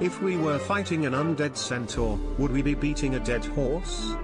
If we were fighting an undead centaur, would we be beating a dead horse?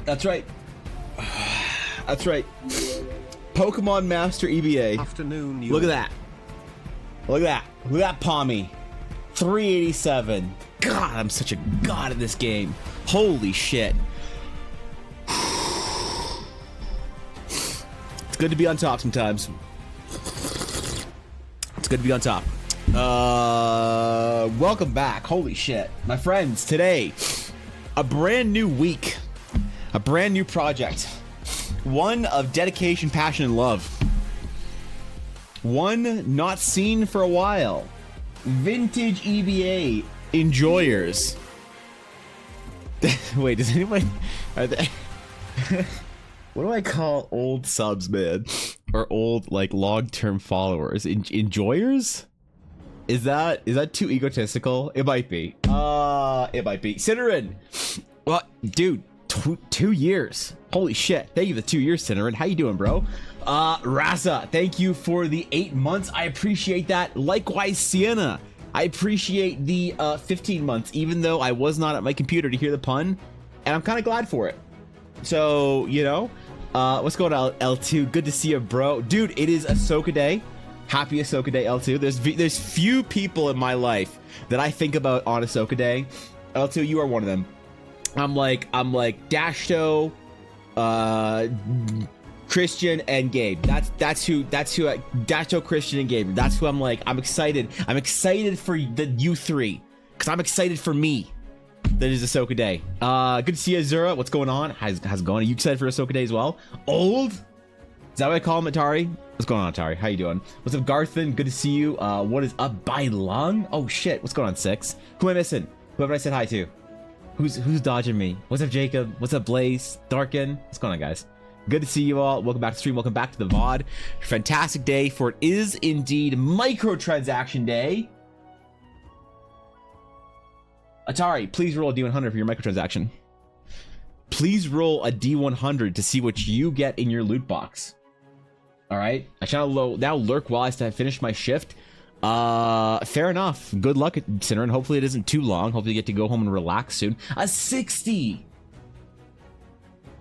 That's right. That's right. Pokemon Master EVA. Afternoon, you. Look at that. Look at that. Look at that Pommy. 387. God, I'm such a god in this game. Holy shit. It's good to be on top sometimes. It's good to be on top. Welcome back. Holy shit. My friends, today, a brand new week. A brand new project. One of dedication, passion, and love. One not seen for a while. Vintage EVA enjoyers. Wait, does anybody... Are they... What do I call old subs, man? Or old, like, long-term followers? Enjoyers? Is that too egotistical? It might be. It might be. Cinnamon! Well, dude, 2 years. Holy shit. Thank you for the 2 years, Cinnamon. How you doing, bro? Rasa, thank you for the 8 months. I appreciate that. Likewise, Sienna. I appreciate the 15 months, even though I was not at my computer to hear the pun. And I'm kind of glad for it. So, you know, what's going on, L2? Good to see you, bro. Dude, it is Ahsoka Day. Happy Ahsoka Day, L2. There's few people in my life that I think about on Ahsoka Day. L2, you are one of them. I'm like Dashto, Christian, and Gabe. That's who Dashto, Christian, and Gabe. That's who I'm like. I'm excited. I'm excited for the you three, because I'm excited for me. That is Ahsoka Day. Good to see you, Azura. What's going on? How's it going? Are you excited for Ahsoka Day as well? Old? Is that what I call him, Atari? What's going on, Atari? How you doing? What's up, Garthan? Good to see you. What is up, Bai Lung? Oh shit, what's going on, Six? Who am I missing? Who haven't I said hi to? Who's dodging me? What's up, Jacob? What's up, Blaze? Darken? What's going on, guys? Good to see you all. Welcome back to the stream. Welcome back to the VOD. Fantastic day, for it is indeed microtransaction day. Atari, please roll a D100 for your microtransaction. Please roll a D100 to see what you get in your loot box. All right, I shall now lurk while I finish my shift. Fair enough. Good luck, Sinner, and hopefully it isn't too long. Hopefully you get to go home and relax soon. A 60.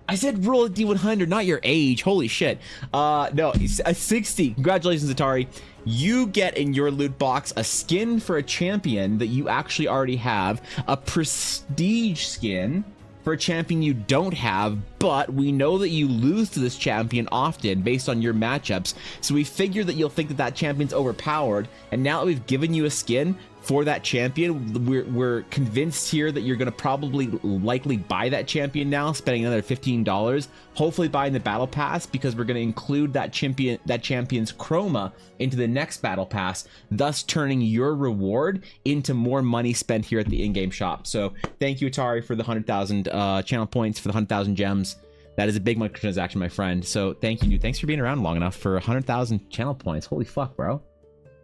I said roll a D100, not your age. Holy shit. No, a 60. Congratulations, Atari. You get in your loot box a skin for a champion that you actually already have, a prestige skin for a champion you don't have, but we know that you lose to this champion often based on your matchups, so we figure that you'll think that that champion's overpowered, and now that we've given you a skin for that champion, we're convinced here that you're going to probably likely buy that champion now, spending another $15, hopefully buying the battle pass, because we're going to include that champion's chroma into the next battle pass, thus turning your reward into more money spent here at the in-game shop. So thank you, Atari, for the 100,000 channel points, for the 100,000 gems. That is a big microtransaction, my friend. So thank you, dude. Thanks for being around long enough for 100,000 channel points. Holy fuck, bro.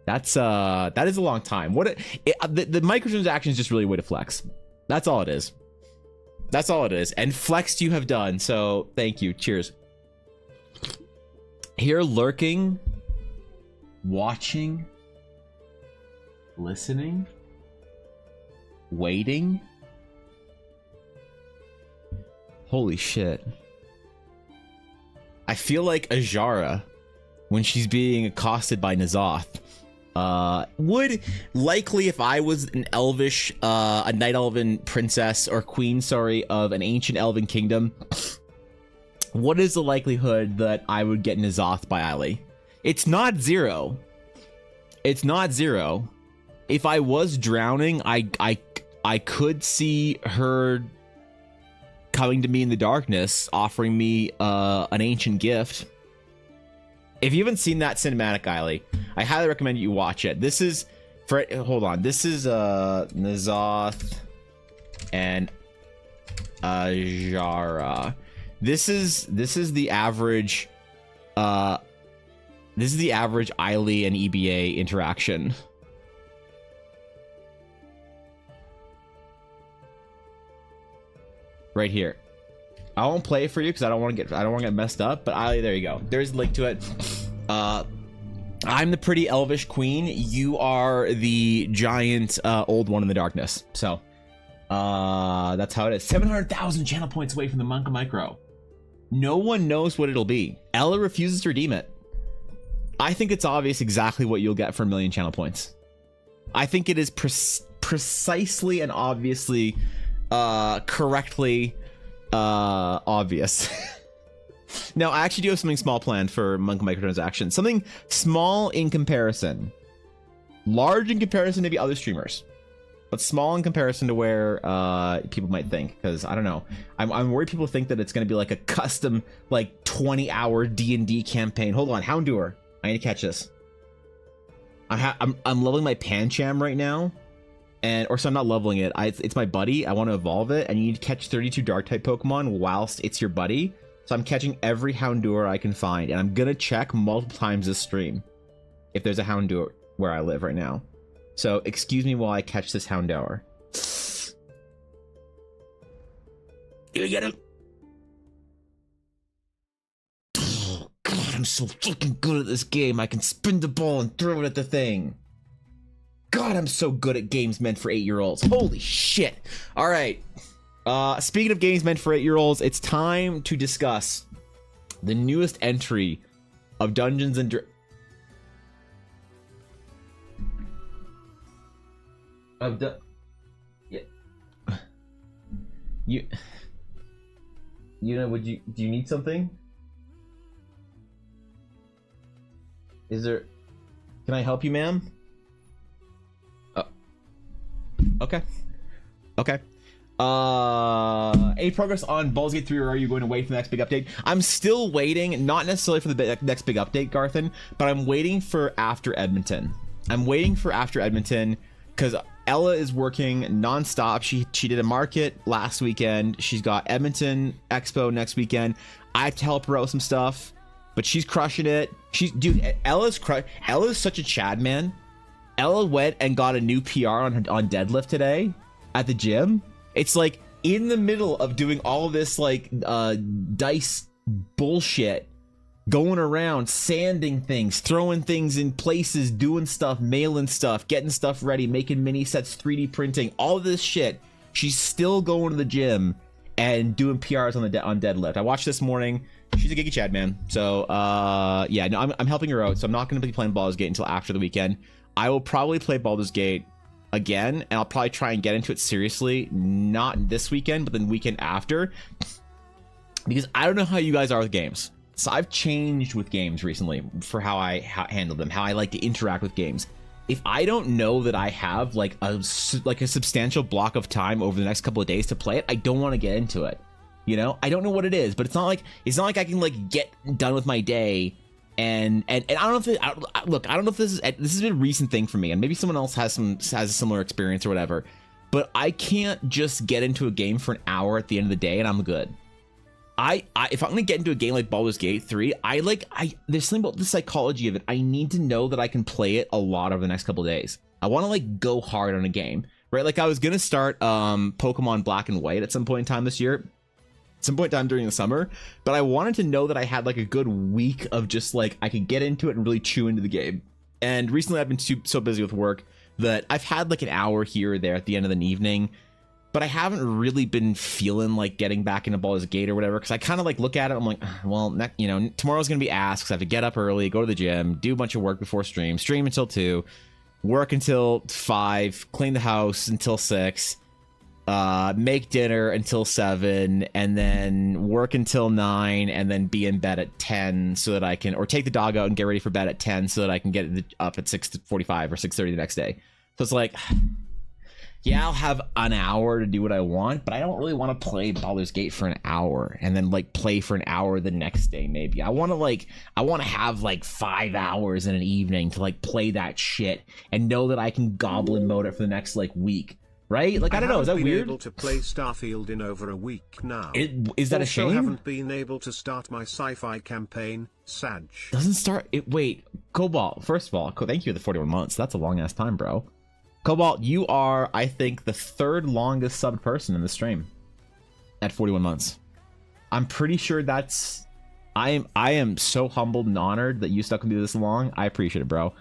That is a long time. The microtransaction is just really a way to flex. That's all it is. That's all it is. And flexed you have done. So thank you. Cheers. Here lurking, watching, listening, waiting. Holy shit. I feel like Ajara when she's being accosted by N'Zoth. Would likely, if I was an elvish, a night elven princess or queen, sorry, of an ancient elven kingdom, what is the likelihood that I would get N'Zoth by Ali? It's not zero. It's not zero. If I was drowning, I could see her coming to me in the darkness, offering me an ancient gift. If you haven't seen that cinematic, Eiley, I highly recommend you watch it. This is for, hold on, this is N'Zoth and Ajara. This is the average Eiley and EBA interaction. Right here. I won't play it for you because I don't want to get messed up, but there you go. There's a link to it. I'm the pretty elvish queen. You are the giant old one in the darkness. So That's how it is. 700,000 channel points away from the Monka Micro. No one knows what it'll be. Ella refuses to redeem it. I think it's obvious exactly what you'll get for 1,000,000 channel points. I think it is precisely and obviously, correctly, obvious. Now, I actually do have something small planned for Monka microtransactions. Something small in comparison. Large in comparison to maybe other streamers. But small in comparison to where people might think. Because, I don't know. I'm worried people think that it's going to be like a custom, like, 20-hour D&D campaign. Hold on, Houndour. I need to catch this. I'm leveling my Pancham right now. Or so I'm not leveling it. It's my buddy. I want to evolve it. And you need to catch 32 Dark-type Pokemon whilst it's your buddy. So I'm catching every Houndour I can find. And I'm going to check multiple times this stream. If there's a Houndour where I live right now. So excuse me while I catch this Houndour. You get him. Oh, God, I'm so fucking good at this game. I can spin the ball and throw it at the thing. God, I'm so good at games meant for 8-year-olds. Holy shit. All right. Speaking of games meant for 8-year-olds, it's time to discuss the newest entry of Dungeons and you know, do you need something? Can I help you, ma'am? Okay. Any progress on Baldur's Gate 3, or are you going to wait for the next big update? I'm still waiting, not necessarily for the next big update, Garthen, but I'm waiting for after Edmonton. Because Ella is working nonstop. She did a market last weekend. She's got Edmonton Expo next weekend. I have to help her out with some stuff, but she's crushing it. Ella's such a Chad, man. Ella went and got a new PR on deadlift today at the gym. It's like in the middle of doing all of this like dice bullshit, going around, sanding things, throwing things in places, doing stuff, mailing stuff, getting stuff ready, making mini sets, 3D printing, all of this shit. She's still going to the gym and doing PRs on deadlift. I watched this morning. She's a giga Chad, man. So yeah, no, I'm helping her out. So I'm not going to be playing Baldur's Gate until after the weekend. I will probably play Baldur's Gate again, and I'll probably try and get into it seriously, not this weekend, but the weekend after, because I don't know how you guys are with games. So I've changed with games recently for how I handle them, how I like to interact with games. If I don't know that I have like a substantial block of time over the next couple of days to play it, I don't want to get into it. You know, I don't know what it is, but it's not like I can like get done with my day. And I don't know if look, I don't know if this has been a recent thing for me, and maybe someone else has a similar experience or whatever, but I can't just get into a game for an hour at the end of the day and I'm good. If I'm gonna get into a game like Baldur's Gate 3, there's something about the psychology of it. I need to know that I can play it a lot over the next couple of days. I want to like go hard on a game, right? Like I was gonna start Pokemon Black and White at some point in time this year. Some point in time during the summer, but I wanted to know that I had like a good week of just like I could get into it and really chew into the game. And recently I've been so busy with work that I've had like an hour here or there at the end of the evening, but I haven't really been feeling like getting back into Baldur's Gate or whatever, because I kind of like look at it, I'm like, well, tomorrow's gonna be ass because I have to get up early, go to the gym, do a bunch of work before stream until 2, work until 5, clean the house until 6, make dinner until 7, and then work until 9, and then be in bed at 10 so that I can, or take the dog out and get ready for bed at 10 so that I can get up at 6:45 or 6:30 the next day. So it's like, yeah, I'll have an hour to do what I want, but I don't really want to play Baldur's Gate for an hour and then like play for an hour the next day. Maybe I want to have like 5 hours in an evening to like play that shit and know that I can goblin mode it for the next like week. Right? Like, I don't know. Is that weird? I haven't been able to play Starfield in over a week now. Is that a shame? I haven't been able to start my sci-fi campaign, Sag. Doesn't start... Wait, Cobalt, first of all, thank you for the 41 months. That's a long-ass time, bro. Cobalt, you are, I think, the 3rd longest subbed person in the stream at 41 months. I'm pretty sure that's... I am so humbled and honored that you stuck with me this long. I appreciate it, bro.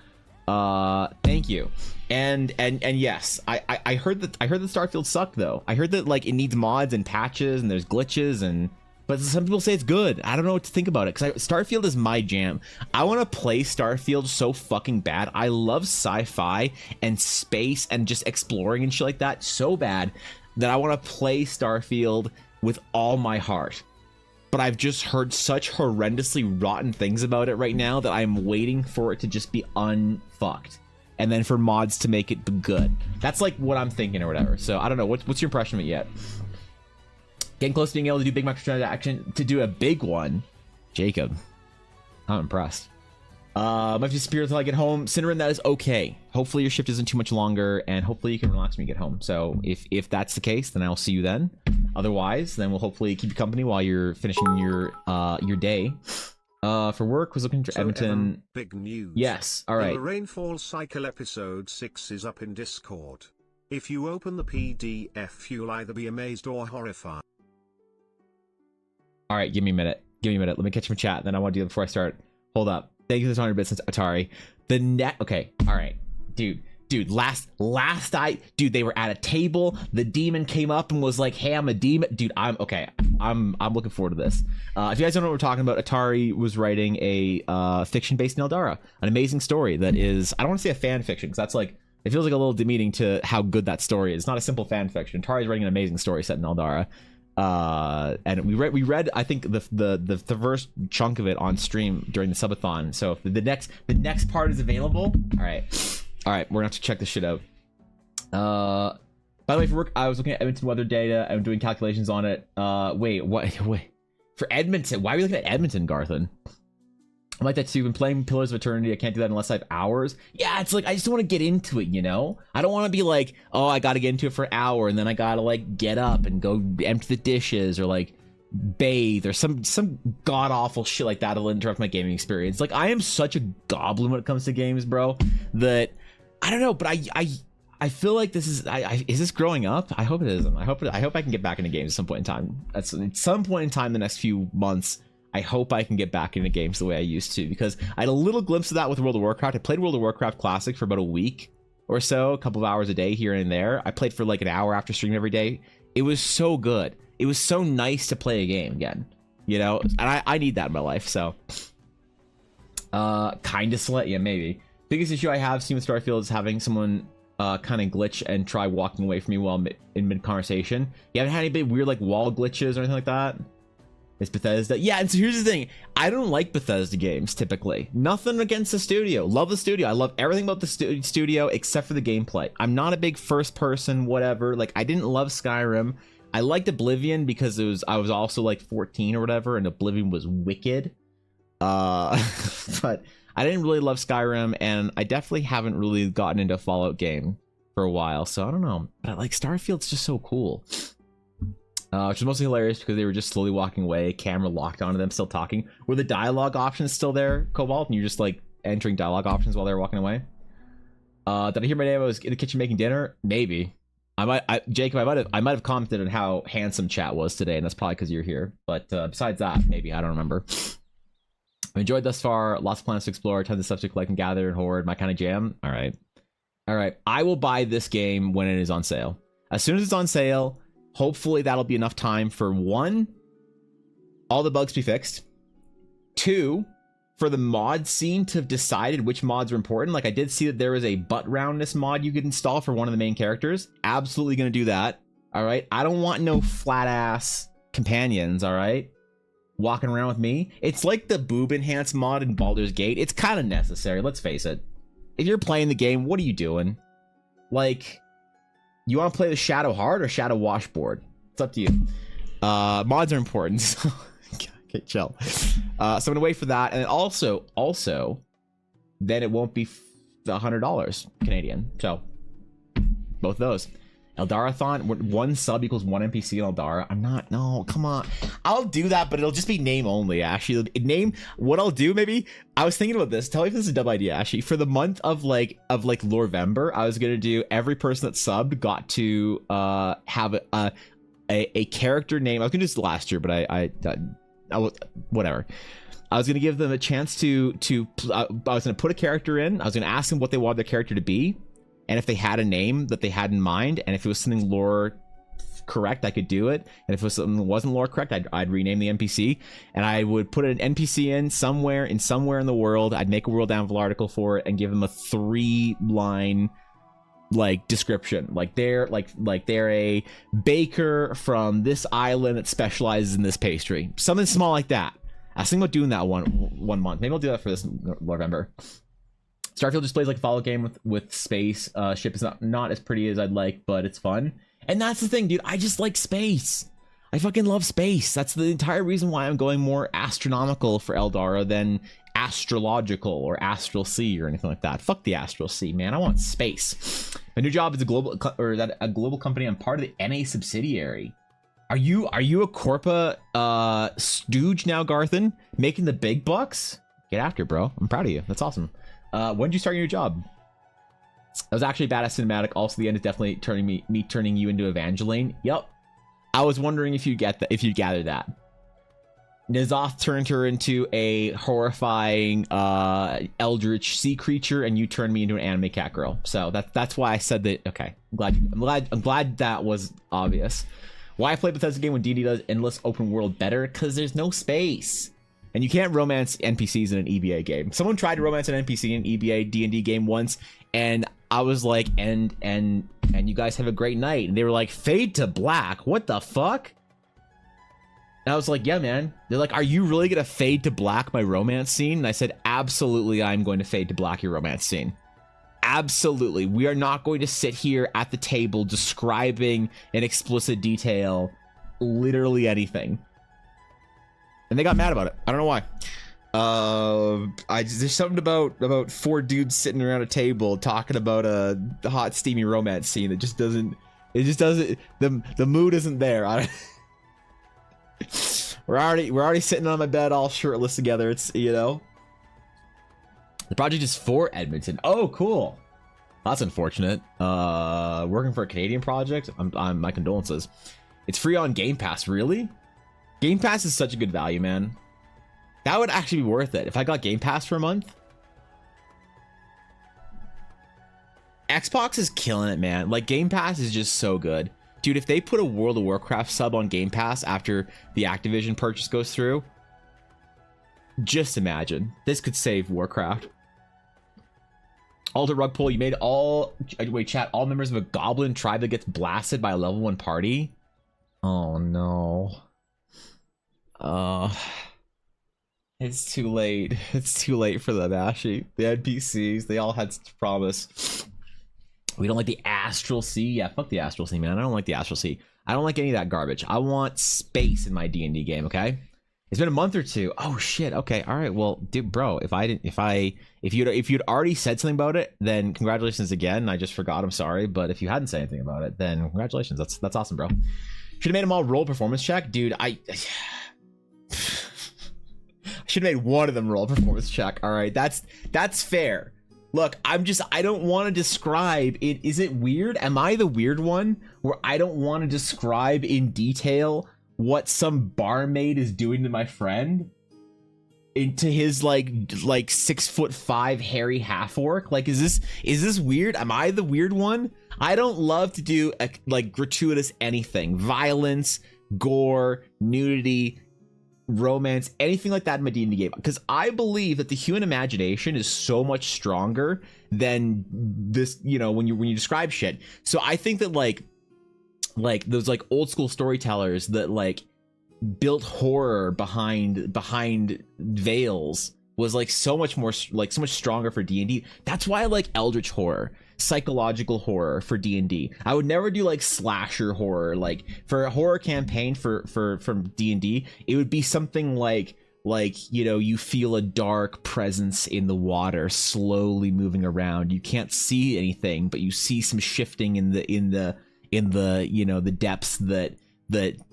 Thank you. And yes, I heard that Starfield sucked though. I heard that like it needs mods and patches and there's glitches but some people say it's good. I don't know what to think about it because Starfield is my jam. I want to play Starfield so fucking bad. I love sci-fi and space and just exploring and shit like that so bad that I want to play Starfield with all my heart. But I've just heard such horrendously rotten things about it right now that I'm waiting for it to just be unfucked. And then for mods to make it good. That's like what I'm thinking or whatever. So I don't know. What's your impression of it yet? Getting close to being able to do big microtransaction, to do a big one. Jacob, I'm impressed. Might disappear until I get home. Cinnamon, that is okay. Hopefully your shift isn't too much longer, and hopefully you can relax when you get home. So if that's the case, then I'll see you then. Otherwise, then we'll hopefully keep you company while you're finishing your day. For work, was looking for Edmonton. Evan, big news. Yes, all right. The Rainfall Cycle episode 6 is up in Discord. If you open the PDF, you'll either be amazed or horrified. All right, give me a minute. Let me catch my chat. Then I want to do it before I start. Hold up. Thank you for the 100 bits since Atari. Okay. All right, dude. Last dude, they were at a table. The demon came up and was like, "Hey, I'm a demon." Dude, I'm okay. I'm looking forward to this. If you guys don't know what we're talking about, Atari was writing a fiction based in Eldara, an amazing story that is, I don't want to say a fan fiction because that's like, it feels like a little demeaning to how good that story is. It's not a simple fan fiction. Atari's writing an amazing story set in Eldara. And we read I think the first chunk of it on stream during the subathon. So if the next part is available, all right, we're gonna have to check this shit out. By the way, for work, I was looking at Edmonton weather data and doing calculations on it. Wait, for Edmonton? Why are we looking at Edmonton, Garthan? I'm like that too. Been playing Pillars of Eternity. I can't do that unless I have hours. Yeah, it's like I just want to get into it, you know? I don't want to be like, oh, I got to get into it for an hour and then I got to like get up and go empty the dishes or like bathe or some god awful shit like that. It'll interrupt my gaming experience. Like I am such a goblin when it comes to games, bro, that I don't know, but I feel like this is is this growing up? I hope it isn't. I hope I can get back into games at some point in time. At some point in time, the next few months, I hope I can get back into games the way I used to, because I had a little glimpse of that with World of Warcraft. I played World of Warcraft Classic for about a week or so, a couple of hours a day here and there. I played for like an hour after stream every day. It was so good. It was so nice to play a game again, you know? And I need that in my life, so. Kind of slut, yeah, maybe. Biggest issue I have seen with Starfield is having someone kind of glitch and try walking away from me while in mid-conversation. You haven't had any big weird like wall glitches or anything like that? It's Bethesda. Yeah, and so here's the thing. I don't like Bethesda games, typically. Nothing against the studio. Love the studio. I love everything about the studio except for the gameplay. I'm not a big first person, whatever. Like, I didn't love Skyrim. I liked Oblivion because I was also like 14 or whatever, and Oblivion was wicked. But I didn't really love Skyrim, and I definitely haven't really gotten into a Fallout game for a while, so I don't know. But like, Starfield's just so cool. Which is mostly hilarious because they were just slowly walking away, camera locked onto them, still talking. Were the dialogue options still there, Cobalt? And you're just like entering dialogue options while they were walking away? Did I hear my name? I was in the kitchen making dinner? Maybe. Jacob, I might have commented on how handsome chat was today, and that's probably because you're here. But besides that, maybe. I don't remember. I enjoyed thus far. Lots of planets to explore, tons of stuff to collect and gather and hoard. My kind of jam. All right. I will buy this game when it is on sale. As soon as it's on sale, hopefully that'll be enough time for 1, all the bugs to be fixed. 2, for the mod scene to have decided which mods are important. Like I did see that there was a butt roundness mod you could install for one of the main characters. Absolutely gonna do that. All right. I don't want no flat ass companions. All right. Walking around with me. It's like the boob enhance mod in Baldur's Gate. It's kind of necessary. Let's face it. If you're playing the game, what are you doing? Like, you want to play the Shadow Hard or Shadow Washboard? It's up to you. Mods are important. So okay, chill. So I'm gonna wait for that, and also, then it won't be $100 Canadian. So both those. Eldarathon, 1 sub equals 1 NPC in Eldara. I'm not. No, come on. I'll do that, but it'll just be name only. Actually, name. What I'll do, maybe. I was thinking about this. Tell me if this is a dumb idea. Actually, for the month of Lorevember, I was gonna do every person that subbed got to have a character name. I was gonna do this last year, but I whatever. I was going to give them a chance to I was going to put a character in. I was going to ask them what they wanted their character to be, and if they had a name that they had in mind, and if it was something lore correct, I could do it, and if it was something that wasn't lore correct, I'd rename the NPC, and I would put an NPC in somewhere in the world. I'd make a world downloadable article for it and give them a 3-line like description, like they're a baker from this island that specializes in this pastry, something small like that. I was thinking about doing that one month. Maybe I'll do that for this November. Starfield just plays like a follow game with space. Ship is not as pretty as I'd like, but it's fun. And that's the thing, dude. I just like space. I fucking love space. That's the entire reason why I'm going more astronomical for Eldara than astrological or astral sea or anything like that. Fuck the astral sea, man. I want space. My new job is a global company. I'm part of the NA subsidiary. Are you a Corpa stooge now, Garthan? Making the big bucks? Get after it, bro. I'm proud of you. That's awesome. When did you start your new job? That was actually a badass cinematic. Also, the end is definitely turning you into Evangeline. Yep. I was wondering if you gathered that. N'Zoth turned her into a horrifying eldritch sea creature, and you turned me into an anime cat girl. So that's why I said that. Okay, I'm glad that was obvious. Why I play Bethesda game when D&D does endless open world better? Because there's no space. And you can't romance NPCs in an EBA game. Someone tried to romance an NPC in an EBA D&D game once, and I was like, and you guys have a great night. And they were like, fade to black. What the fuck? And I was like, yeah, man. They're like, are you really going to fade to black my romance scene? And I said, absolutely, I'm going to fade to black your romance scene. Absolutely. We are not going to sit here at the table describing in explicit detail literally anything. And they got mad about it. I don't know why. There's something about 4 dudes sitting around a table talking about a hot, steamy romance scene that just doesn't. The mood isn't there. We're already sitting on my bed all shirtless together. It's, you know. The project is for Edmonton. Oh, cool. That's unfortunate. Working for a Canadian project. I'm my condolences. It's free on Game Pass. Really? Game Pass is such a good value, man. That would actually be worth it if I got Game Pass for a month. Xbox is killing it, man. Like, Game Pass is just so good. Dude, if they put a World of Warcraft sub on Game Pass after the Activision purchase goes through, just imagine. This could save Warcraft. Alter rug pull. You made all members of a goblin tribe that gets blasted by a level 1 party. Oh no. It's too late. It's too late for them, Ashy. The NPCs, they all had such promise. We don't like the Astral Sea. Yeah, fuck the Astral Sea, man. I don't like the Astral Sea. I don't like any of that garbage. I want space in my D&D game, okay? It's been a month or two. Oh shit. Okay. All right. Well, dude, bro, if you'd already said something about it, then congratulations again. I just forgot. I'm sorry. But if you hadn't said anything about it, then congratulations. That's awesome, bro. Should have made them all roll performance check, dude. I should have made one of them roll performance check. All right. That's fair. Look, I don't want to describe it. Is it weird? Am I the weird one where I don't want to describe in detail what some barmaid is doing to my friend into his like 6'5" hairy half orc? Like, is this weird? Am I the weird one? I don't love to do like gratuitous anything, violence, gore, nudity, romance, anything like that in my D&D game, because I believe that the human imagination is so much stronger than this, you know, when you describe shit. So I think that like those like old school storytellers that like built horror behind veils was like so much stronger for D&D. That's why I like eldritch horror, psychological horror for D&D. I would never do like slasher horror. Like for a horror campaign from D&D, it would be something like, you know, you feel a dark presence in the water slowly moving around. You can't see anything, but you see some shifting in the you know, the depths that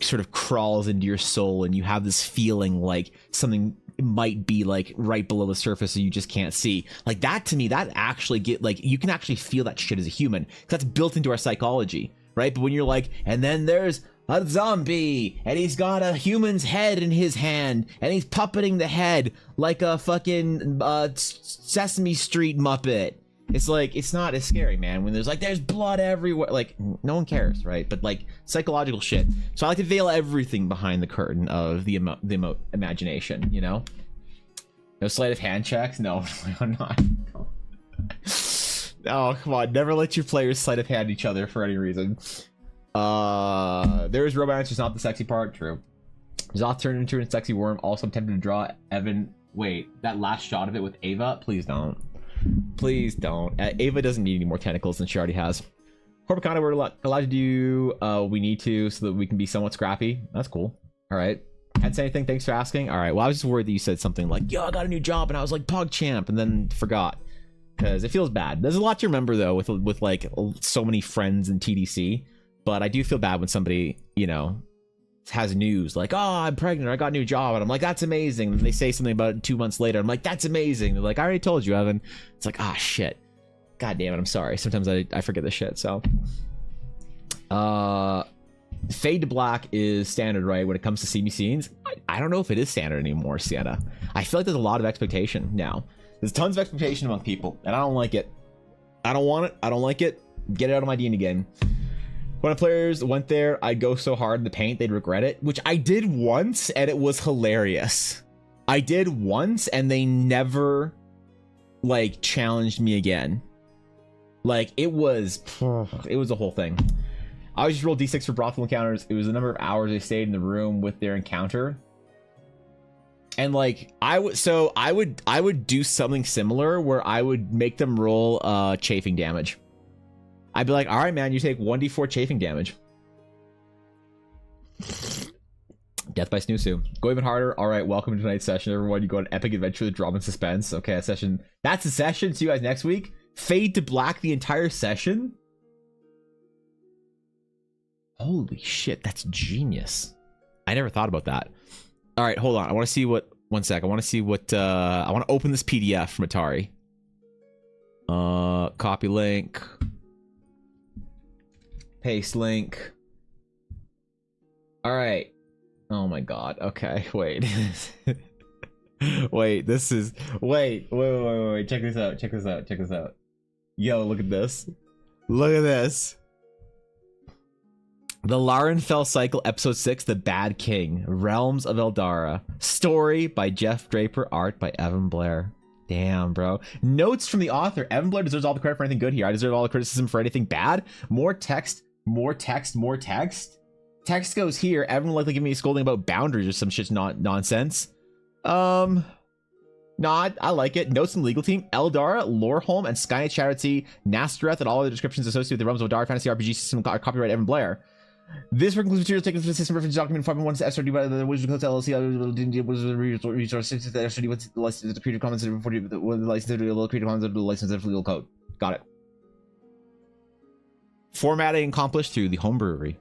sort of crawls into your soul, and you have this feeling like something might be like right below the surface and you just can't see. Like that, to me, that actually you can actually feel that shit as a human. That's built into our psychology, right? But when you're like, and then there's a zombie, and he's got a human's head in his hand, and he's puppeting the head like a fucking Sesame Street Muppet. It's like, it's not as scary, man, when there's blood everywhere. Like, no one cares, right? But like, psychological shit. So I like to veil everything behind the curtain of the imagination, you know? No sleight of hand checks? No, I'm not. Oh, come on. Never let your players sleight of hand each other for any reason. There is romance, just not the sexy part. True. Zoth turned into a sexy worm. Also, I'm tempted to draw Evan. Wait, that last shot of it with Ava? Please don't. Please don't. Ava doesn't need any more tentacles than she already has. Corpicana, we're allowed to do we need to so that we can be somewhat scrappy. That's cool. All right. Hadn't said anything. Thanks for asking. All right. Well, I was just worried that you said something like, yo, I got a new job. And I was like, PogChamp. And then forgot. Because it feels bad. There's a lot to remember, though, with like so many friends in TDC. But I do feel bad when somebody, you know, has news like, oh, I'm pregnant, or I got a new job, and I'm like, that's amazing. And they say something about it 2 months later. I'm like, that's amazing. They're like, I already told you, Evan. It's like, ah, shit. God damn it, I'm sorry. Sometimes I forget this shit. So fade to black is standard, right? When it comes to CB scenes, I don't know if it is standard anymore, Sienna. I feel like there's a lot of expectation now. There's tons of expectation among people, and I don't like it. I don't want it. I don't like it. Get it out of my Dean again. When players went there, I'd go so hard in the paint, they'd regret it, which I did once, and it was hilarious. I did once, and they never, like, challenged me again. Like, it was a whole thing. I always just roll D6 for brothel encounters. It was the number of hours they stayed in the room with their encounter. And, like, I would do something similar where I would make them roll chafing damage. I'd be like, all right, man, you take 1d4 chafing damage. Death by Snoosu. Go even harder. All right, welcome to tonight's session, everyone. You go on epic adventure with drama and suspense. Okay, a session. That's a session. See you guys next week. Fade to black the entire session. Holy shit, that's genius. I never thought about that. All right, hold on. I want to see what... One sec. I want to see what... I want to open this PDF from Atari. Copy link... Paste link. All right. Oh my god. Okay. Wait. Wait. This is. Wait. Check this out. Check this out. Check this out. Yo, look at this. Look at this. The Larenfell Cycle, Episode 6, The Bad King, Realms of Eldara. Story by Jeff Draper, art by Evan Blair. Damn, bro. Notes from the author. Evan Blair deserves all the credit for anything good here. I deserve all the criticism for anything bad. More text. More text, more text. Text goes here. Everyone likely giving me a scolding about boundaries or some shit's not nonsense. No, I like it. Notes from the legal team. Eldara, Loreholm, and Skynet Charity, Nastareth, and all other descriptions associated with the Realms of Eldara fantasy RPG system are copyright Evan Blair. This work includes materials taken from the system reference document 5.1 SRD by the Wizard Coast LLC. Resources that SRD with the license of the Creative Commons and the license of the Creative Commons and the license of the legal code. Got it. Formatting accomplished through the home brewery.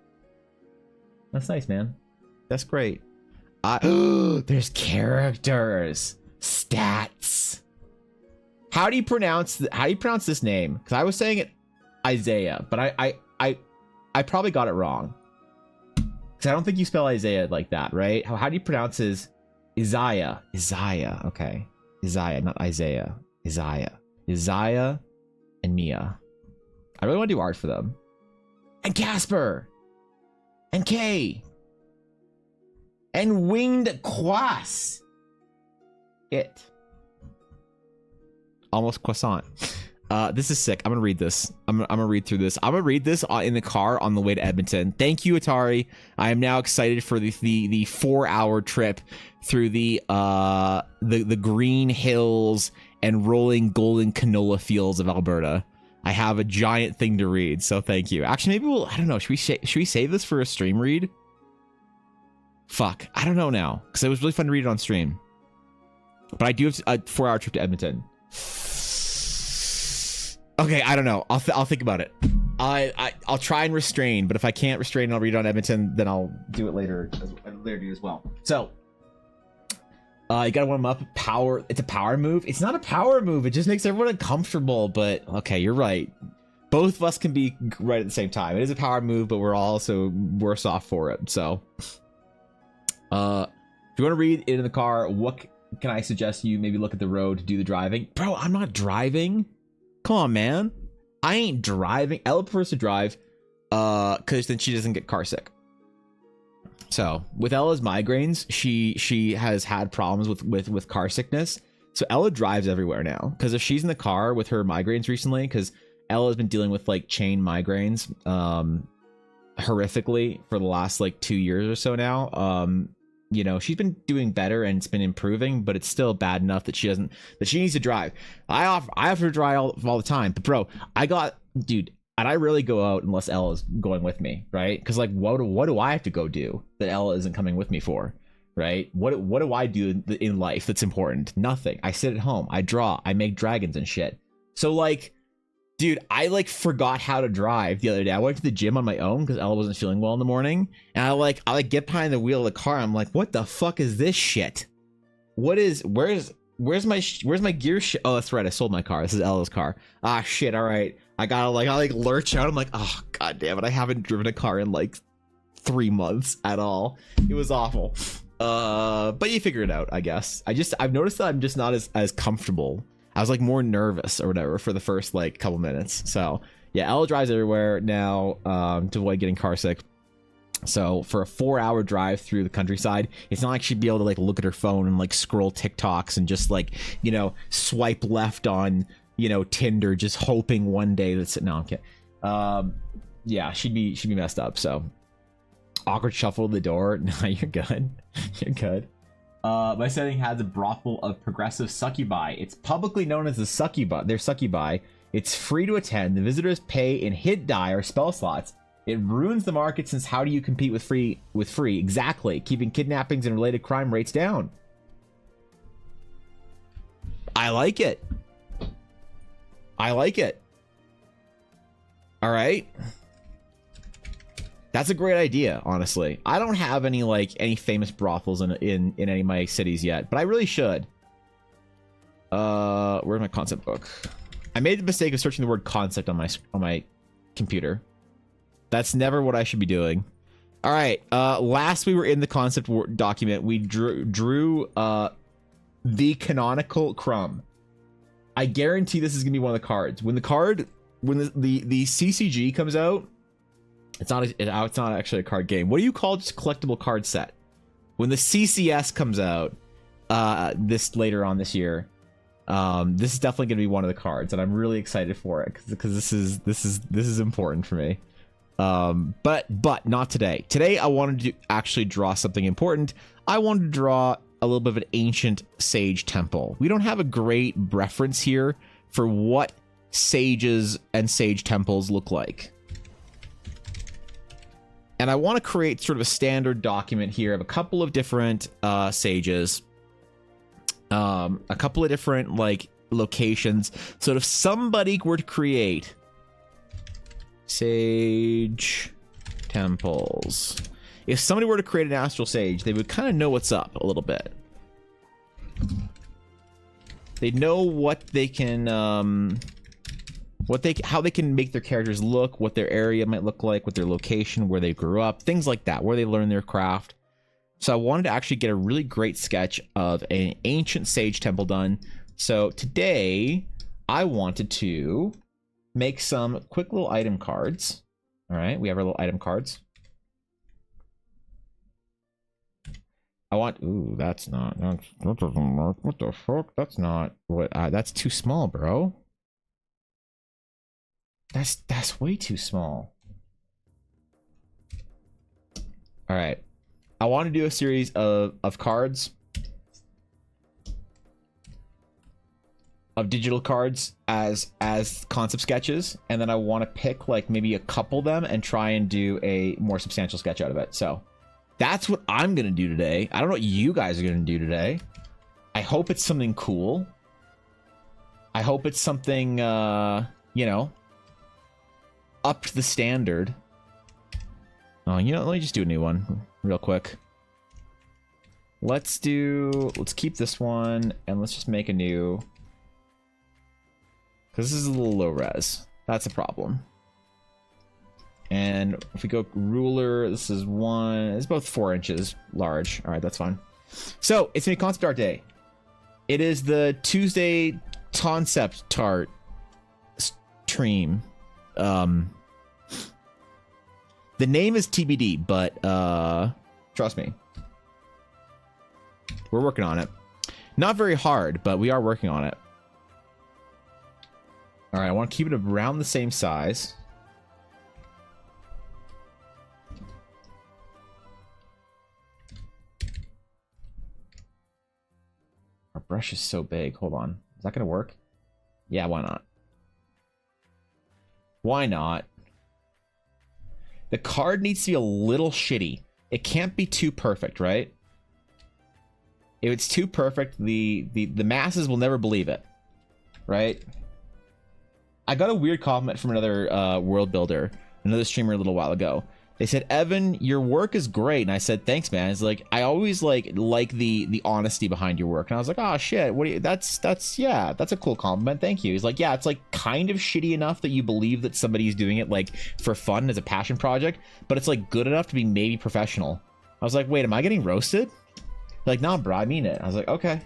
That's nice, man. That's great. There's characters, stats. How do you pronounce this name? Because I was saying it Isaiah, but I probably got it wrong. Because I don't think you spell Isaiah like that, right? How do you pronounce his Isaiah? Isaiah, okay. Isaiah, not Isaiah. Isaiah and Mia. I really want to do art for them. And Casper. And Kay. And Winged Quas. It. Almost croissant. This is sick. I'm gonna read this. I'm gonna read through this. I'm gonna read this in the car on the way to Edmonton. Thank you, Atari. I am now excited for the 4-hour trip through the green hills and rolling golden canola fields of Alberta. I have a giant thing to read, so thank you. Actually, maybe I don't know. Should we save this for a stream read? Fuck, I don't know now, because it was really fun to read it on stream. But I do have a 4-hour trip to Edmonton. Okay, I don't know. I'll think about it. I'll try and restrain, but if I can't restrain and I'll read it on Edmonton, then I'll do it later as well. So, you gotta warm up. Power. It's a power move. It's not a power move. It just makes everyone uncomfortable. But okay, you're right. both of us can be right at the same time. It is a power move, but we're also worse off for it. So, if you want to read it in the car, what can I suggest you maybe look at the road to do the driving? Bro, I'm not driving. Come on, man. I ain't driving. Ella prefers to drive, because then she doesn't get car sick. So with Ella's migraines, she has had problems with car sickness. So Ella drives everywhere now, because if she's in the car with her migraines recently, because Ella's been dealing with like chain migraines horrifically for the last like 2 years or so now. You know, she's been doing better and it's been improving, but it's still bad enough that she needs to drive. I offer to drive all the time, but bro, dude, and I rarely go out unless Ella's going with me, right? Because like, what do I have to go do that Ella isn't coming with me for, right? What do I do in life that's important? Nothing. I sit at home, I draw, I make dragons and shit. So like, dude, I like forgot how to drive the other day. I went to the gym on my own because Ella wasn't feeling well in the morning, and I get behind the wheel of the car. I'm like, what the fuck is this shit? Where's my gear shit? Oh, that's right, I sold my car. This is Ella's car. Ah, shit. All right, I gotta lurch out. I'm like, oh god damn it, I haven't driven a car in like 3 months at all. It was awful. But you figure it out, I guess. I've noticed that I'm just not as comfortable. I was like more nervous or whatever for the first like couple minutes. So yeah, Ella drives everywhere now to avoid getting car sick. So for a 4-hour drive through the countryside, it's not like she'd be able to like look at her phone and like scroll TikToks and just like, you know, swipe left on, you know, Tinder, just hoping one day that's no, I'm kidding. Yeah, she'd be messed up. So awkward shuffle of the door. No, you're good. You're good. My setting has a brothel of progressive succubi. It's publicly known as the succubi. They're succubi. It's free to attend. The visitors pay in hit die or spell slots. It ruins the market, since how do you compete with free? Exactly. Keeping kidnappings and related crime rates down. I like it. I like it. All right. That's a great idea, honestly. I don't have any famous brothels in any of my cities yet, but I really should. Where's my concept book? I made the mistake of searching the word concept on my computer. That's never what I should be doing. All right. Last we were in the concept document, we drew the canonical crumb. I guarantee this is gonna be one of the cards. When the CCG comes out. It's not actually a card game. What do you call just a collectible card set? When the CCS comes out this later on this year, this is definitely going to be one of the cards, and I'm really excited for it because this is important for me. But not today. Today I wanted to actually draw something important. I wanted to draw a little bit of an ancient sage temple. We don't have a great reference here for what sages and sage temples look like. And I want to create sort of a standard document here of a couple of different sages, a couple of different like locations. So if somebody were to create sage temples, if somebody were to create an astral sage, they would kind of know what's up a little bit. They'd know what they can how they can make their characters look, what their area might look like, what their location, where they grew up, things like that, where they learn their craft. So I wanted to actually get a really great sketch of an ancient sage temple done. So today I wanted to make some quick little item cards. All right, we have our little item cards. Ooh, that doesn't work. What the fuck? That's not what, that's too small, bro. That's way too small. All right, I want to do a series of cards, of digital cards as concept sketches, and then I want to pick like maybe a couple of them and try and do a more substantial sketch out of it. So that's what I'm gonna do today. I don't know what you guys are gonna do today. I hope it's something cool. I hope it's something you know, up to the standard. Oh, you know, let me just do a new one real quick. Let's keep this one and let's just make a new, because this is a little low res. That's a problem. And if we go ruler, this is it's both 4 inches large. All right, that's fine. So it's gonna be concept art day. It is the Tuesday concept art stream. The name is TBD, but trust me, we're working on it. Not very hard, but we are working on it. All right, I want to keep it around the same size. Our brush is so big. Hold on. Is that going to work? Yeah, why not? Why not? The card needs to be a little shitty. It can't be too perfect, right? If it's too perfect, the masses will never believe it, right? I got a weird comment from another world builder, another streamer a little while ago. They said, Evan, your work is great. And I said, thanks, man. It's like, I always like the honesty behind your work. And I was like, oh shit, what do you, that's a cool compliment. Thank you. He's like, yeah, it's like kind of shitty enough that you believe that somebody's doing it like for fun as a passion project, but it's like good enough to be maybe professional. I was like, wait, am I getting roasted? Like, nah, bro, I mean it. I was like, okay.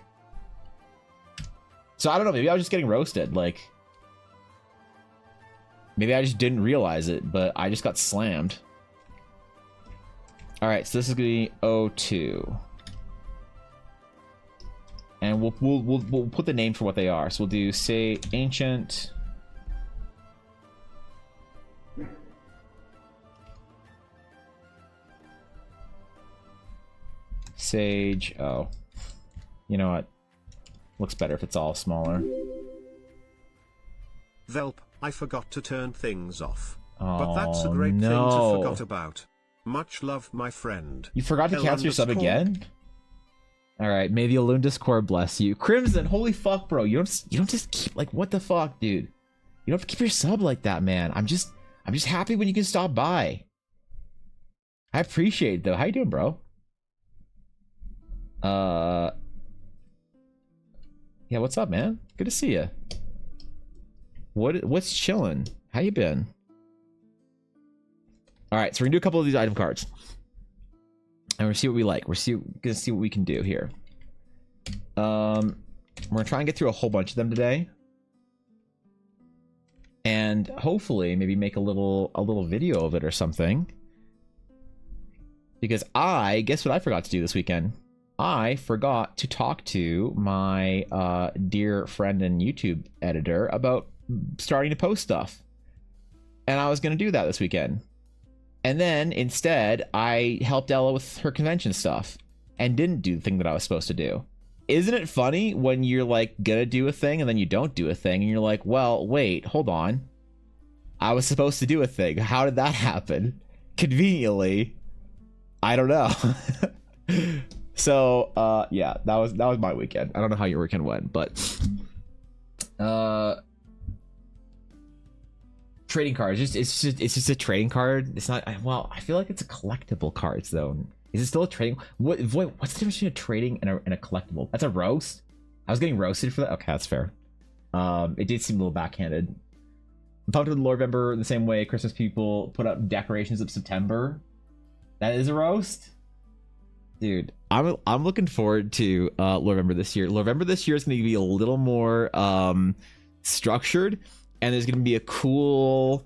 So I don't know, maybe I was just getting roasted. Like, maybe I just didn't realize it, but I just got slammed. All right, so this is gonna be O2, and we'll put the name for what they are. So we'll do, say, ancient sage. Oh, you know what? Looks better if it's all smaller. Velp, I forgot to turn things off. Oh, but that's a great thing to forget about. Much love, my friend. You forgot to cancel your sub again? Alright, may the Alone Discord bless you. Crimson, holy fuck, bro. You don't just keep, like, what the fuck, dude? You don't have to keep your sub like that, man. I'm just happy when you can stop by. I appreciate it, though. How you doing, bro? Yeah, what's up, man? Good to see you. What's chilling? How you been? All right, so we're gonna do a couple of these item cards, and we're gonna see what we like. We're gonna see what we can do here. We're gonna try and get through a whole bunch of them today, and hopefully maybe make a little video of it or something. Because guess what I forgot to do this weekend? I forgot to talk to my dear friend and YouTube editor about starting to post stuff, and I was gonna do that this weekend. And then, instead, I helped Ella with her convention stuff and didn't do the thing that I was supposed to do. Isn't it funny when you're, like, gonna do a thing and then you don't do a thing and you're like, well, wait, hold on. I was supposed to do a thing. How did that happen? Conveniently, I don't know. So, yeah, that was my weekend. I don't know how your weekend went, but... trading cards, it's just a trading card. It's not, well, I feel like it's a collectible cards though. Is it still a trading? What's the difference between a trading and a collectible? That's a roast. I was getting roasted for that. Okay, that's fair. It did seem a little backhanded. I'm pumped with Lordvember the same way Christmas people put up decorations of September. That is a roast, dude. I'm looking forward to Lordvember this year. Lordvember this year is going to be a little more structured. And there's gonna be a cool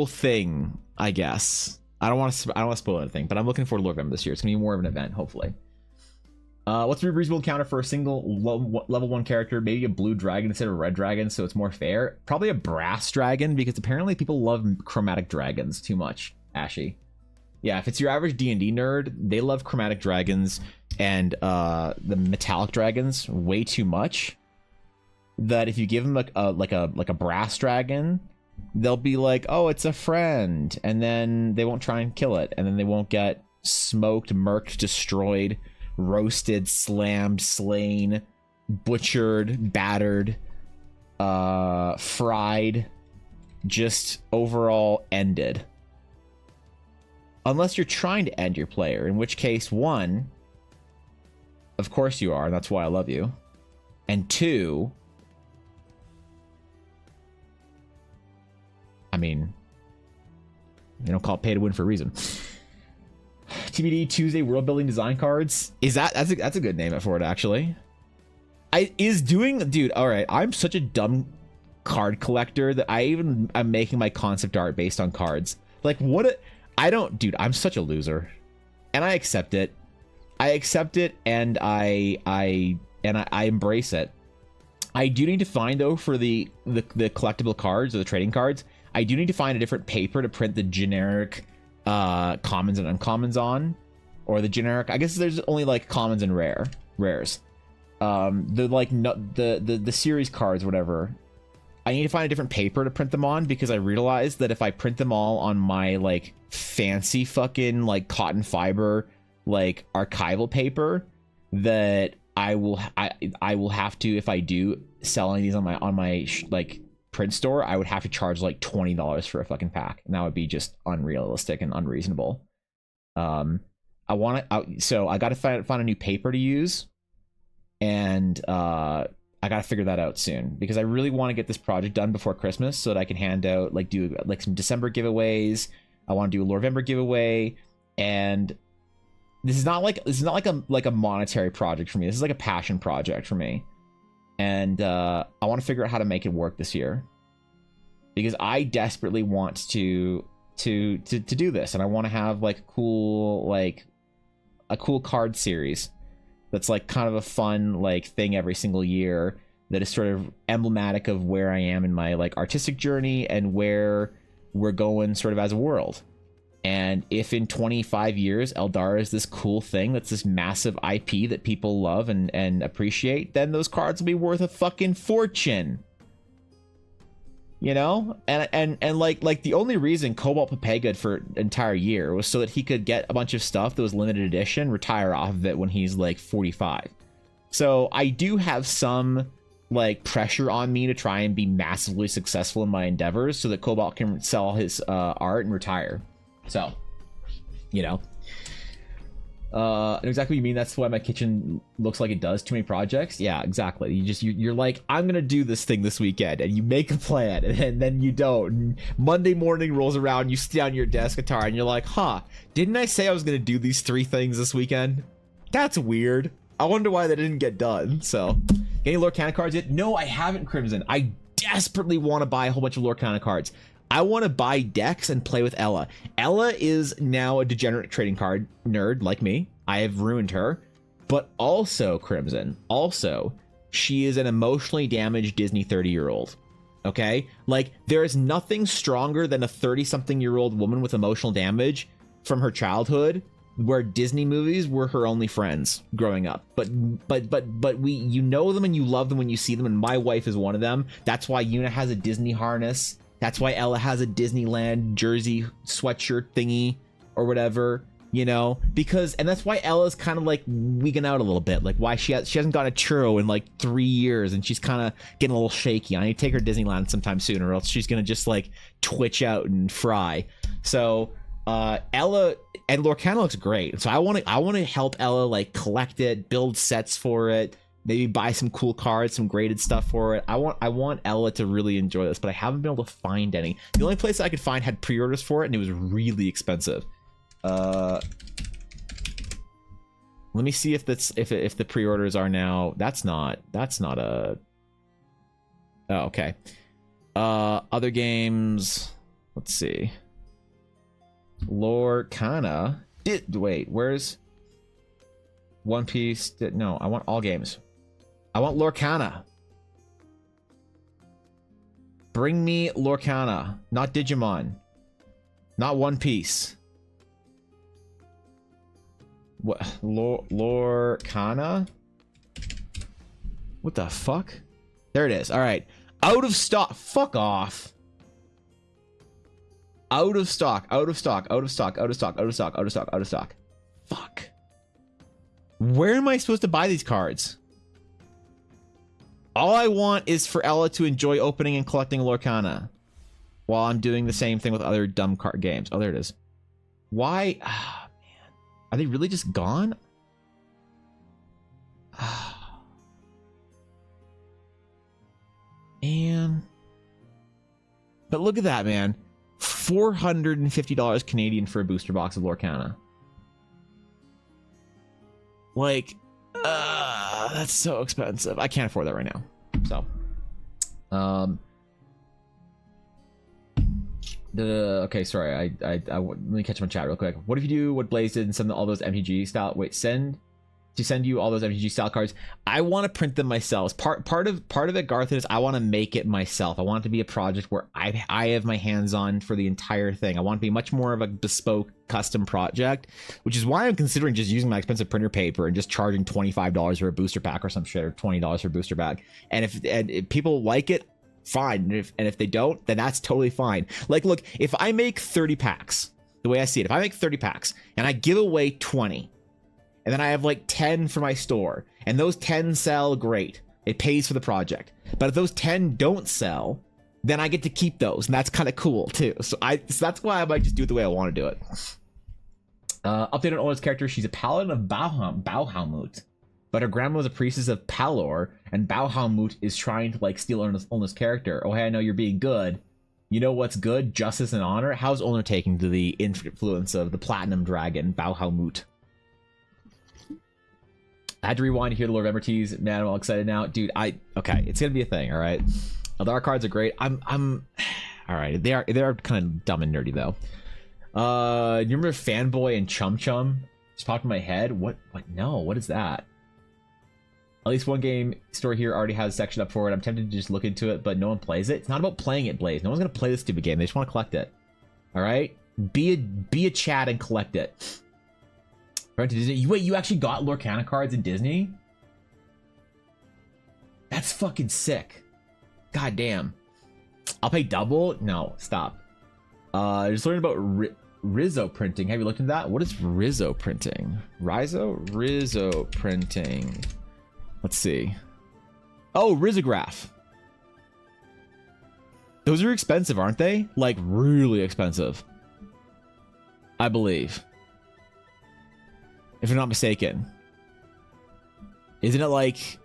thing, I guess. I don't want to spoil anything, but I'm looking forward to Lordvember this year. It's gonna be more of an event, hopefully. What's the reasonable encounter for a single level 1 character? Maybe a blue dragon instead of a red dragon, so it's more fair. Probably a brass dragon, because apparently people love chromatic dragons too much. Ashy. Yeah, if it's your average D&D nerd, they love chromatic dragons and the metallic dragons way too much. That if you give them like a brass dragon, they'll be like, oh, it's a friend, and then they won't try and kill it, and then they won't get smoked, murked, destroyed, roasted, slammed, slain, butchered, battered, fried, just overall ended. Unless you're trying to end your player, in which case, 1, of course you are, and that's why I love you, and 2, mean, they don't call it pay to win for a reason. TBD Tuesday world building design cards. That's a good name for it, actually. Dude, all right, I'm such a dumb card collector that I'm making my concept art based on cards. Like, dude, I'm such a loser, and I accept it. And I embrace it. I do need to find, though, for the collectible cards or the trading cards, I do need to find a different paper to print the generic commons and uncommons on, or the generic, I guess there's only like commons and rares. The series cards, whatever. I need to find a different paper to print them on, because I realized that if I print them all on my like fancy fucking like cotton fiber like archival paper, that I will have to, if I do sell any of these on my like print store, I would have to charge like $20 for a fucking pack, and that would be just unrealistic and unreasonable. So I got to find a new paper to use, and I got to figure that out soon, because I really want to get this project done before Christmas so that I can hand out, like, do like some December giveaways. I want to do a November giveaway, and this is not like a monetary project for me. This is like a passion project for me, and I want to figure out how to make it work this year, because I desperately want to do this, and I want to have like a cool card series that's like kind of a fun like thing every single year, that is sort of emblematic of where I am in my like artistic journey and where we're going sort of as a world. And if in 25 years Eldara is this cool thing that's this massive IP that people love and appreciate, then those cards will be worth a fucking fortune. You know? And like the only reason Cobalt Papega for an entire year was so that he could get a bunch of stuff that was limited edition, retire off of it when he's like 45. So I do have some like pressure on me to try and be massively successful in my endeavors so that Cobalt can sell his art and retire. So, you know. And exactly what you mean. That's why my kitchen looks like it does. Too many projects. Yeah, exactly. You're like, I'm gonna do this thing this weekend, and you make a plan, and then you don't. And Monday morning rolls around, you sit down your desk, guitar, and you're like, didn't I say I was gonna do these 3 things this weekend? That's weird. I wonder why they didn't get done. So, any Lorcana cards yet? No, I haven't, Crimson. I desperately want to buy a whole bunch of Lorcana cards. I want to buy decks and play with Ella. Ella is now a degenerate trading card nerd like me. I have ruined her. But also, Crimson, she is an emotionally damaged Disney 30-year-old. Okay? Like, there is nothing stronger than a 30-something-year-old woman with emotional damage from her childhood, where Disney movies were her only friends growing up. But you know them and you love them when you see them, and my wife is one of them. That's why Yuna has a Disney harness. That's why Ella has a Disneyland jersey sweatshirt thingy or whatever, you know, and that's why Ella's kind of like wigging out a little bit, like why she hasn't got a churro in like 3 years, and she's kind of getting a little shaky. I need to take her to Disneyland sometime soon, or else she's gonna just like twitch out and fry. So Ella and Lorcana looks great, so I want to help Ella like collect it, build sets for it, maybe buy some cool cards, some graded stuff for it. I want Ella to really enjoy this, but I haven't been able to find any. The only place I could find had pre-orders for it, and it was really expensive. Let me see if the pre-orders are now. That's not a. Oh, okay. Other games. Let's see. Lorcana. Wait, where's One Piece? No, I want all games. I want Lorcana. Bring me Lorcana, not Digimon, not One Piece. What? Lorcana? What the fuck? There it is. All right. Out of stock. Fuck off. Out of stock. Out of stock. Out of stock. Out of stock. Out of stock. Out of stock. Out of stock. Fuck. Where am I supposed to buy these cards? All I want is for Ella to enjoy opening and collecting Lorcana while I'm doing the same thing with other dumb card games. Oh, there it is. Why? Ah, man. Are they really just gone? Man. But look at that, man. $450 Canadian for a booster box of Lorcana. Like, that's so expensive. I can't afford that right now. So, okay, sorry. Let me catch my chat real quick. What if you do what Blaze did and send all those MTG style? Wait, send you all those MTG style cards. I want to print them myself. Part of it, Garth, is I want to make it myself. I want it to be a project where I have my hands on for the entire thing. I want it to be much more of a bespoke custom project, which is why I'm considering just using my expensive printer paper and just charging $25 for a booster pack or some shit, or $20 for a booster pack. And if people like it, fine. And if they don't, then that's totally fine. Like, look, if I make 30 packs, the way I see it, if I make 30 packs and I give away 20, and then I have like 10 for my store, and those 10 sell, great. It pays for the project. But if those 10 don't sell, then I get to keep those, and that's kind of cool too. So that's why I might just do it the way I want to do it. Update on Ola's character. She's a paladin of Bauhaumut, but her grandma was a priestess of Palor, and Bauhaumut is trying to like steal Olna's character. Oh, hey, I know you're being good. You know what's good? Justice and honor. How's Olna taking to the influence of the platinum dragon, Bauhaumut? I had to rewind to hear the Lord of Embertees. Man, I'm all excited now. Dude, okay, it's gonna be a thing, all right? Our cards are great. I'm all right. They are kind of dumb and nerdy though. You remember Fanboy and Chum Chum? Just popped in my head. What? No, what is that? At least one game store here already has a section up for it. I'm tempted to just look into it, but no one plays it. It's not about playing it, Blaze. No one's gonna play this stupid game. They just want to collect it. All right? Be a Chad and collect it. Right to Disney. Wait, you actually got Lorcana cards in Disney? That's fucking sick. God damn. I'll pay double? No, stop. Just learned about Rizzo printing. Have you looked into that? What is Rizzo printing? Rizzo printing. Let's see. Oh, Rizzograph. Those are expensive, aren't they? Like, really expensive. I believe. If I'm not mistaken. Isn't it like...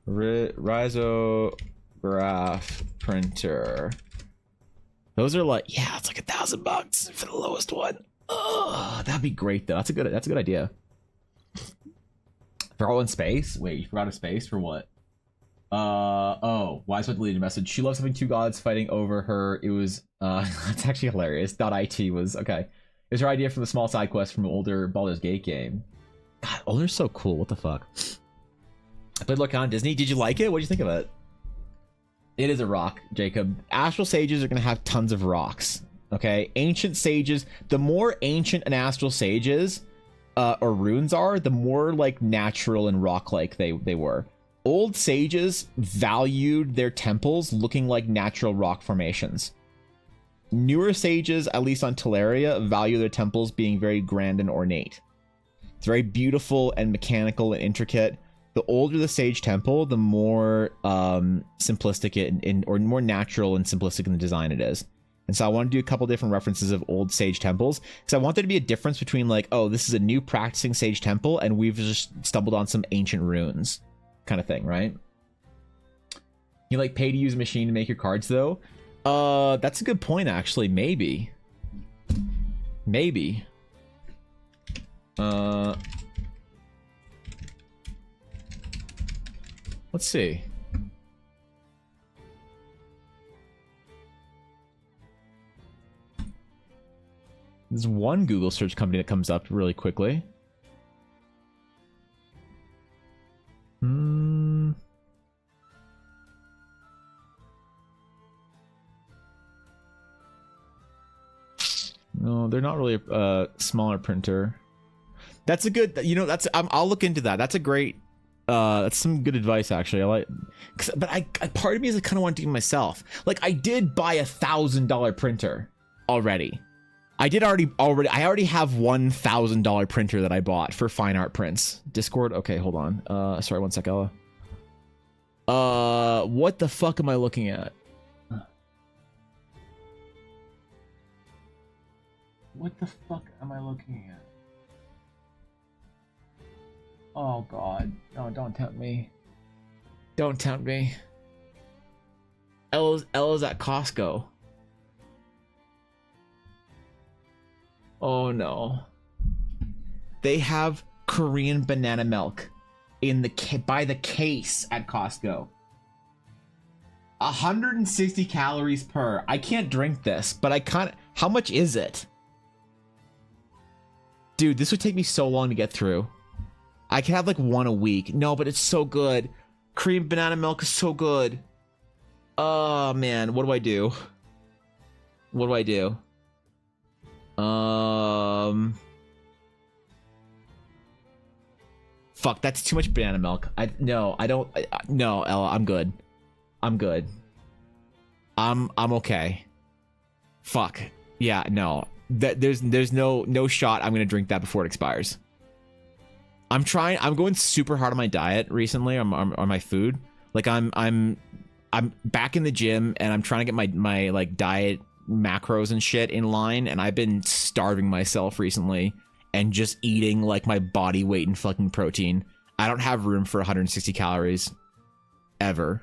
Risograph printer. Those are like... Yeah, it's like $1,000 for the lowest one. Oh, that'd be great though. That's a good idea. They're all in space? Wait, you forgot a space for what? Oh, why is my deleted message? She loves having two gods fighting over her. It was that's actually hilarious. .it was okay. It was her idea from the small side quest from an older Baldur's Gate game. God, Older's so cool. What the fuck? I played Lorcana Disney. Did you like it? What did you think of it? It is a rock, Jacob. Astral Sages are gonna have tons of rocks. Okay, Ancient Sages. The more ancient an Astral Sage is, or runes are, the more like natural and rock-like they were. Old sages valued their temples looking like natural rock formations. Newer sages, at least on Teleria, value their temples being very grand and ornate. It's very beautiful and mechanical and intricate. The older the sage temple, the more simplistic or more natural and simplistic in the design it is. And so I want to do a couple different references of old sage temples, because I want there to be a difference between like, oh, this is a new practicing sage temple and we've just stumbled on some ancient runes. Kind of thing, right? You like pay to use a machine to make your cards though? That's a good point actually. Maybe. Let's see. There's one Google search company that comes up really quickly. No, they're not really a smaller printer. That's a good, you know, that's, I'll look into that. That's a great, that's some good advice actually. I like, but I part of me is I kind of want to do it myself. Like I did buy $1,000 printer already. I already have $1,000 printer that I bought for fine art prints. Discord. Okay, hold on. Sorry, one sec, Ella. What the fuck am I looking at? What the fuck am I looking at? Oh god. No, don't tempt me. Don't tempt me. Ella's at Costco. Oh no. They have Korean banana milk in the by the case at Costco. 160 calories per. I can't drink this, but I can't. How much is it? Dude, this would take me so long to get through. I can have like one a week. No, but it's so good. Korean banana milk is so good. Oh man, what do I do? What do I do? Fuck, that's too much banana milk. No, Ella, I'm good. I'm good. I'm okay. Fuck. Yeah, no. There's no shot I'm gonna drink that before it expires. I'm going super hard on my diet recently, on my food. Like I'm back in the gym and I'm trying to get my like diet macros and shit in line, and I've been starving myself recently and just eating like my body weight in fucking protein. I don't have room for 160 calories ever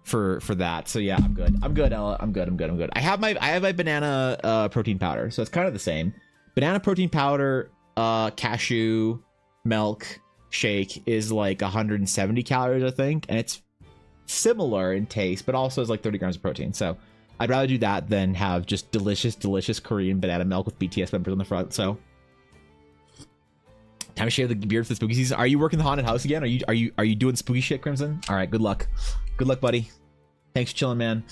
for that. So yeah, I'm good, Ella. I'm good. I have my banana protein powder, so it's kind of the same. Banana protein powder, cashew milk shake is like 170 calories, I think, and it's similar in taste, but also is like 30 grams of protein. So I'd rather do that than have just delicious Korean banana milk with BTS members on the front. So time to shave the beard for the spooky season. Are you working the haunted house again? Are you doing spooky shit, Crimson? All right, good luck, buddy. Thanks for chilling, man.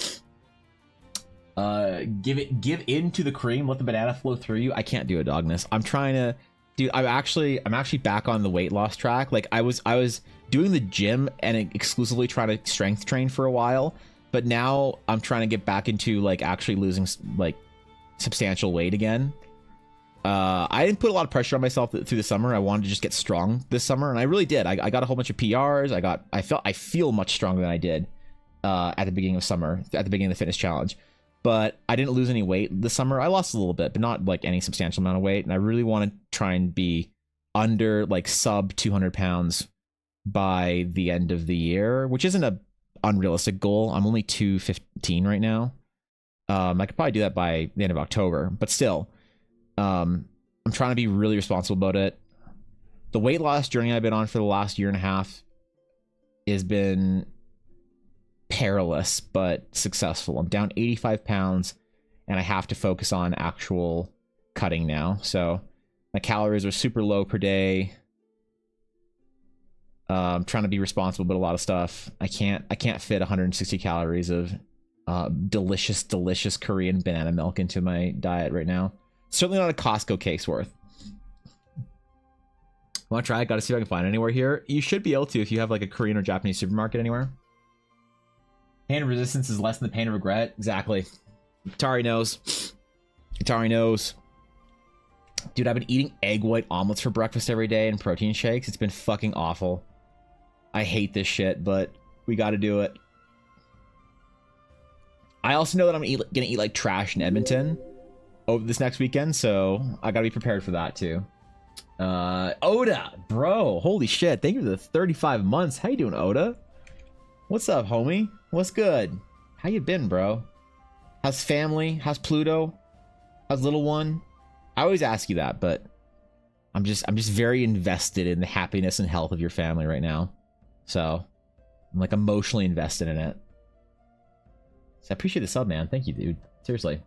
Give in to the cream. Let the banana flow through you. I can't do a dogness. I'm trying to, dude. I'm actually back on the weight loss track. Like I was doing the gym and exclusively trying to strength train for a while, but now I'm trying to get back into like actually losing like substantial weight again. I didn't put a lot of pressure on myself through the summer. I wanted to just get strong this summer, and I really did. I got a whole bunch of PRs. I feel much stronger than I did at the beginning of summer, at the beginning of the fitness challenge. But I didn't lose any weight this summer. I lost a little bit, but not like any substantial amount of weight. And I really want to try and be under like sub 200 pounds by the end of the year, which isn't a unrealistic goal. I'm only 215 right now. I could probably do that by the end of October, but still, I'm trying to be really responsible about it. The weight loss journey I've been on for the last year and a half has been perilous but successful. I'm down 85 pounds and I have to focus on actual cutting now. So my calories are super low per day. I'm trying to be responsible about a lot of stuff. I can't fit 160 calories of delicious Korean banana milk into my diet right now. Certainly not a Costco case worth. Want to try it? Got to see if I can find it anywhere here. You should be able to if you have like a Korean or Japanese supermarket anywhere. Pain of resistance is less than the pain of regret. Exactly. Atari knows. Dude, I've been eating egg white omelets for breakfast every day and protein shakes. It's been fucking awful. I hate this shit, but we got to do it. I also know that I'm gonna eat like trash in Edmonton over this next weekend, so I gotta be prepared for that too. Oda, bro, holy shit! Thank you for the 35 months. How you doing, Oda? What's up, homie? What's good? How you been, bro? How's family? How's Pluto? How's little one? I always ask you that, but I'm just very invested in the happiness and health of your family right now. So I'm like emotionally invested in it. So I appreciate the sub, man. Thank you, dude. Seriously.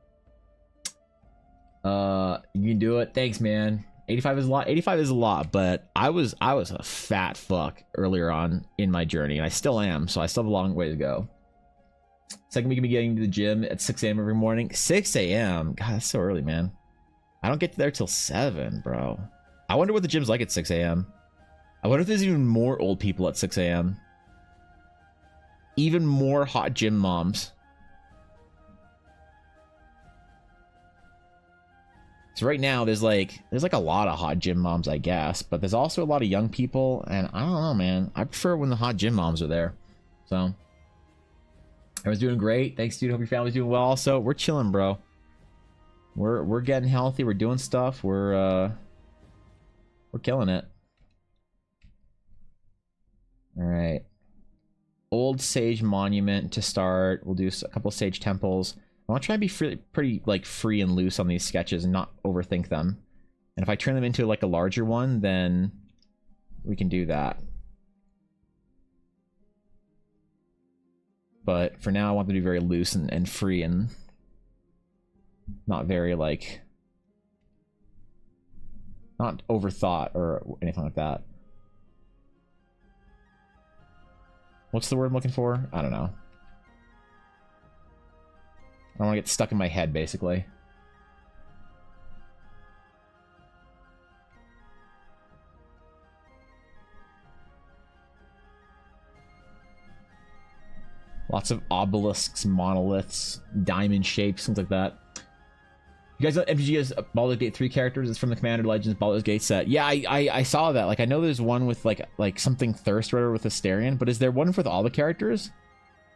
You can do it. Thanks, man. 85 is a lot. 85 is a lot, but I was a fat fuck earlier on in my journey, and I still am, so I still have a long way to go. Second week of me getting to the gym at 6 a.m. every morning. 6 a.m. God, that's so early, man. I don't get there till 7, bro. I wonder what the gym's like at 6 a.m. I wonder if there's even more old people at 6 a.m. Even more hot gym moms. So right now there's like a lot of hot gym moms, I guess, but there's also a lot of young people, and I don't know, man. I prefer when the hot gym moms are there. So everyone's doing great. Thanks, dude. Hope your family's doing well. Also, we're chilling, bro. We're getting healthy. We're doing stuff. We're killing it. All right. old sage monument to start. We'll do a couple of sage temples. I want to try and be pretty like free and loose on these sketches and not overthink them. And if I turn them into like a larger one, then we can do that. But for now, I want them to be very loose and free and not very like, not overthought or anything like that. What's the word I'm looking for? I don't know. I don't want to get stuck in my head, basically. Lots of obelisks, monoliths, diamond shapes, things like that. You guys know MTG has Baldur's Gate 3 characters? It's from the Commander Legends Baldur's Gate set. Yeah, I saw that. Like, I know there's one with like something Thirst Rider with Asterion, but is there one with all the characters?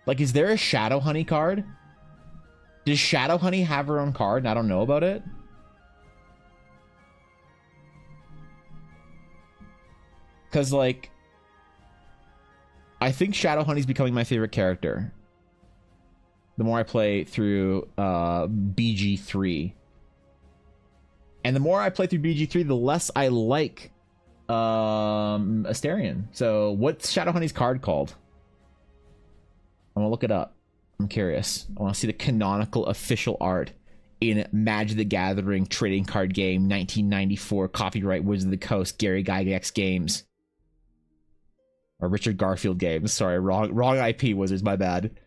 Like, is there a Shadow Honey card? Does Shadow Honey have her own card and I don't know about it? Because, like, I think Shadow Honey's becoming my favorite character. The more I play through BG3. And the more I play through BG3, the less I like Asterion. So what's Shadow Honey's card called? I'm gonna look it up. I'm curious. I want to see the canonical official art in Magic the Gathering trading card game 1994, copyright Wizards of the Coast, Gary Gygax Games. Or Richard Garfield Games. Sorry, wrong IP, Wizards, my bad.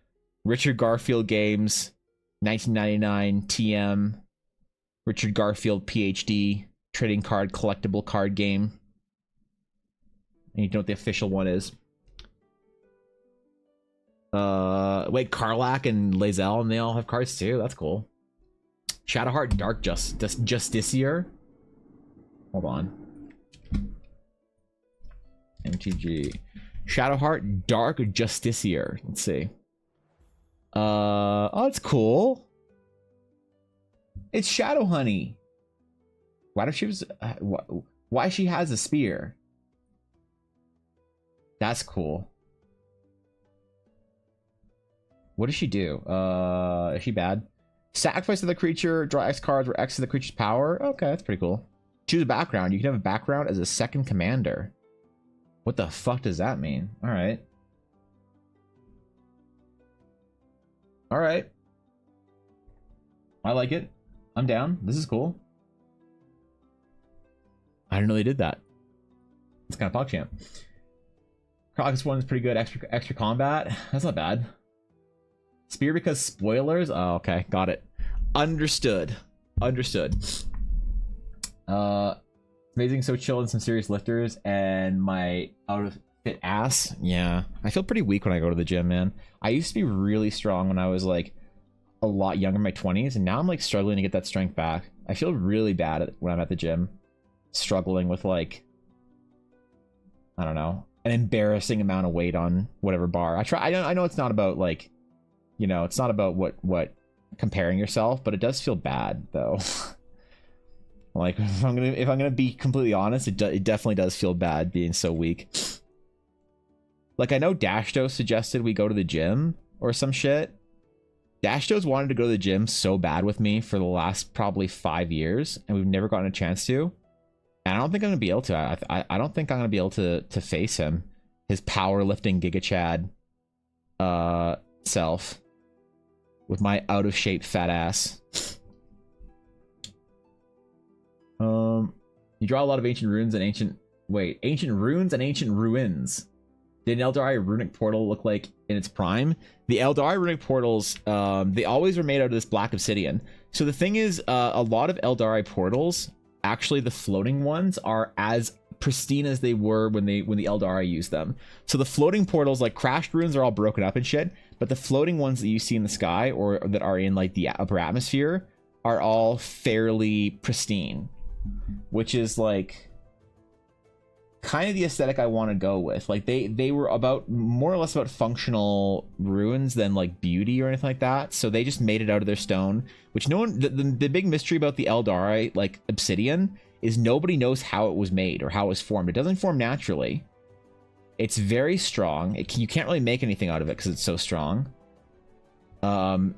Richard Garfield Games, 1999, TM. Richard Garfield PhD, trading card, collectible card game. And you know what the official one is. Wait, Karlach and Lae'zel, and they all have cards too. That's cool. Shadowheart Dark Justiciar. Hold on. MTG. Shadowheart Dark Justiciar. Let's see. Oh, it's cool. It's Shadow Honey. Why she has a spear? That's cool. What does she do? Is she bad? Sacrifice to the creature, draw X cards where X is the creature's power. Okay, that's pretty cool. Choose a background. You can have a background as a second commander. What the fuck does that mean? Alright. Alright. I like it. I'm down. This is cool. I didn't know they did that. It's kind of PogChamp. Crocus one is pretty good. Extra combat. That's not bad. Spear because spoilers? Oh, okay. Got it. Understood. Understood. Amazing, so chill and some serious lifters and my out of fit ass. Yeah. I feel pretty weak when I go to the gym, man. I used to be really strong when I was like a lot younger in my 20s, and now I'm like struggling to get that strength back. I feel really bad when I'm at the gym. Struggling with like, I don't know, an embarrassing amount of weight on whatever bar. I know it's not about like, you know, it's not about what comparing yourself, but it does feel bad though. Like if I'm gonna be completely honest, it definitely does feel bad being so weak. Like I know Dashdo suggested we go to the gym or some shit. Dashdo's wanted to go to the gym so bad with me for the last probably 5 years, and we've never gotten a chance to. And I don't think I'm gonna be able to. I don't think I'm gonna be able to face him, his powerlifting Giga Chad self, with my out of shape fat ass. You draw a lot of ancient runes and ancient runes and ancient ruins. Did an Eldari runic portal look like in its prime? The Eldari runic portals, they always were made out of this black obsidian. So the thing is, a lot of Eldari portals, actually the floating ones, are as pristine as they were when the Eldari used them. So the floating portals, like crashed runes, are all broken up and shit, but the floating ones that you see in the sky or that are in like the upper atmosphere are all fairly pristine, which is like kind of the aesthetic I want to go with. Like they were about more or less about functional ruins than like beauty or anything like that. So they just made it out of their stone, which no one, the big mystery about the Eldari like obsidian is nobody knows how it was made or how it was formed. It doesn't form naturally. It's very strong. You can't really make anything out of it because it's so strong. And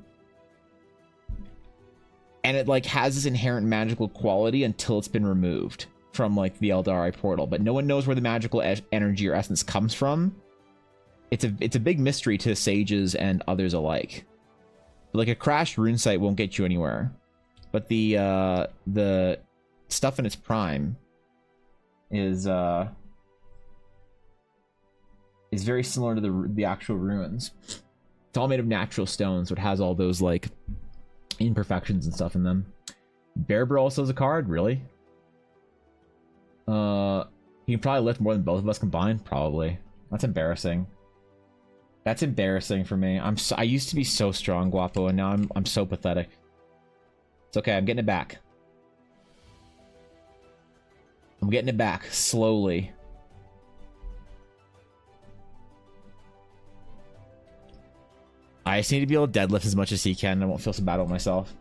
it like has this inherent magical quality until it's been removed from like the Eldari portal, but no one knows where the magical energy or essence comes from. It's a big mystery to sages and others alike. Like a crashed rune site won't get you anywhere, but the stuff in its prime is very similar to the actual ruins. It's all made of natural stones, so it has all those like imperfections and stuff in them. Bearbro also has a card, really? He can probably lift more than both of us combined, probably. That's embarrassing. That's embarrassing for me. I used to be so strong, Guapo, and now I'm so pathetic. It's okay, I'm getting it back. I'm getting it back slowly. I just need to be able to deadlift as much as he can, and I won't feel so bad about myself.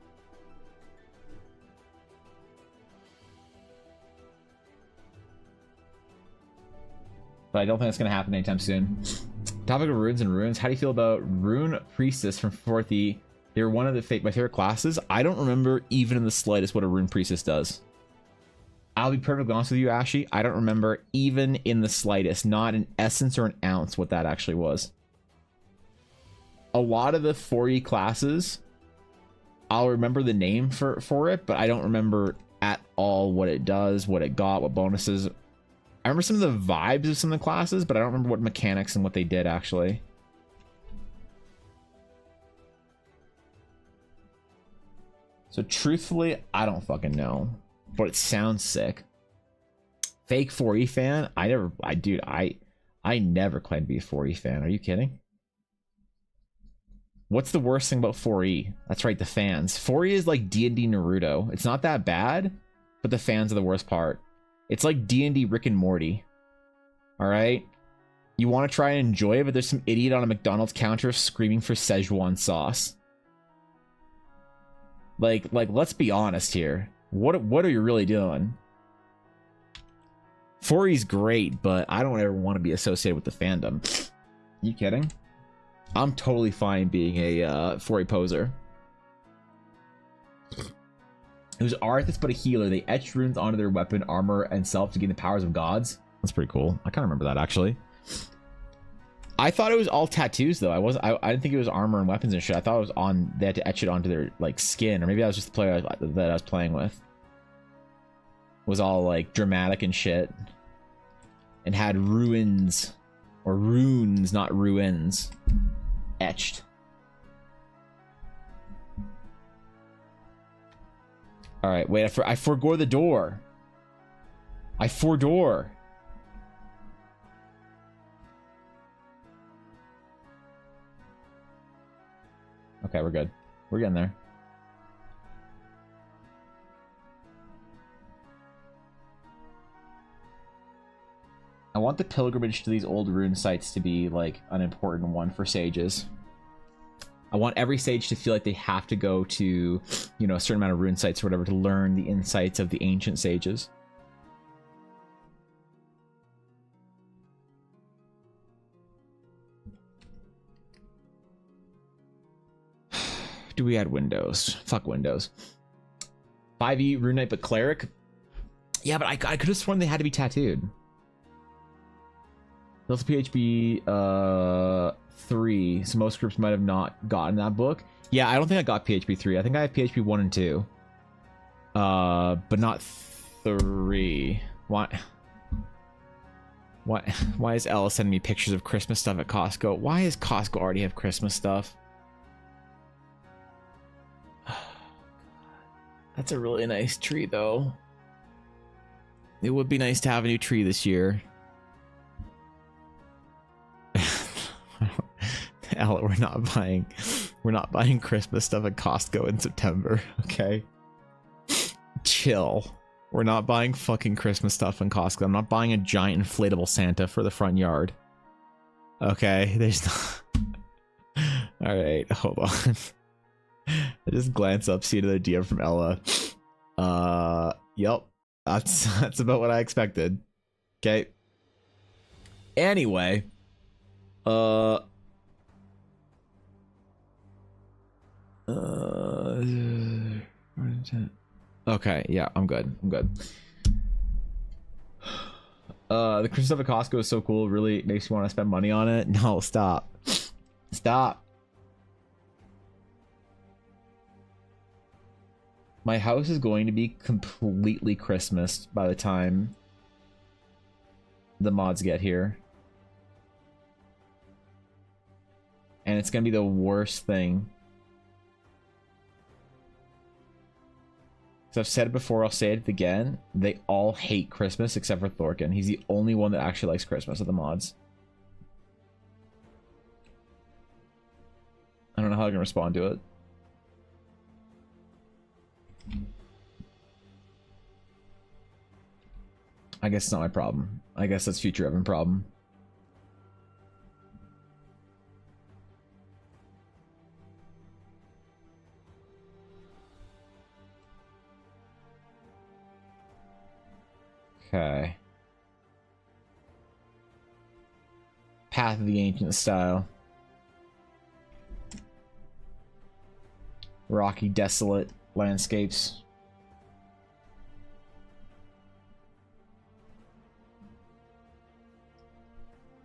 But I don't think that's going to happen anytime soon. Topic of runes and ruins. How do you feel about Rune Priestess from 4th E? They're one of my favorite classes. I don't remember even in the slightest what a Rune Priestess does. I'll be perfectly honest with you, Ashy. I don't remember even in the slightest, not an essence or an ounce, what that actually was. A lot of the 4E classes, I'll remember the name for it, but I don't remember at all what it does, what it got, what bonuses. I remember some of the vibes of some of the classes, but I don't remember what mechanics and what they did, actually. So truthfully, I don't fucking know, but it sounds sick. Fake 4E fan? I never claimed to be a 4E fan. Are you kidding? What's the worst thing about 4E? That's right, the fans. 4E is like D&D Naruto. It's not that bad, but the fans are the worst part. It's like D&D Rick and Morty. Alright? You want to try and enjoy it, but there's some idiot on a McDonald's counter screaming for Szechuan sauce. Like, let's be honest here. What are you really doing? 4E's great, but I don't ever want to be associated with the fandom. You kidding? I'm totally fine being a 4E poser. Whose Arthas but a healer. They etch runes onto their weapon, armor, and self to gain the powers of gods. That's pretty cool. I kind of remember that, actually. I thought it was all tattoos, though. I didn't think it was armor and weapons and shit. I thought it was on... They had to etch it onto their, like, skin. Or maybe that was just the player that I was playing with. It was all, like, dramatic and shit. And had ruins. Or runes, not ruins. Etched. Alright, wait, I forgo the door. I fordoor. Okay, we're good. We're getting there. I want the pilgrimage to these old rune sites to be, like, an important one for sages. I want every sage to feel like they have to go to, you know, a certain amount of rune sites or whatever to learn the insights of the ancient sages. Do we add windows? Fuck windows. 5e rune knight but cleric? Yeah, but I could have sworn they had to be tattooed. Delta PHP 3, so most groups might have not gotten that book. Yeah, I don't think I got PHP 3. I think I have PHP 1 and 2. But not 3. Why is Ella sending me pictures of Christmas stuff at Costco? Why does Costco already have Christmas stuff? That's a really nice tree, though. It would be nice to have a new tree this year. Ella, we're not buying Christmas stuff at Costco in September, okay? Chill. We're not buying fucking Christmas stuff in Costco. I'm not buying a giant inflatable Santa for the front yard. Okay, there's not... Alright, hold on. I just glance up, see another DM from Ella. Yep. That's about what I expected. Okay. Anyway, uh, okay, yeah, I'm good. I'm good. The Christmas stuff at Costco is so cool. It really makes you want to spend money on it. No, stop. Stop. My house is going to be completely Christmas by the time the mods get here. And it's going to be the worst thing. So I've said it before, I'll say it again. They all hate Christmas except for Thorkin. He's the only one that actually likes Christmas of the mods. I don't know how I can respond to it. I guess it's not my problem. I guess that's future Evan problem. Okay. Path of the Ancient style. Rocky, desolate landscapes.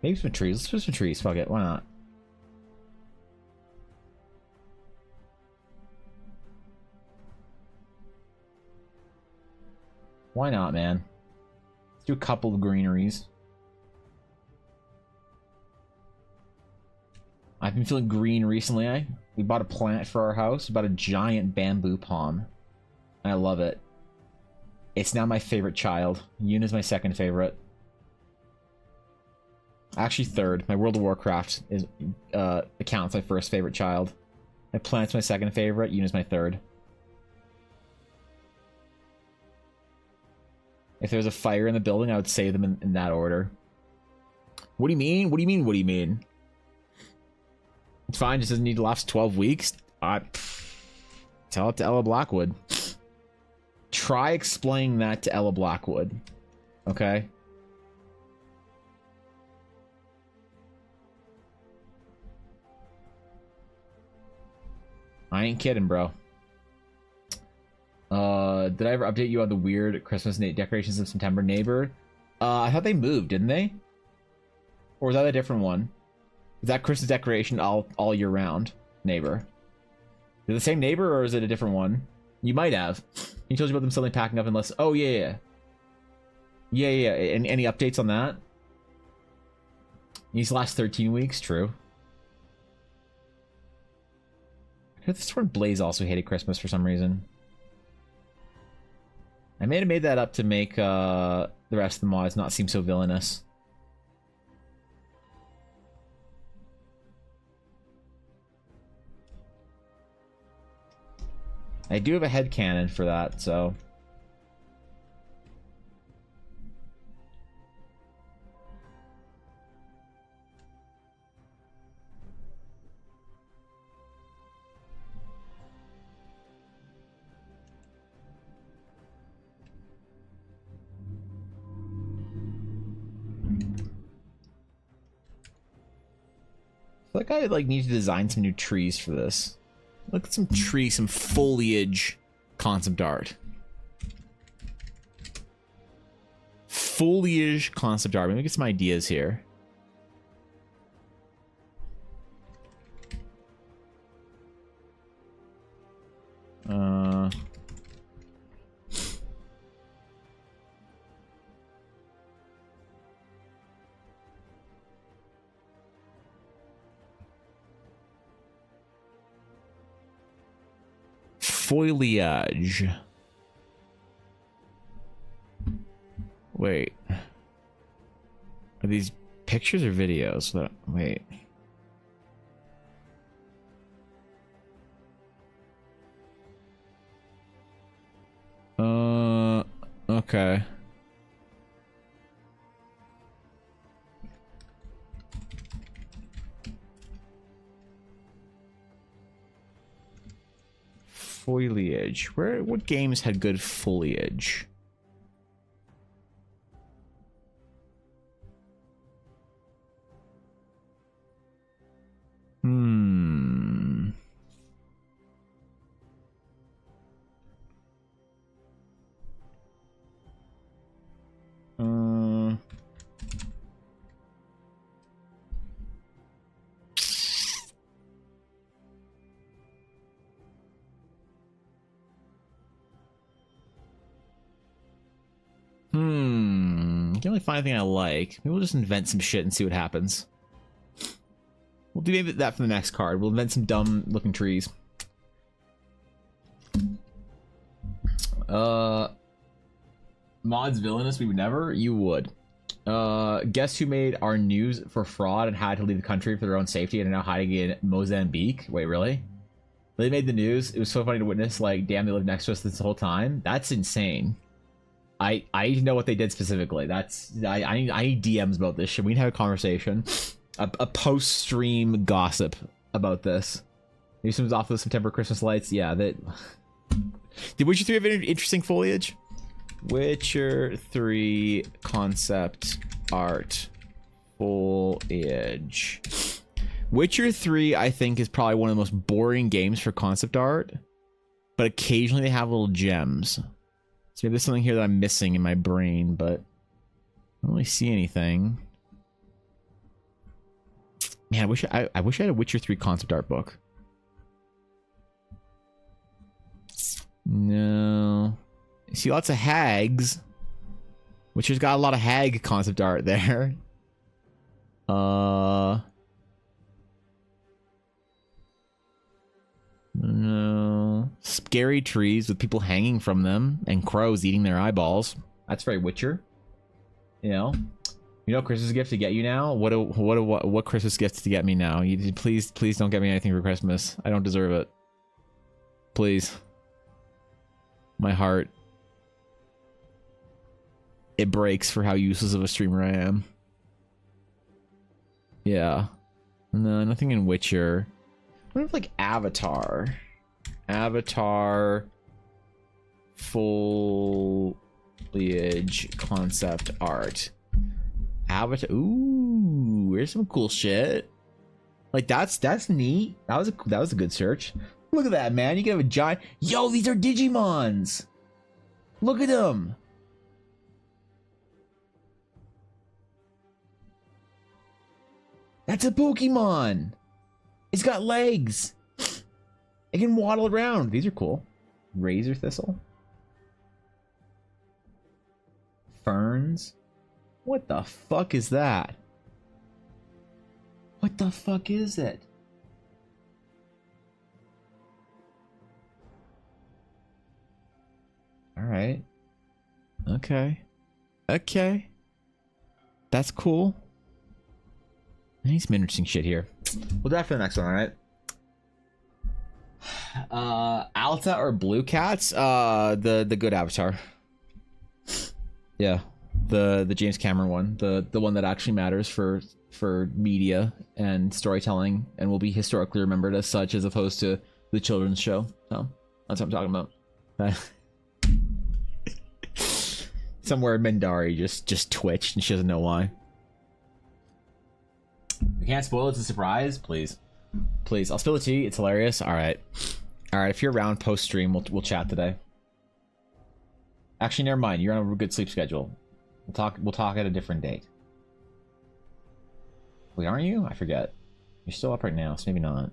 Maybe some trees. Let's put some trees. Fuck it. Why not? Why not, man? Let's do a couple of greeneries. I've been feeling green recently. We bought a plant for our house. We bought a giant bamboo palm. And I love it. It's now my favorite child. Yuna's my second favorite. Actually third. My World of Warcraft is accounts my first favorite child. My plant's my second favorite. Yuna's my third. If there was a fire in the building, I would save them in that order. What do you mean? What do you mean? What do you mean? It's fine. Just doesn't need to last 12 weeks. Tell it to Ella Blackwood. Try explaining that to Ella Blackwood. Okay? I ain't kidding, bro. Did I ever update you on the weird Christmas decorations of September neighbor? I thought they moved, didn't they? Or was that a different one? Is that Christmas decoration all year round neighbor? Is it the same neighbor or is it a different one? You might have. He told you about them suddenly packing up unless... Oh, yeah. Any updates on that? These last 13 weeks? True. I heard this one Blaze also hated Christmas for some reason. I may have made that up to make the rest of the mods not seem so villainous. I do have a headcanon for that, so... I feel like I need to design some new trees for this. Look at some trees, some foliage concept art. Foliage concept art. Let me get some ideas here. Foliage. Wait. Are these pictures or videos? Wait. Okay. Foliage. What games had good foliage? Hmm. Can't really find anything I like. Maybe we'll just invent some shit and see what happens. We'll do maybe that for the next card. We'll invent some dumb looking trees. Mods villainous, we would never. You would. Guess who made our news for fraud and had to leave the country for their own safety and are now hiding in Mozambique? Wait, really? They made the news. It was so funny to witness. Like, damn, they lived next to us this whole time. That's insane. I need to know what they did specifically. That's I need DMs about this shit. We need to have a conversation, a post stream gossip about this. Maybe someone's off the September Christmas lights. Yeah, that. Did Witcher 3 have any interesting foliage? Witcher 3 concept art foliage. Witcher 3, I think, is probably one of the most boring games for concept art, but occasionally they have little gems. So maybe there's something here that I'm missing in my brain, but I don't really see anything. Man, I wish I had a Witcher 3 concept art book. No. I see lots of hags. Witcher's got a lot of hag concept art there. No. Scary trees with people hanging from them and crows eating their eyeballs. That's very Witcher. You know, Christmas gift to get you now. What Christmas gift to get me now? You please don't get me anything for Christmas. I don't deserve it. Please. My heart. It breaks for how useless of a streamer I am. Yeah. No, nothing in Witcher. What if like Avatar? Avatar foliage concept art. Avatar. Ooh, here's some cool shit. Like that's neat. That was a good search. Look at that, man. You can have a giant. Yo, these are Digimons. Look at them. That's a Pokemon. It's got legs. It can waddle around. These are cool. Razor thistle. Ferns. What the fuck is that? What the fuck is it? All right. Okay. Okay. That's cool. I need some interesting shit here. We'll do that for the next one, alright? Alta or Blue Cats? The good Avatar. Yeah. The James Cameron one. The one that actually matters for media and storytelling and will be historically remembered as such as opposed to the children's show. So that's what I'm talking about. Somewhere Mendari just twitched and she doesn't know why. We can't spoil it. It's a surprise. Please. Please. I'll spill the tea. It's hilarious. Alright. Alright, if you're around post-stream, we'll chat today. Actually, never mind. You're on a good sleep schedule. We'll talk at a different date. Wait, aren't you? I forget. You're still up right now, so maybe not.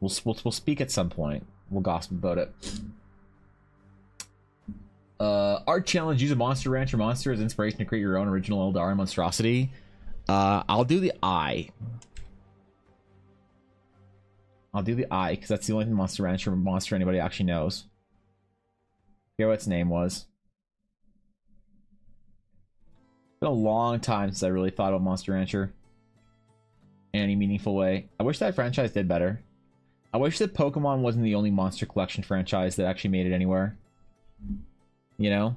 We'll speak at some point. We'll gossip about it. Art challenge. Use a Monster Rancher monster as inspiration to create your own original Eldar monstrosity. I'll do the eye. I'll do the eye, because that's the only Monster Rancher monster anybody actually knows. I forget what its name was. It's been a long time since I really thought about Monster Rancher in any meaningful way. I wish that franchise did better. I wish that Pokemon wasn't the only monster collection franchise that actually made it anywhere. You know?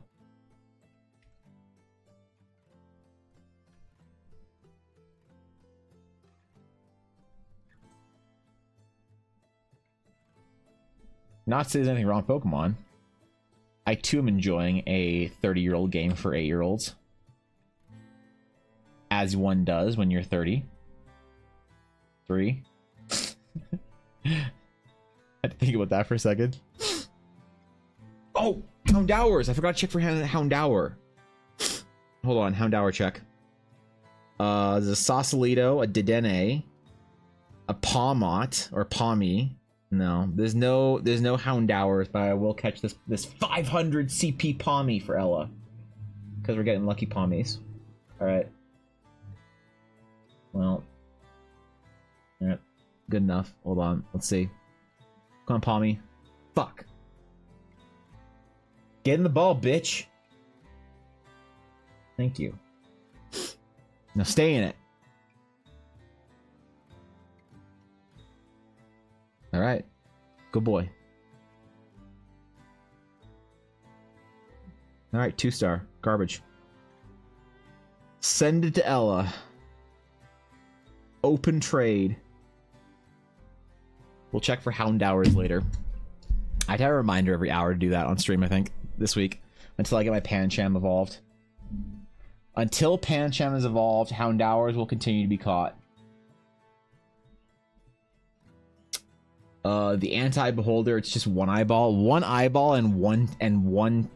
Not to say there's anything wrong with Pokemon. I too am enjoying a 30-year-old game for 8-year-olds. As one does when you're 30. 3. I had to think about that for a second. Oh, Hound Hours. I forgot to check for Hound Hour. Hold on, Hound Hour check. There's a Sausalito, a Dedenne, a Palmot or Palmy. No, there's no Hound Hours, but I will catch this 500 CP Palmy for Ella. Because we're getting lucky Palmies. Alright. Well. Alright. Good enough. Hold on. Let's see. Come on, Palmy. Fuck. Get in the ball, bitch. Thank you. Now stay in it. Alright. Good boy. Alright, 2-star. Garbage. Send it to Ella. Open trade. We'll check for Hound Hours later. I'd have a reminder every hour to do that on stream, I think, this week. Until I get my Pancham evolved. Until Pancham is evolved, Hound Hours will continue to be caught. The anti-beholder, it's just one eyeball. One eyeball and one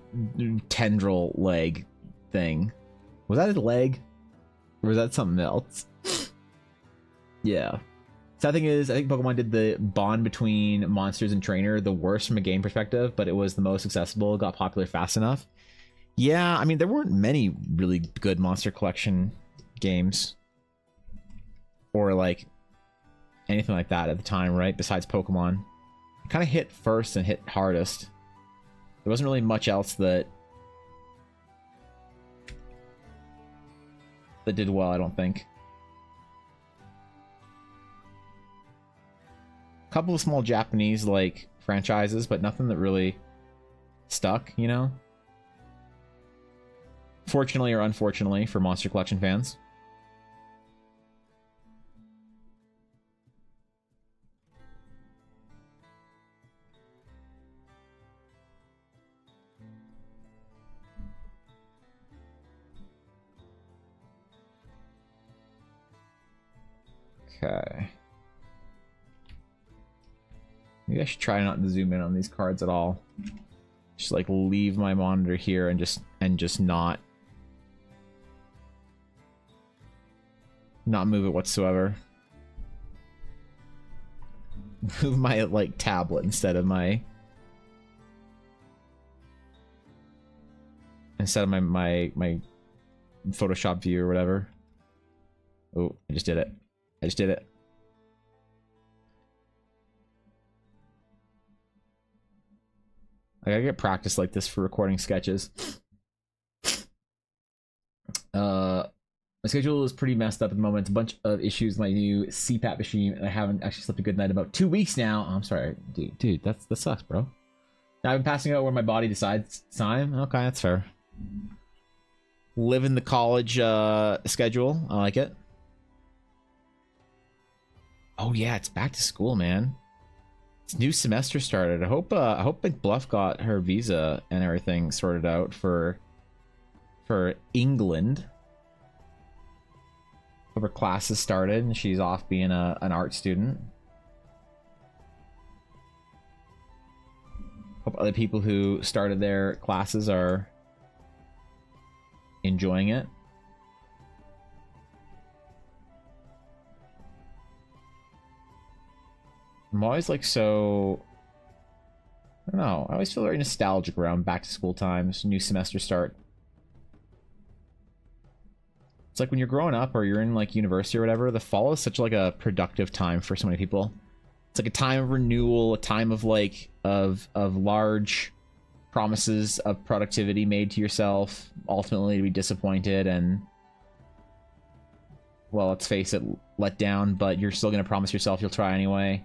tendril leg thing. Was that a leg? Or was that something else? Yeah. Sad thing is, I think Pokemon did the bond between monsters and trainer the worst from a game perspective, but it was the most accessible, got popular fast enough. Yeah, I mean, there weren't many really good monster collection games. Or, like, anything like that at the time, right? Besides Pokemon. It kind of hit first and hit hardest. There wasn't really much else that did well, I don't think. A couple of small Japanese, like, franchises, but nothing that really stuck, you know? Fortunately or unfortunately for Monster Collection fans. Okay. Maybe I should try not to zoom in on these cards at all. Just like leave my monitor here and just not move it whatsoever. Move my like tablet instead of my my Photoshop view or whatever. Oh, I just did it. I just did it. I gotta get practice like this for recording sketches. My schedule is pretty messed up at the moment. It's a bunch of issues with my new CPAP machine, and I haven't actually slept a good night about 2 weeks now. Oh, I'm sorry, dude, that sucks, bro. Now I've been passing out where my body decides it's time. Okay, that's fair. Living the college schedule. I like it. Oh yeah, it's back to school, man. It's new semester started. I hope Big Bluff got her visa and everything sorted out for England. Hope her classes started and she's off being an art student. Hope other people who started their classes are enjoying it. I'm always like so... I don't know. I always feel very nostalgic around back to school times, new semester start. It's like when you're growing up or you're in like university or whatever, the fall is such like a productive time for so many people. It's like a time of renewal, a time of like of large promises of productivity made to yourself, ultimately to be disappointed and, well, let's face it, let down, but you're still gonna promise yourself you'll try anyway.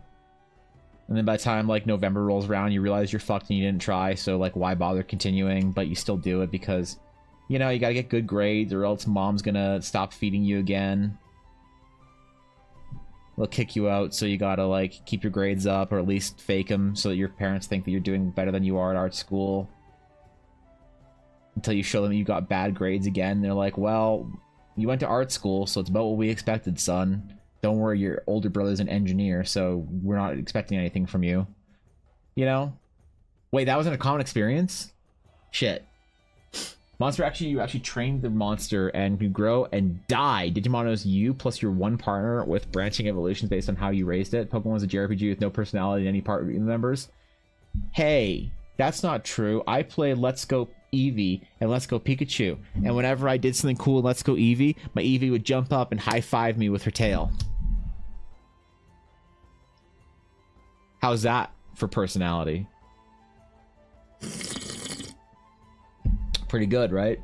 And then by the time like November rolls around, you realize you're fucked and you didn't try, so like why bother continuing, but you still do it because, you know, you gotta get good grades or else mom's gonna stop feeding you again. They'll kick you out, so you gotta like keep your grades up or at least fake them so that your parents think that you're doing better than you are at art school. Until you show them you got bad grades again, they're like, well, you went to art school, so it's about what we expected, son. Don't worry, your older brother's an engineer, so we're not expecting anything from you. You know? Wait, that wasn't a common experience? Shit. Monster you actually trained the monster and you grow and die. Digimon is you plus your one partner with branching evolutions based on how you raised it. Pokemon is a JRPG with no personality in any part members. Hey, that's not true. I played Let's Go Eevee and Let's Go Pikachu, and whenever I did something cool in Let's Go Eevee, my Eevee would jump up and high-five me with her tail. How's that for personality? Pretty good, right?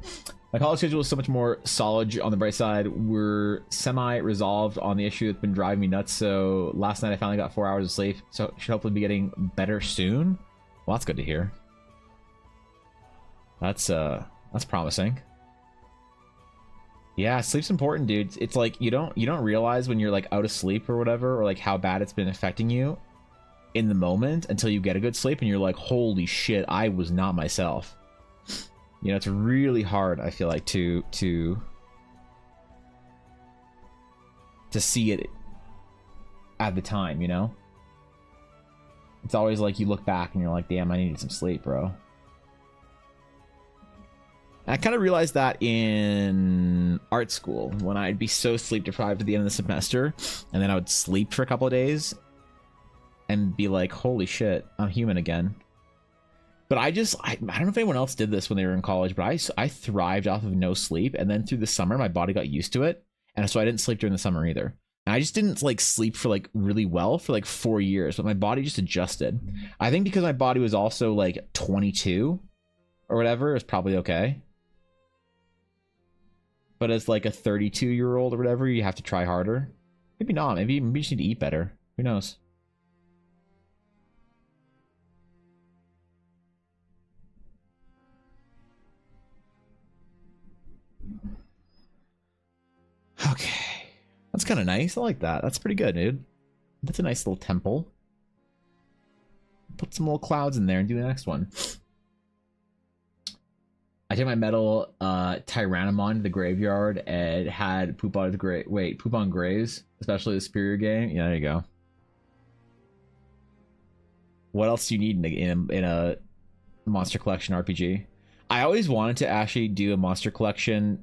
My college schedule is so much more solid on the bright side. We're semi-resolved on the issue that's been driving me nuts, so last night I finally got 4 hours of sleep, so should hopefully be getting better soon. Well, that's good to hear. That's promising. Yeah, sleep's important, dude. It's like you don't realize when you're like out of sleep or whatever, or like how bad it's been affecting you in the moment until you get a good sleep and you're like, holy shit, I was not myself. You know, it's really hard, I feel like, to see it at the time, you know? It's always like you look back and you're like, damn, I needed some sleep, bro. I kind of realized that in art school when I'd be so sleep deprived at the end of the semester, and then I would sleep for a couple of days and be like, holy shit, I'm human again. But I don't know if anyone else did this when they were in college, but I thrived off of no sleep, and then through the summer my body got used to it, and so I didn't sleep during the summer either. And I just didn't like sleep for like really well for like 4 years, but my body just adjusted. I think because my body was also like 22 or whatever, it's probably okay. But as like a 32-year-old or whatever, you have to try harder. Maybe not. Maybe you just need to eat better. Who knows? Okay. That's kind of nice. I like that. That's pretty good, dude. That's a nice little temple. Put some little clouds in there and do the next one. I took my metal Tyrannomon to the graveyard and had poop on the poop on graves, especially the superior game. Yeah, there you go. What else do you need in a monster collection RPG? I always wanted to actually do a monster collection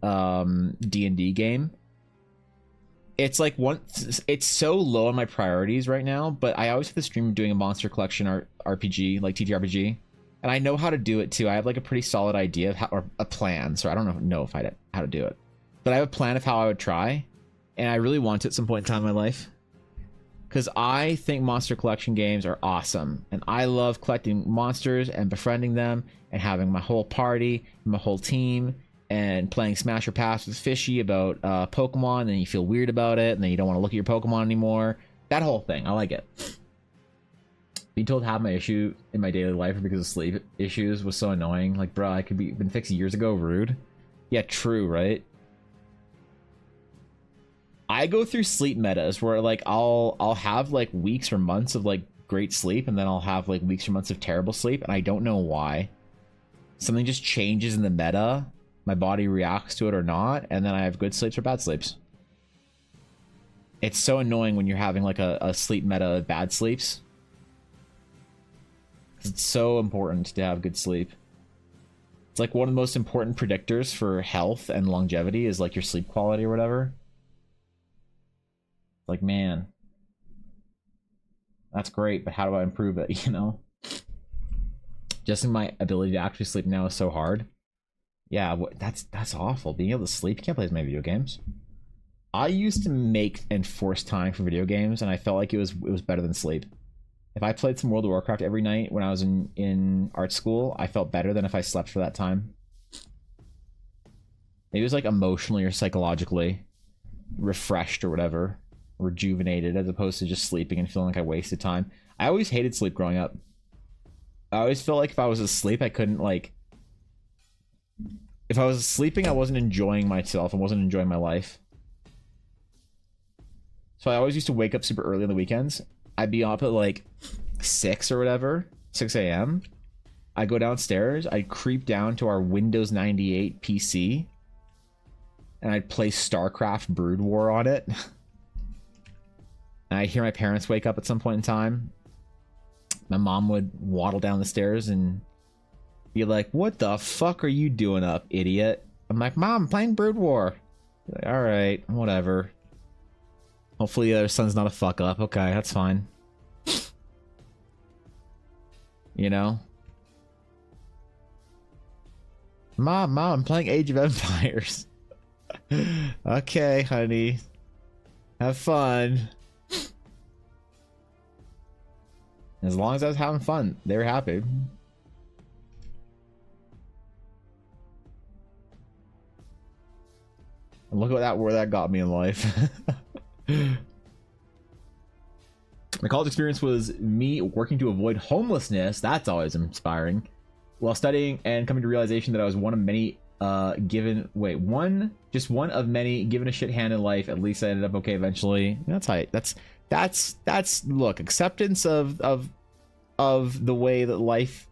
D&D game. It's like it's so low on my priorities right now, but I always have this dream of doing a monster collection RPG, like TTRPG. And I know how to do it too. I have like a pretty solid idea of how, or a plan. So I don't know if how to do it, but I have a plan of how I would try, and I really want to at some point in time in my life, because I think monster collection games are awesome, and I love collecting monsters and befriending them and having my whole party, my whole team, and playing Smash or Pass with Fishy about Pokemon. And then you feel weird about it, and then you don't want to look at your Pokemon anymore. That whole thing, I like it. Being told half my issue in my daily life because of sleep issues was so annoying. Like, bro, I could been fixed years ago. Rude. Yeah, true, right? I go through sleep metas where like I'll have like weeks or months of like great sleep, and then I'll have like weeks or months of terrible sleep, and I don't know why. Something just changes in the meta. My body reacts to it or not, and then I have good sleeps or bad sleeps. It's so annoying when you're having like a sleep meta of bad sleeps. It's so important to have good sleep. It's like one of the most important predictors for health and longevity is like your sleep quality or whatever. Like, man, that's great, but how do I improve it, you know? Just in my ability to actually sleep now is so hard. Yeah, that's awful. Being able to sleep, you can't play as many video games. I used to make and force time for video games, and I felt like it was better than sleep. If I played some World of Warcraft every night when I was in art school, I felt better than if I slept for that time. Maybe it was like emotionally or psychologically refreshed or whatever, rejuvenated, as opposed to just sleeping and feeling like I wasted time. I always hated sleep growing up. I always felt like if I was asleep, I couldn't like... If I was sleeping, I wasn't enjoying myself. I wasn't enjoying my life. So I always used to wake up super early on the weekends. I'd be up at like 6 or whatever, 6 a.m. I'd go downstairs, I'd creep down to our Windows 98 PC, and I'd play StarCraft Brood War on it. and I'd hear my parents wake up at some point in time. My mom would waddle down the stairs and be like, "What the fuck are you doing up, idiot?" I'm like, "Mom, I'm playing Brood War." Like, all right, whatever. Hopefully the other son's not a fuck up. Okay, that's fine. You know? Mom, I'm playing Age of Empires. Okay, honey. Have fun. As long as I was having fun, they were happy. And look at where that got me in life. My college experience was me working to avoid homelessness. That's always inspiring. While studying and coming to realization that I was one of many just one of many given a shit hand in life. At least I ended up okay eventually. That's how that's look, acceptance of the way that life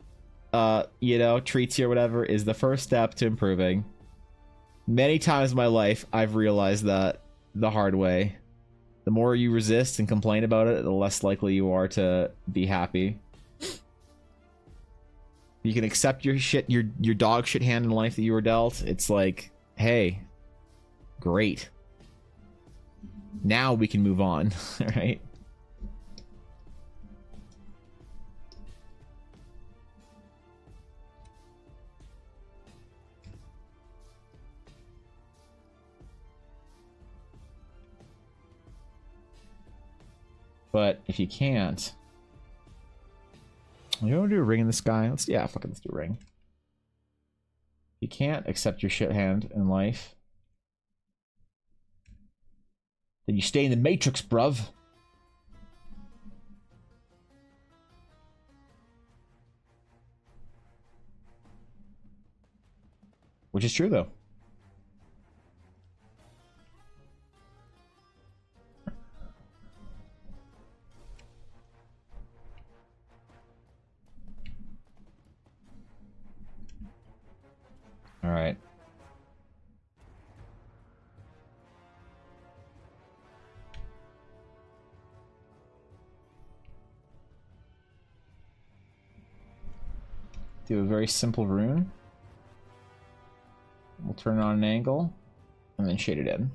you know, treats you or whatever is the first step to improving. Many times in my life I've realized that the hard way. The more you resist and complain about it, the less likely you are to be happy. You can accept your shit, your dog shit hand in life that you were dealt. It's like, hey, great. Now we can move on, right? But if you can't, you want to do a ring in the sky? Let's do a ring. You can't accept your shit hand in life, then you stay in the Matrix, bruv. Which is true, though. All right. Do a very simple rune. We'll turn it on an angle and then shade it in.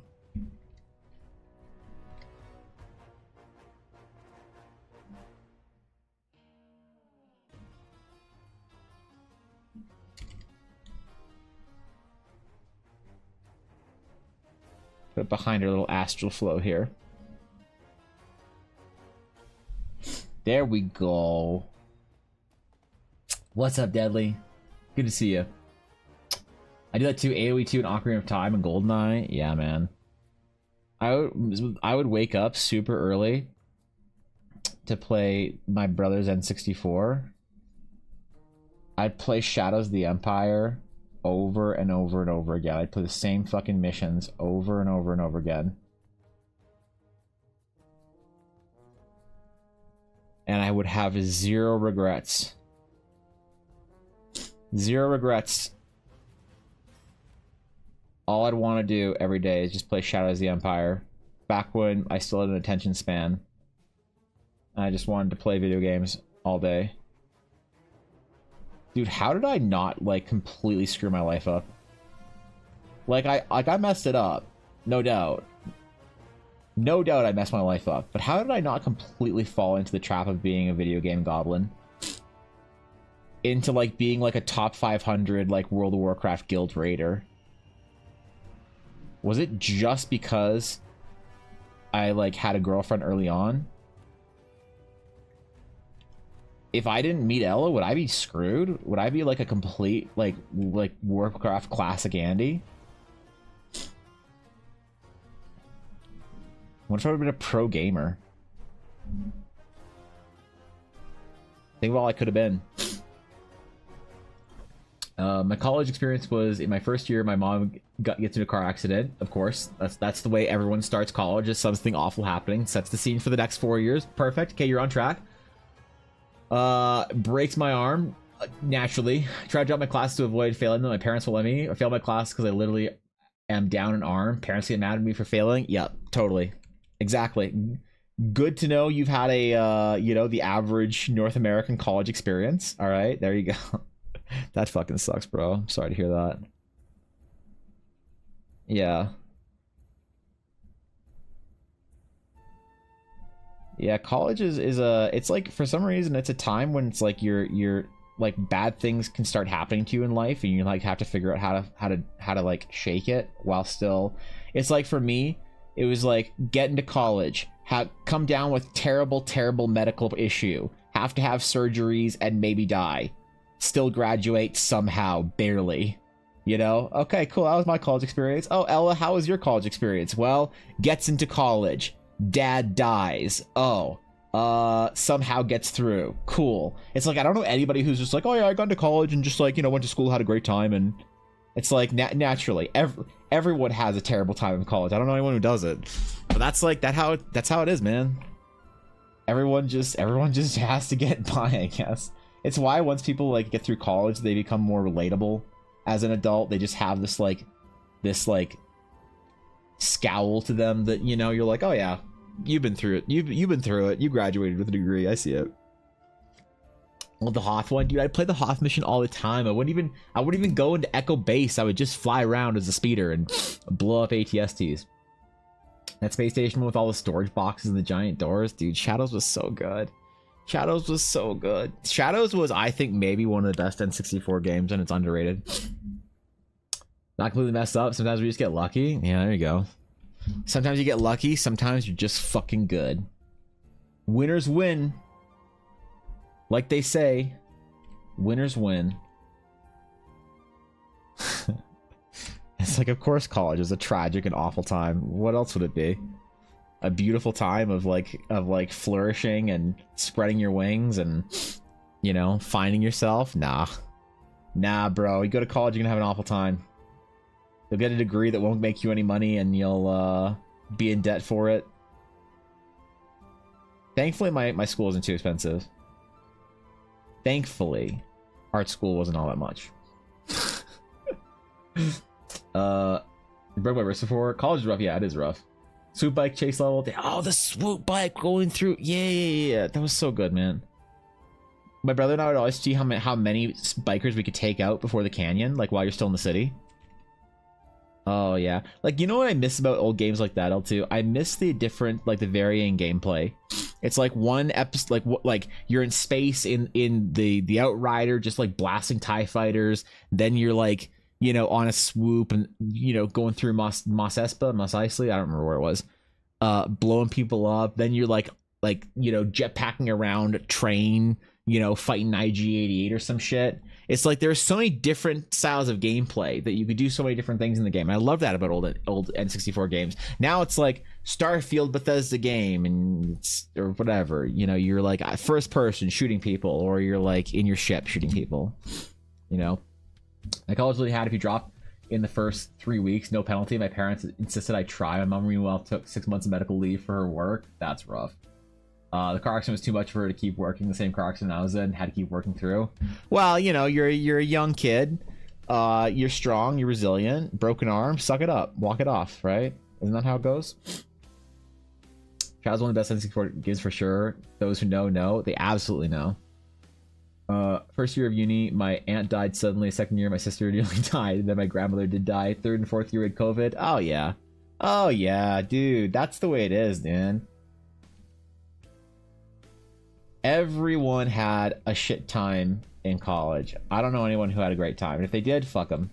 Put it behind our little astral flow here. There we go. What's up, Deadly? Good to see you. I do that too. AoE 2 and Ocarina of Time and GoldenEye. Yeah, man. I would wake up super early to play my brother's N64. I'd play Shadows of the Empire over and over and over again. I'd play the same fucking missions over and over and over again. And I would have zero regrets. Zero regrets. All I'd want to do every day is just play Shadows of the Empire. Back when I still had an attention span. I just wanted to play video games all day. Dude, how did I not, like, completely screw my life up? Like, I messed it up. No doubt. No doubt I messed my life up. But how did I not completely fall into the trap of being a video game goblin? Into, like, being, like, a top 500, like, World of Warcraft guild raider? Was it just because I, like, had a girlfriend early on? If I didn't meet Ella, would I be screwed? Would I be like a complete like Warcraft classic Andy? What if I would have been a pro gamer? Think of all I could have been. My college experience was in my first year. My mom gets in a car accident. Of course, that's the way everyone starts college. Is something awful happening. Sets the scene for the next 4 years. Perfect. Okay, you're on track. Breaks my arm naturally. Tried to drop my class to avoid failing them. My parents won't let me. I failed my class because I literally am down an arm. Parents get mad at me for failing. Yep, totally, exactly. Good to know you've had a the average North American college experience. All right, there you go. That fucking sucks, bro. I'm sorry to hear that. Yeah. Yeah, college is a, it's like, for some reason it's a time when it's like you're like bad things can start happening to you in life, and you like have to figure out how to like shake it while still, it's like for me it was like get into college, come down with terrible medical issue, have to have surgeries and maybe die, still graduate somehow, barely. Okay, cool, that was my college experience. Oh, Ella, how was your college experience? Well, gets into college, dad dies, somehow gets through, cool. It's like I don't know anybody who's just like, oh yeah, I got into college and just like went to school, had a great time. And it's like naturally everyone has a terrible time in college. I don't know anyone who does it, but that's how it is, man. Everyone just has to get by, I guess. It's why once people like get through college, they become more relatable as an adult. They just have this scowl to them that you're like, oh yeah, you've been through it, you've been through it, you graduated with a degree, I see it. Well, the Hoth one, dude, I'd play the Hoth mission all the time. I wouldn't even go into Echo Base. I would just fly around as a speeder and blow up ATSTs. That space station with all the storage boxes and the giant doors, dude, Shadows was so good. Shadows was, I think, maybe one of the best N64 games, and it's underrated. Not completely messed up. Sometimes we just get lucky. Yeah, there you go. Sometimes you get lucky. Sometimes you're just fucking good. Winners win. Like they say, winners win. It's like, of course, college is a tragic and awful time. What else would it be? A beautiful time of like flourishing and spreading your wings and finding yourself. Nah, bro. You go to college, you're gonna have an awful time. You'll get a degree that won't make you any money, and you'll be in debt for it. Thankfully, my school isn't too expensive. Thankfully, art school wasn't all that much. Broke my wrist before. College is rough. Yeah, it is rough. Swoop bike chase level. Oh, the swoop bike going through. Yeah. That was so good, man. My brother and I would always see how many bikers we could take out before the canyon, like while you're still in the city. Oh yeah, like what I miss about old games like that, L2? I miss the different, like the varying gameplay. It's like one episode, like you're in space in the Outrider, just like blasting TIE fighters. Then you're like on a swoop and going through Mos Eisley, I don't remember where it was, blowing people up. Then you're like jetpacking around a train, fighting IG-88 or some shit. It's like there's so many different styles of gameplay that you could do so many different things in the game. I love that about old N64 games. Now it's like Starfield Bethesda game, and or whatever. You're like first person shooting people, or you're like in your ship shooting people. My college really had, if you drop in the first 3 weeks, no penalty. My parents insisted I try. My mom, meanwhile, took 6 months of medical leave for her work. That's rough. The car accident was too much for her to keep working. The same car accident I was in, had to keep working through. Well, you're a young kid. You're strong. You're resilient. Broken arm. Suck it up. Walk it off. Right? Isn't that how it goes? Child's one of the best N64 games for sure. Those who know. They absolutely know. First year of uni, my aunt died suddenly. Second year, my sister nearly died. Then my grandmother did die. Third and fourth year with COVID. Oh yeah, dude. That's the way it is, man. Everyone had a shit time in college. I don't know anyone who had a great time. And if they did, fuck them.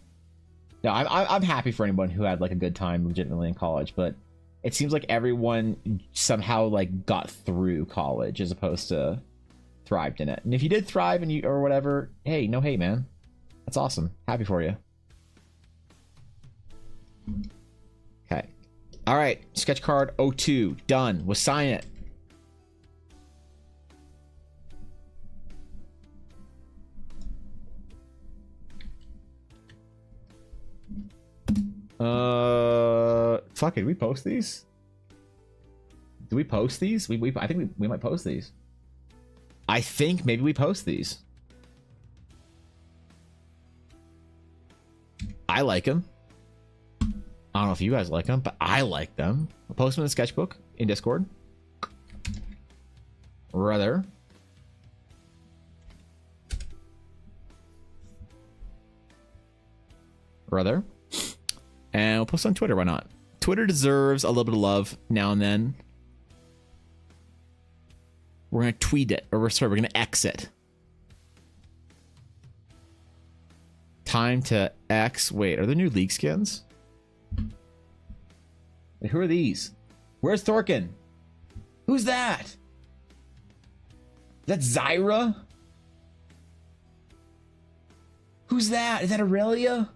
No, I'm happy for anyone who had like a good time legitimately in college, but it seems like everyone somehow like got through college as opposed to thrived in it. And if you did thrive and you or whatever, hey, no hate, man. That's awesome. Happy for you. Okay. All right. Sketch card 02 done. We'll sign it. Fuck it. Did we post these? Do we post these? I think we might post these. I think maybe we post these. I like them. I don't know if you guys like them, but I like them. I'll post them in the sketchbook in Discord. Rather. And we'll post on Twitter. Why not? Twitter deserves a little bit of love now and then. We're going to tweet it. Or we're going to X it. Time to X. Wait, are there new league skins? Wait, who are these? Where's Thorkin? Who's that? Is that Zyra? Who's that? Is that Aurelia?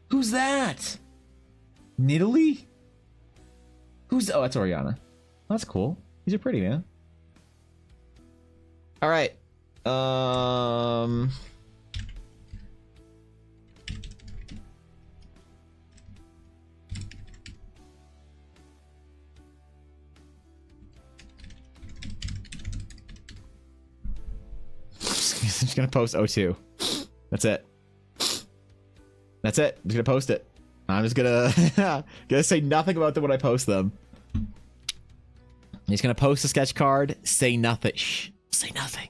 Who's that? Nidalee? Who's... Oh, that's Oriana. That's cool. These are pretty, man. All right. I'm just gonna post O2. That's it. That's it. I'm just gonna post it. I'm just gonna say nothing about them when I post them. He's gonna post a sketch card. Say nothing. Shh. Say nothing.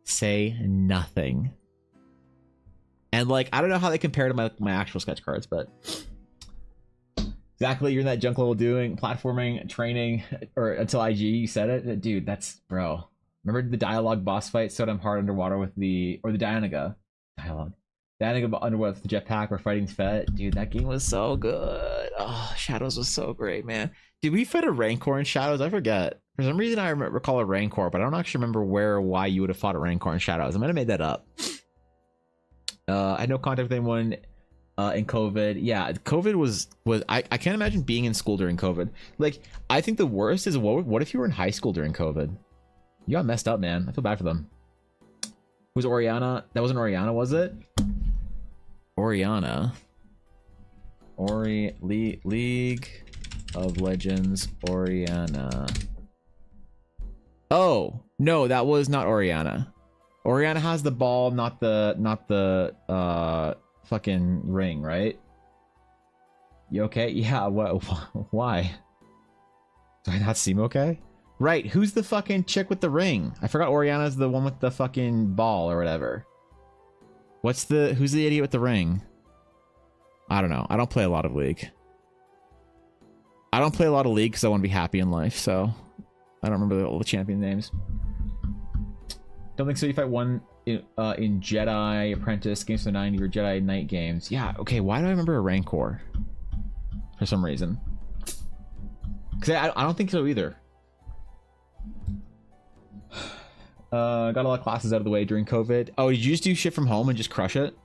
Say nothing. And like, I don't know how they compare to my actual sketch cards, but exactly, you're in that junk level doing platforming training, or until IG you said it, dude. That's bro. Remember the dialogue boss fight? So I'm hard underwater with the Dianaga dialogue. Dianaga underwater with the jetpack. We're fighting Fet. Dude, that game was so good. Oh, Shadows was so great, man. Did we fight a Rancor in Shadows? I forget. For some reason, I recall a Rancor, but I don't actually remember where or why you would have fought a Rancor in Shadows. I might have made that up. I had no contact with anyone in COVID. Yeah, COVID was I can't imagine being in school during COVID. Like, I think the worst is what if you were in high school during COVID? You got messed up, man. I feel bad for them. Who's Oriana? That wasn't Oriana, was it? Oriana. League of Legends Oriana. Oh, no, that was not Oriana. Oriana has the ball, not the fucking ring, right? You okay? Yeah, what why? Do I not seem okay? Right, who's the fucking chick with the ring? I forgot Oriana's the one with the fucking ball or whatever. Who's the idiot with the ring? I don't know. I don't play a lot of League. I don't play a lot of League because I want to be happy in life, so I don't remember all the champion names. Don't think so. You fight one in Jedi Apprentice games of the 90s or Jedi Knight games. Yeah, okay, why do I remember a Rancor? For some reason. Because I don't think so either. Got a lot of classes out of the way during COVID. Oh, did you just do shit from home and just crush it?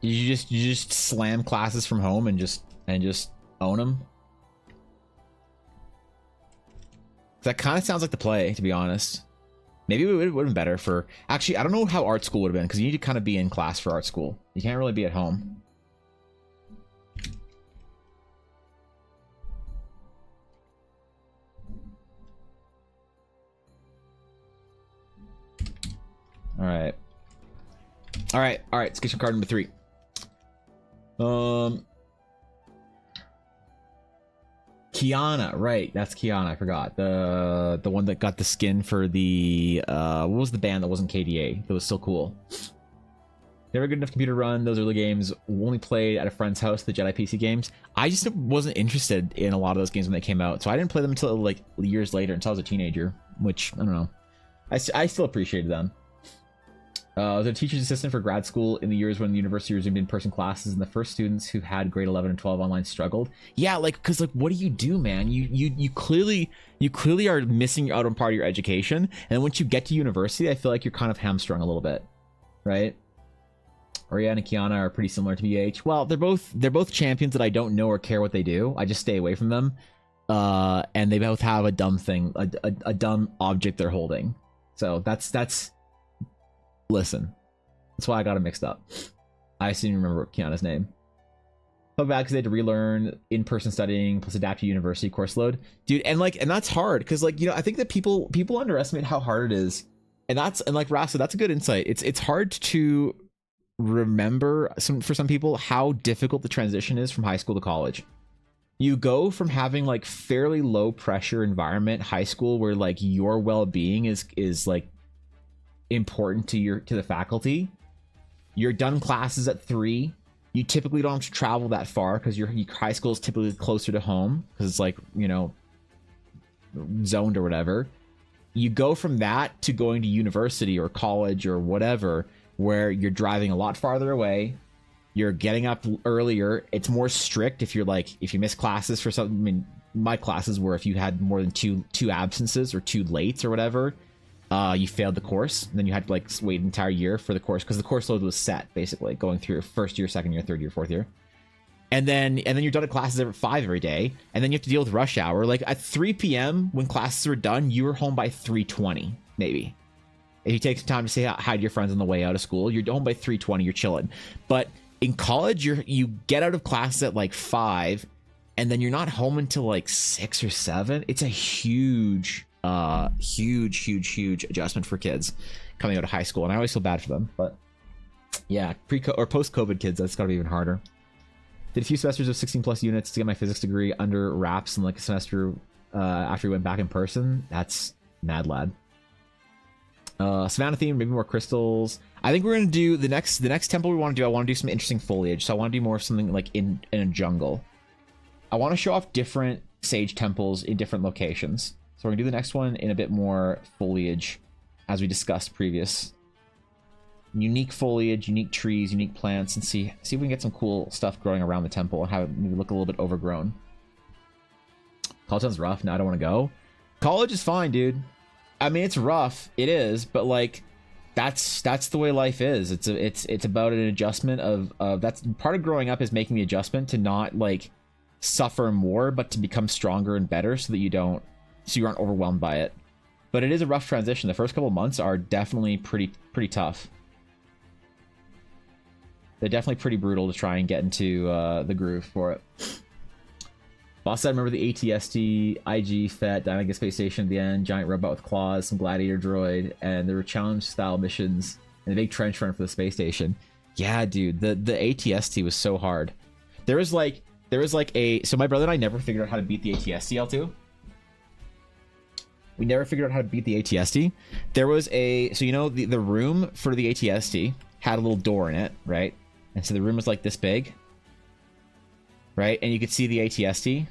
Did you just slam classes from home and just own them? That kind of sounds like the play, to be honest. Maybe it would have been better for... Actually, I don't know how art school would have been, because you need to kind of be in class for art school. You can't really be at home. All right. Let's get your card number 3. Kiana, right? That's Kiana. I forgot the one that got the skin for the what was the band that wasn't KDA? That was still cool. Never good enough computer run those early games. Only played at a friend's house, the Jedi PC games. I just wasn't interested in a lot of those games when they came out, so I didn't play them until like years later, until I was a teenager. Which I don't know. I still appreciated them. I was a teacher's assistant for grad school in the years when the university resumed in-person classes, and the first students who had grade 11 and 12 online struggled. Yeah, like, because like, what do you do, man? You clearly are missing out on part of your education, and then once you get to university, I feel like you're kind of hamstrung a little bit, right? Oriana and Kiana are pretty similar to BH. Well, they're both champions that I don't know or care what they do. I just stay away from them, and they both have a dumb thing, a dumb object they're holding. So that's. Listen, that's why I got it mixed up. I still even remember Kiana's name. Felt bad because they had to relearn in-person studying plus adapt to university course load, dude. And that's hard because, like, you know, I think that people underestimate how hard it is, and like Rasa, that's a good insight. It's hard to remember for some people how difficult the transition is from high school to college, You go from having like fairly low pressure environment high school where like your well-being is like important to the faculty. You're done classes at 3. You typically don't have to travel that far because your high school is typically closer to home because it's like, you know, zoned or whatever. You go from that to going to university or college or whatever, where you're driving a lot farther away. You're getting up earlier. It's more strict if you're like, if you miss classes for something. I mean, my classes were if you had more than two absences or 2 lates or whatever, you failed the course. And then you had to like wait an entire year for the course because the course load was set basically going through first year, second year, third year, fourth year. And then you're done at classes at 5 every day, and then you have to deal with rush hour. Like at 3 p.m. when classes were done, you were home by 3:20 maybe. If you take some time to say hi to your friends on the way out of school, you're home by 3:20. You're chilling. But in college, you get out of classes at like 5, and then you're not home until like 6 or 7. It's a huge adjustment for kids coming out of high school, and I always feel bad for them. But yeah, or post-COVID kids, that's gotta be even harder. Did a few semesters of 16 plus units to get my physics degree under wraps in like a semester after we went back in person. That's mad lad. Savannah theme, maybe more crystals. I think we're gonna do the next temple we want to do. I want to do some interesting foliage, so I want to do more of something like in a jungle. I want to show off different sage temples in different locations. So we're gonna do the next one in a bit more foliage, as we discussed previous. Unique foliage, unique trees, unique plants, and see if we can get some cool stuff growing around the temple and have it maybe look a little bit overgrown. College sounds rough. No, I don't want to go. College is fine, dude. I mean, it's rough. It is, but like, that's the way life is. It's about an adjustment of that's part of growing up is making the adjustment to not like suffer more, but to become stronger and better, so that you aren't overwhelmed by it. But it is a rough transition. The first couple of months are definitely pretty tough. They're definitely pretty brutal to try and get into the groove for it. Boss said, remember the ATST, IG, FET, Dynamic Space Station at the end, giant robot with claws, some gladiator droid, and there were challenge-style missions, and a big trench run for the space station. Yeah, dude, the ATST was so hard. There was like so my brother and I never figured out how to beat the ATST, L2. We never figured out how to beat the ATST. There was so you know, the room for the ATST had a little door in it, right? And so the room was like this big, right? And you could see the ATST,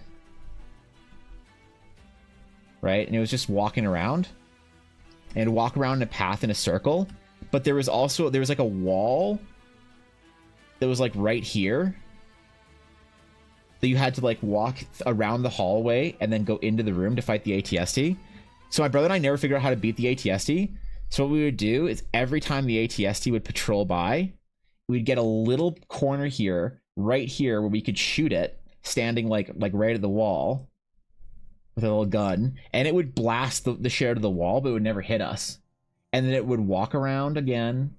right? And it was just walking around, and it'd walk around in a path in a circle. But there was like a wall that was like right here that you had to like walk around the hallway and then go into the room to fight the ATST. So my brother and I never figured out how to beat the ATST. So what we would do is every time the ATST would patrol by, we'd get a little corner here, right here, where we could shoot it, standing like right at the wall with a little gun, and it would blast the share to the wall, but it would never hit us. And then it would walk around again,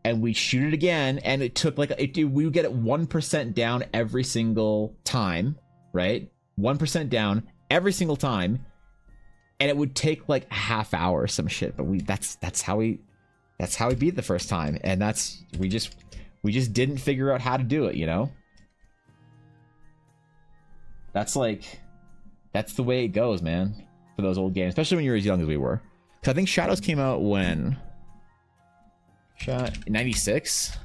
and we'd shoot it again, and it took like we would get it 1% down every single time, right? 1% down every single time, and it would take like a half hour or some shit. But that's how we beat it the first time, and we just didn't figure out how to do it, you know? That's the way it goes, man, for those old games, especially when you're as young as we were. Because I think Shadows came out when? 96?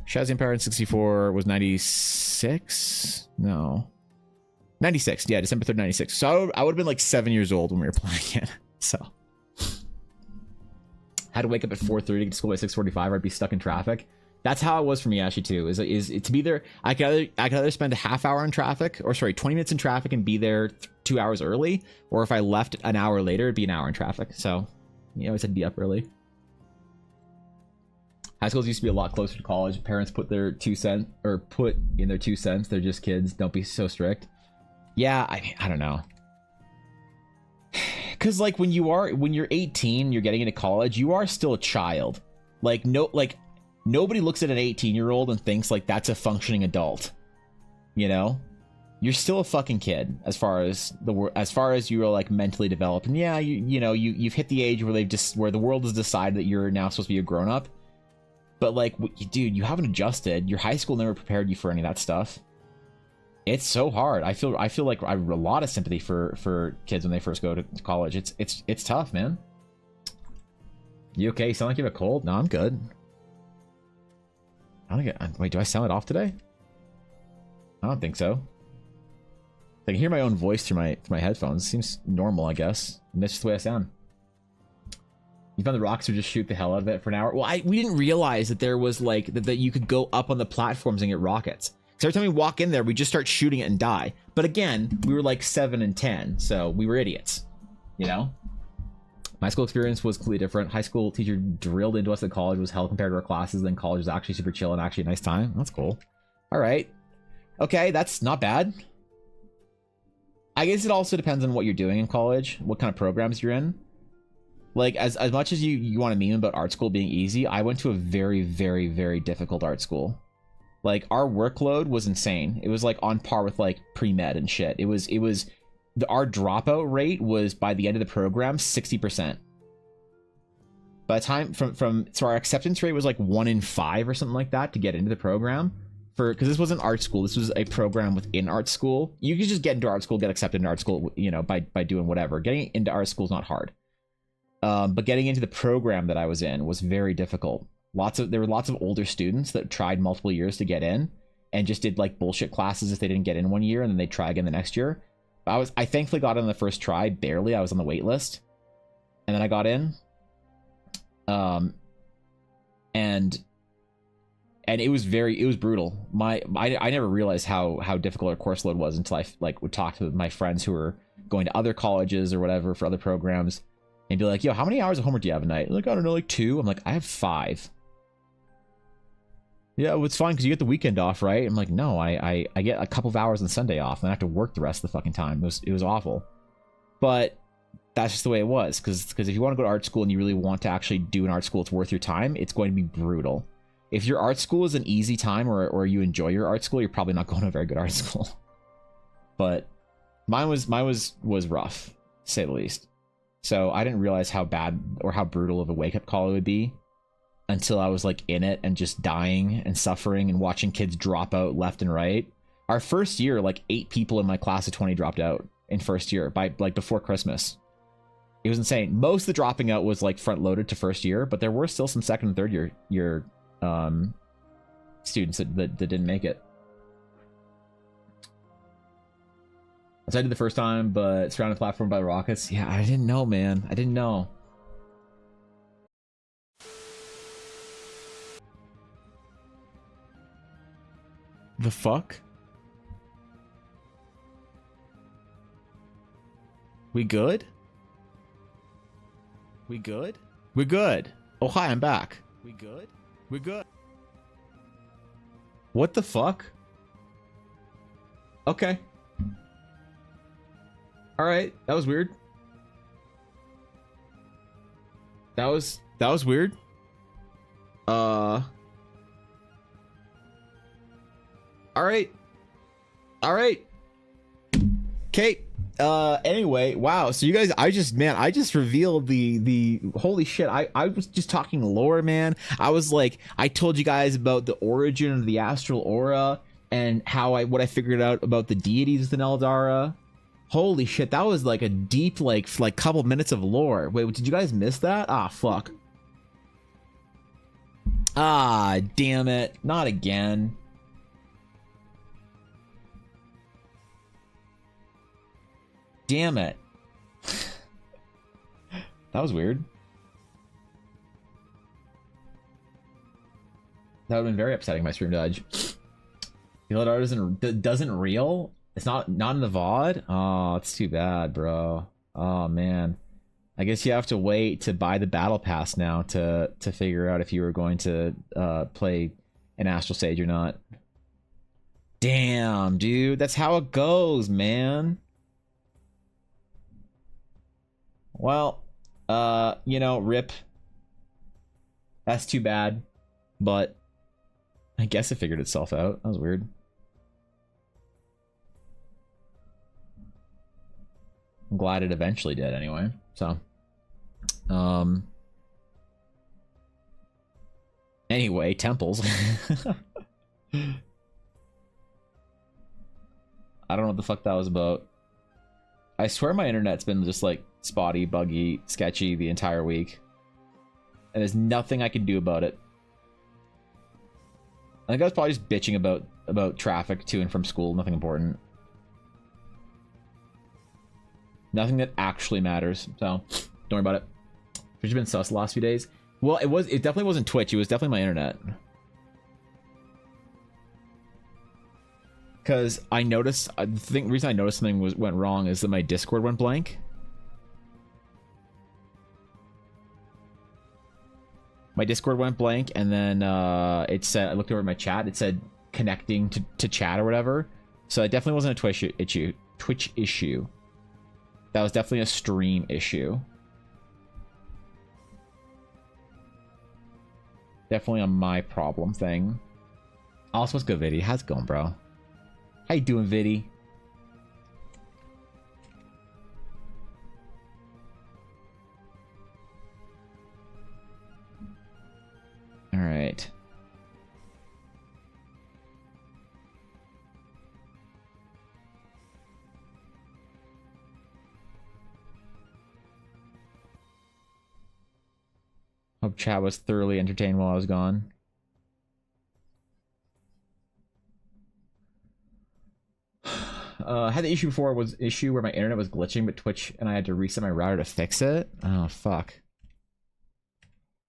Shadows of the Empire in 64 was 96? No. 96, yeah, December 3rd, 96. So I would have been like 7 years old when we were playing it. So had to wake up at 4:30 to get to school by 6:45, or I'd be stuck in traffic. That's how it was for me actually too. Is to be there, I could either spend a half hour in traffic, or sorry, 20 minutes in traffic and be there 2 hours early, or if I left an hour later, it'd be an hour in traffic. So you always had to be up early. High schools used to be a lot closer to college. Parents put in their 2 cents. They're just kids. Don't be so strict. Yeah, I don't know. Cause like when you're 18, you're getting into college, you are still a child. Nobody looks at an 18-year-old and thinks like that's a functioning adult. You know? You're still a fucking kid as far as you're like mentally developed. And yeah, you've hit the age where the world has decided that you're now supposed to be a grown-up. But like, dude, you haven't adjusted. Your high school never prepared you for any of that stuff. It's so hard. I feel like I have a lot of sympathy for kids when they first go to college. It's tough, man. You okay? You sound like you have a cold. No, I'm good. I don't get. Wait, do I sound it off today? I don't think so. I can hear my own voice through my headphones. Seems normal, I guess. And that's just the way I sound. You found the rockets would just shoot the hell out of it for an hour? Well, we didn't realize that there was like that you could go up on the platforms and get rockets. Because every time we walk in there, we just start shooting it and die. But again, we were like 7 and 10, so we were idiots. You know? My school experience was completely different. High school teacher drilled into us that college was hell compared to our classes. Then college was actually super chill and actually a nice time. That's cool. All right. Okay, that's not bad. I guess it also depends on what you're doing in college, what kind of programs you're in. Like, as much as you want to meme about art school being easy, I went to a very, very, very difficult art school. Like, our workload was insane. It was like on par with like pre-med and shit. Our dropout rate was, by the end of the program, 60%. By the time so our acceptance rate was like 1 in 5 or something like that to get into the program. Because this wasn't art school, this was a program within art school. You could just get into art school, get accepted into art school, you know, by doing whatever. Getting into art school is not hard. But getting into the program that I was in was very difficult. There were lots of older students that tried multiple years to get in and just did like bullshit classes if they didn't get in one year and then they'd try again the next year. I thankfully got in the first try, barely. I was on the wait list. And then I got in. And it was brutal. I never realized how difficult our course load was until I like would talk to my friends who were going to other colleges or whatever for other programs and be like, yo, how many hours of homework do you have a night? Like, I don't know, like 2. I'm like, I have 5. Yeah, well, it's fine because you get the weekend off, right? I'm like, no, I get a couple of hours on Sunday off and I have to work the rest of the fucking time. It was awful. But that's just the way it was, because if you want to go to art school and you really want to actually do an art school, it's worth your time, it's going to be brutal. If your art school is an easy time or you enjoy your art school, you're probably not going to a very good art school. But mine was rough, to say the least. So I didn't realize how bad or how brutal of a wake-up call it would be until I was like in it and just dying and suffering and watching kids drop out left and right. Our first year, like 8 people in my class of 20 dropped out in first year by like before Christmas. It was insane. Most of the dropping out was like front loaded to first year, but there were still some second and third year students that didn't make it. So I did the first time, but surrounded platform by rockets. Yeah, I didn't know, man. I didn't know. The fuck? We good? We good? We're good. Oh, hi, I'm back. We good? We're good. What the fuck? Okay. Alright, that was weird. That was weird. Alright. Alright. Kate. Anyway, wow. So you guys, I just revealed the holy shit. I was just talking lore, man. I was like, I told you guys about the origin of the astral aura and what I figured out about the deities within Eldara. Holy shit, that was like a deep, like couple minutes of lore. Wait, did you guys miss that? Ah, fuck. Ah, damn it. Not again. Damn it. That was weird. That would have been very upsetting, my stream dodge. The Eldara doesn't reel? It's not in the VOD? Oh, it's too bad, bro. Oh, man. I guess you have to wait to buy the battle pass now to figure out if you were going to play an Astral Sage or not. Damn, dude. That's how it goes, man. Well, you know, rip. That's too bad. But I guess it figured itself out. That was weird. I'm glad it eventually did anyway. So, Anyway, temples. I don't know what the fuck that was about. I swear my internet's been just like spotty, buggy, sketchy the entire week. And there's nothing I can do about it. I think I was probably just bitching about traffic to and from school, nothing important. Nothing that actually matters, so don't worry about it. Twitch has been sus the last few days. Well, it definitely wasn't Twitch, it was definitely my internet. Because I noticed, the reason I noticed something went wrong is that my Discord went blank. My Discord went blank, and then it said, I looked over at my chat, it said connecting to chat or whatever. So it definitely wasn't a Twitch issue. That was definitely a stream issue. Definitely a my problem thing. Also, what's good, Viddy? How's it going, bro? How you doing, Viddy? All right. Hope chat was thoroughly entertained while I was gone. Had the issue before was issue where my internet was glitching, but Twitch and I had to reset my router to fix it. Oh, fuck.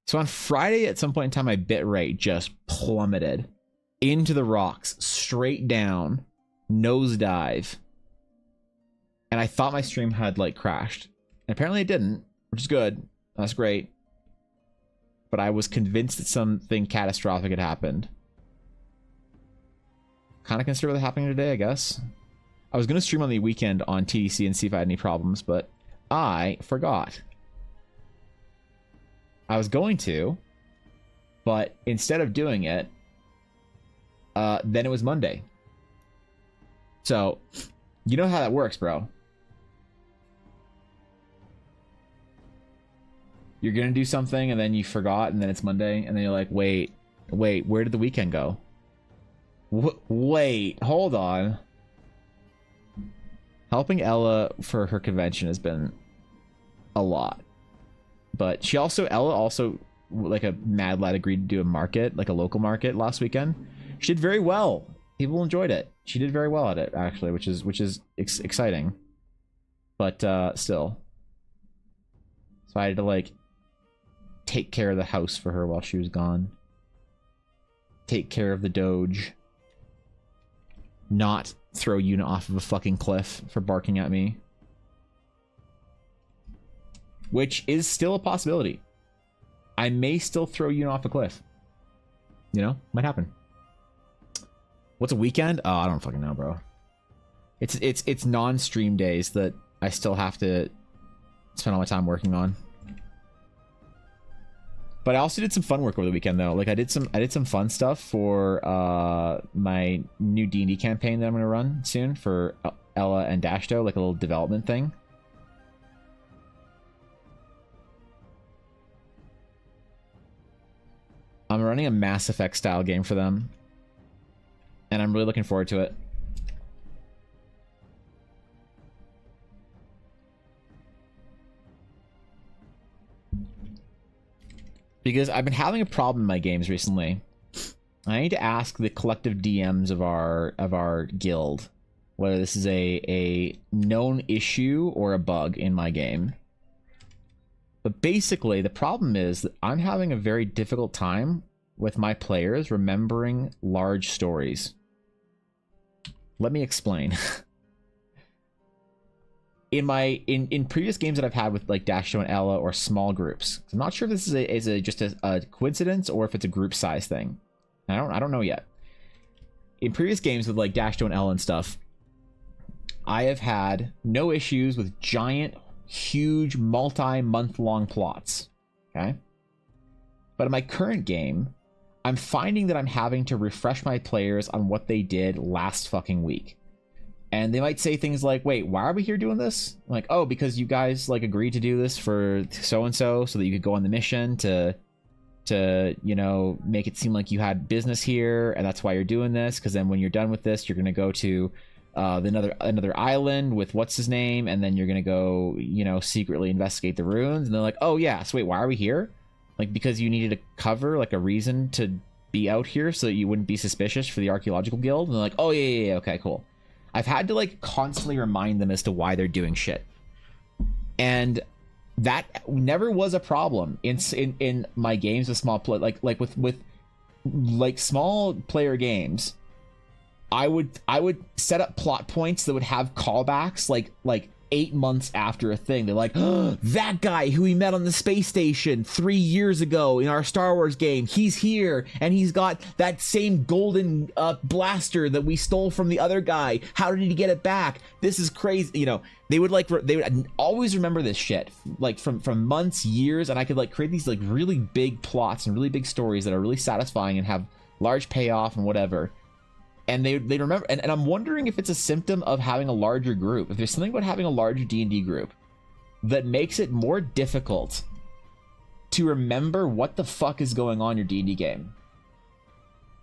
So on Friday, at some point in time, my bitrate just plummeted into the rocks, straight down, nosedive. And I thought my stream had, like, crashed. And apparently it didn't, which is good. That's great. But I was convinced that something catastrophic had happened. Kind of consider that happening today, I guess. I was going to stream on the weekend on TDC and see if I had any problems, but I forgot. I was going to, but instead of doing it, then it was Monday. So, you know how that works, bro. You're going to do something, and then you forgot, and then it's Monday, and then you're like, wait, where did the weekend go? Wait, hold on. Helping Ella for her convention has been a lot. But Ella also, like a mad lad, agreed to do a market, like a local market last weekend. She did very well. People enjoyed it. She did very well at it, actually, which is exciting. But still. So I had to, like, take care of the house for her while she was gone. Take care of the Doge. Not throw Yuna off of a fucking cliff for barking at me. Which is still a possibility. I may still throw Yuna off a cliff. You know? Might happen. What's a weekend? Oh, I don't fucking know, bro. It's non-stream days that I still have to spend all my time working on. But I also did some fun work over the weekend, though. Like I did some fun stuff for my new D&D campaign that I'm gonna run soon for Ella and Dashto, like a little development thing. I'm running a Mass Effect style game for them, and I'm really looking forward to it. Because I've been having a problem in my games recently. I need to ask the collective DMs of our guild whether this is a known issue or a bug in my game. But basically, the problem is that I'm having a very difficult time with my players remembering large stories. Let me explain. In previous games that I've had with like Dashto and Ella or small groups, I'm not sure if this is just a coincidence or if it's a group size thing. I don't know yet. In previous games with like Dashto and Ella and stuff, I have had no issues with giant, huge, multi-month-long plots. Okay, but in my current game, I'm finding that I'm having to refresh my players on what they did last fucking week. And they might say things like, wait, why are we here doing this? I'm like, oh, because you guys like agreed to do this for so-and-so so that you could go on the mission to to, you know, make it seem like you had business here and that's why you're doing this, because then when you're done with this, you're going to go to another island with what's his name, and then you're going to go, you know, secretly investigate the ruins. And they're like, oh yeah, so wait, why are we here? Like, because you needed to cover like a reason to be out here so that you wouldn't be suspicious for the archaeological guild. And they're like, oh yeah, okay, cool. I've had to like constantly remind them as to why they're doing shit, and that never was a problem in my games with small play, like with small player games. I would set up plot points that would have callbacks like 8 months after a thing. They're like, oh, that guy who we met on the space station 3 years ago in our Star Wars game, he's here, and he's got that same golden blaster that we stole from the other guy. How did he get it back? This is crazy. You know, they would always remember this shit, like from months, years, and I could like create these like really big plots and really big stories that are really satisfying and have large payoff and whatever. And they remember, and I'm wondering if it's a symptom of having a larger group. If there's something about having a larger D&D group that makes it more difficult to remember what the fuck is going on in your D&D game.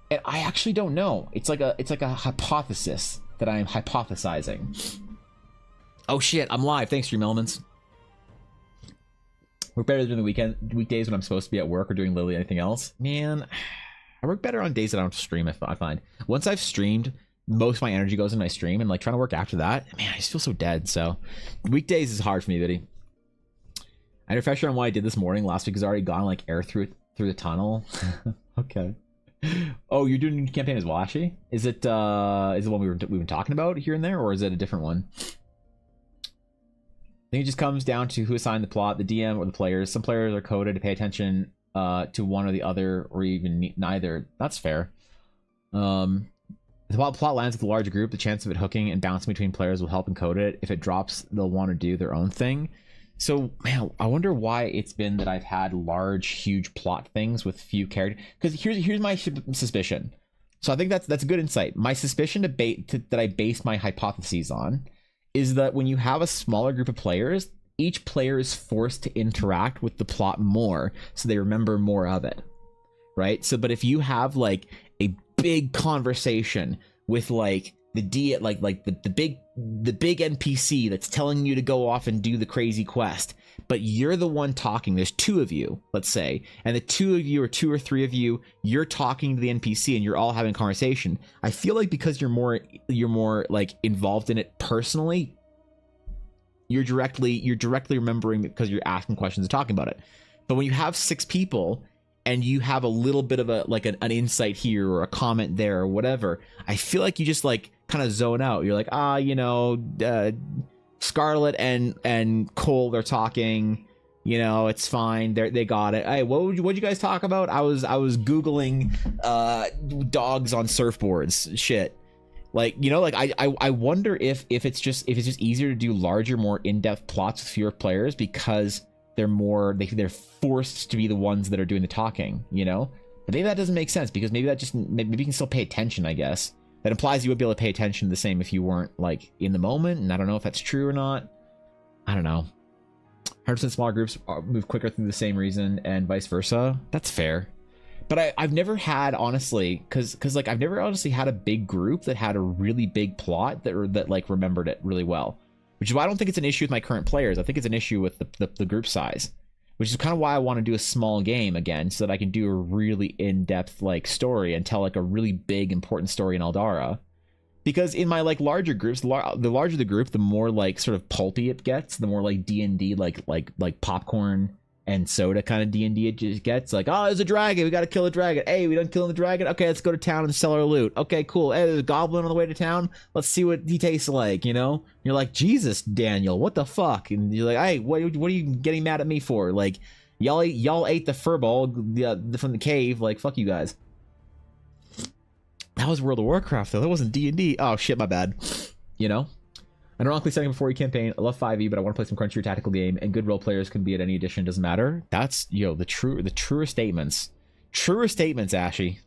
And I actually don't know. It's like a hypothesis that I am hypothesizing. Oh shit, I'm live. Thanks, Stream Elements. Work better than the weekdays when I'm supposed to be at work or doing literally anything else. Man, I work better on days that I don't stream, I find. Once I've streamed, most of my energy goes in my stream, and like trying to work after that, man, I just feel so dead. So weekdays is hard for me, Biddy. I refresh on what I did this morning. Last week has already gone like air through the tunnel. Okay. Oh, you're doing a new campaign as well, Ashley? Is it the one we've been talking about here and there, or is it a different one? I think it just comes down to who assigned the plot, the DM or the players. Some players are coded to pay attention to one or the other, or even neither. That's fair. The plot lands with a large group. The chance of it hooking and bouncing between players will help encode it. If it drops, they'll want to do their own thing. So, man, I wonder why it's been that I've had large, huge plot things with few characters. Because here's my suspicion. So I think that's a good insight. My suspicion that I base my hypotheses on is that when you have a smaller group of players, each player is forced to interact with the plot more, so they remember more of it, right? So, but if you have like a big conversation with like the big NPC that's telling you to go off and do the crazy quest, but you're the one talking. There's two of you, let's say, and the two of you or two or three of you, you're talking to the NPC and you're all having a conversation. I feel like because you're more like involved in it personally, you're directly remembering because you're asking questions and talking about it. But when you have 6 people and you have a little bit of an insight here or a comment there or whatever, I feel like you just like kind of zone out. You're like, Scarlet and Cole, they're talking, you know, it's fine, they got it. Hey, what'd you guys talk about? I was googling dogs on surfboards. Shit. Like, you know, like I wonder if it's just easier to do larger, more in-depth plots with fewer players because they're forced to be the ones that are doing the talking, you know? But maybe that doesn't make sense, because maybe you can still pay attention, I guess. That implies you would be able to pay attention the same if you weren't like in the moment, and I don't know if that's true or not. I don't know. 100% smaller groups move quicker through the same reason, and vice versa. That's fair. But I've never had, honestly, because like I've never honestly had a big group that had a really big plot that like remembered it really well, which is why I don't think it's an issue with my current players. I think it's an issue with the group size, which is kind of why I want to do a small game again, so that I can do a really in-depth like story and tell like a really big important story in Eldara. Because in my like larger groups, the larger the group, the more like sort of pulpy it gets, the more like D&D like popcorn and soda kind of D&D it just gets. Like, oh, there's a dragon, we gotta kill a dragon. Hey, we done killing the dragon. Okay, let's go to town and sell our loot. Okay, cool. Hey, there's a goblin on the way to town. Let's see what he tastes like, you know? You're like, Jesus, Daniel, what the fuck? And you're like, hey, what are you getting mad at me for? Like, y'all ate the furball from the cave. Like, fuck you guys. That was World of Warcraft, though. That wasn't D&D. Oh, shit, my bad. You know? Ironically, setting up a 4E campaign. I love 5E, but I want to play some crunchier tactical game, and good role players can be at any edition. Doesn't matter. That's, the truer statements. Truer statements, Ashy.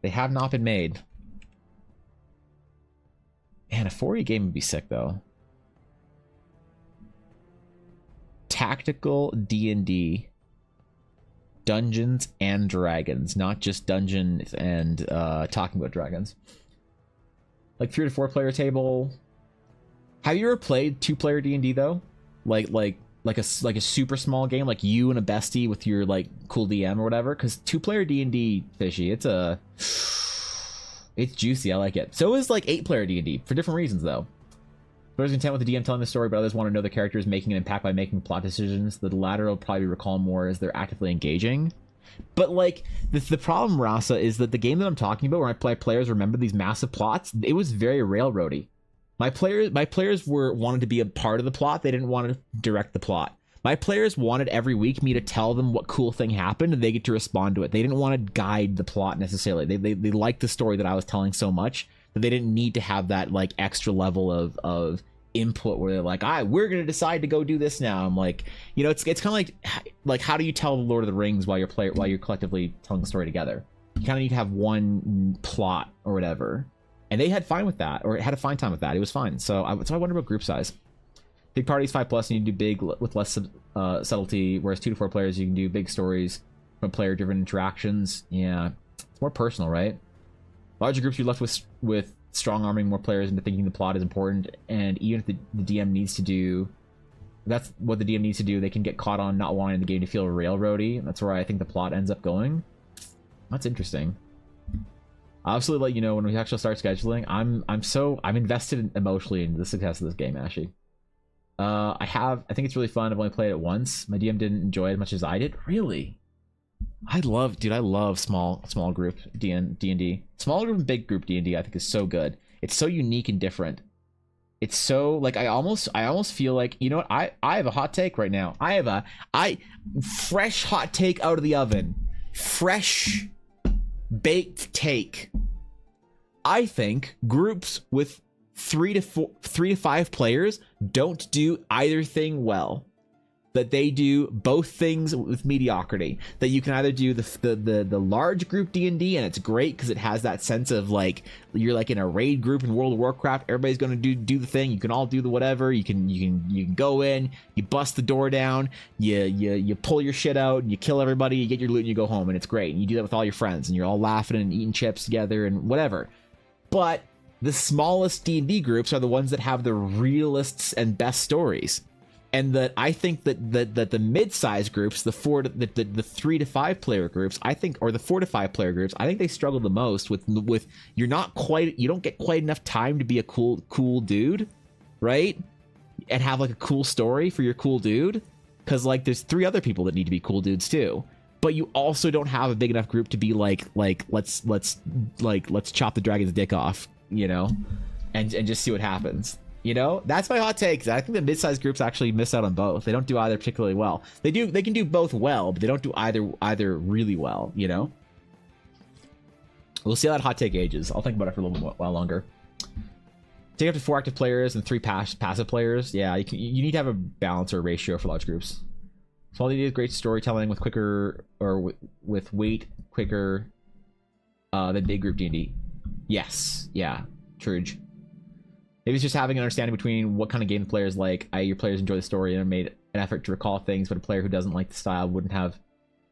They have not been made. Man, a 4E game would be sick, though. Tactical D&D. Dungeons and Dragons, not just Dungeons and talking about dragons. Like 3 to 4 player table. Have you ever played 2-player D&D though? Like a super small game, like you and a bestie with your like cool DM or whatever? Because 2-player D&D, fishy, it's juicy. I like it. So is like 8-player D&D for different reasons though. Players content with the DM telling the story, but others want to know the characters making an impact by making plot decisions. The latter will probably recall more as they're actively engaging. But like the problem, Rasa, is that the game that I'm talking about, where I play players remember these massive plots, it was very railroady. My players wanted to be a part of the plot. They didn't want to direct the plot. My players wanted every week me to tell them what cool thing happened, and they get to respond to it. They didn't want to guide the plot necessarily. They liked the story that I was telling so much that they didn't need to have that like extra level of input where they're like, we're gonna decide to go do this now. I'm like, you know, it's kind of like how do you tell the Lord of the Rings while you're collectively telling the story together? You kind of need to have one plot or whatever. And they had fine with that, or had a fine time with that. It was fine. So I wonder about group size. Big parties 5+, and you can do big with less subtlety. Whereas 2 to 4 players, you can do big stories from player-driven interactions. Yeah, it's more personal, right? Larger groups, you're left with strong arming more players into thinking the plot is important. And even if the DM needs to do, that's what the DM needs to do, they can get caught on not wanting the game to feel railroady. That's where I think the plot ends up going. That's interesting. I'll absolutely let you know when we actually start scheduling. I'm invested emotionally in the success of this game, Ashy. I think it's really fun. I've only played it once. My DM didn't enjoy it as much as I did. Really? I love small group D&D. Small group and big group D&D I think is so good. It's so unique and different. It's so like I almost feel like, you know what? I have a hot take right now. Fresh hot take out of the oven. Fresh baked take. I think groups with 3 to 5 players don't do either thing well. That they do both things with mediocrity. That you can either do the large group D&D, and it's great because it has that sense of like you're like in a raid group in World of Warcraft. Everybody's going to do the thing. You can all do the whatever. You can go in, you bust the door down, you pull your shit out, and you kill everybody. You get your loot, and you go home, and it's great. And you do that with all your friends, and you're all laughing and eating chips together and whatever. But the smallest D&D groups are the ones that have the realest and best stories. And that I think that the mid-sized groups, the 3 to 5 player groups, I think, or the 4 to 5 player groups, I think they struggle the most with you don't get quite enough time to be a cool dude, right? And have like a cool story for your cool dude, because like there's 3 other people that need to be cool dudes too. But you also don't have a big enough group to be like let's chop the dragon's dick off, you know, and just see what happens. You know, that's my hot take. I think the mid-sized groups actually miss out on both. They don't do either particularly well. They can do both well, but they don't do either really well, you know? We'll see how that hot take ages. I'll think about it for a little while longer. Take up to 4 active players and 3 passive players. Yeah, you need to have a balance or ratio for large groups. Small D&D is great storytelling with quicker, or with weight quicker than big group D&D. Yes, yeah, true. Maybe it's just having an understanding between what kind of game the players like. Your players enjoy the story and have made an effort to recall things, but a player who doesn't like the style wouldn't have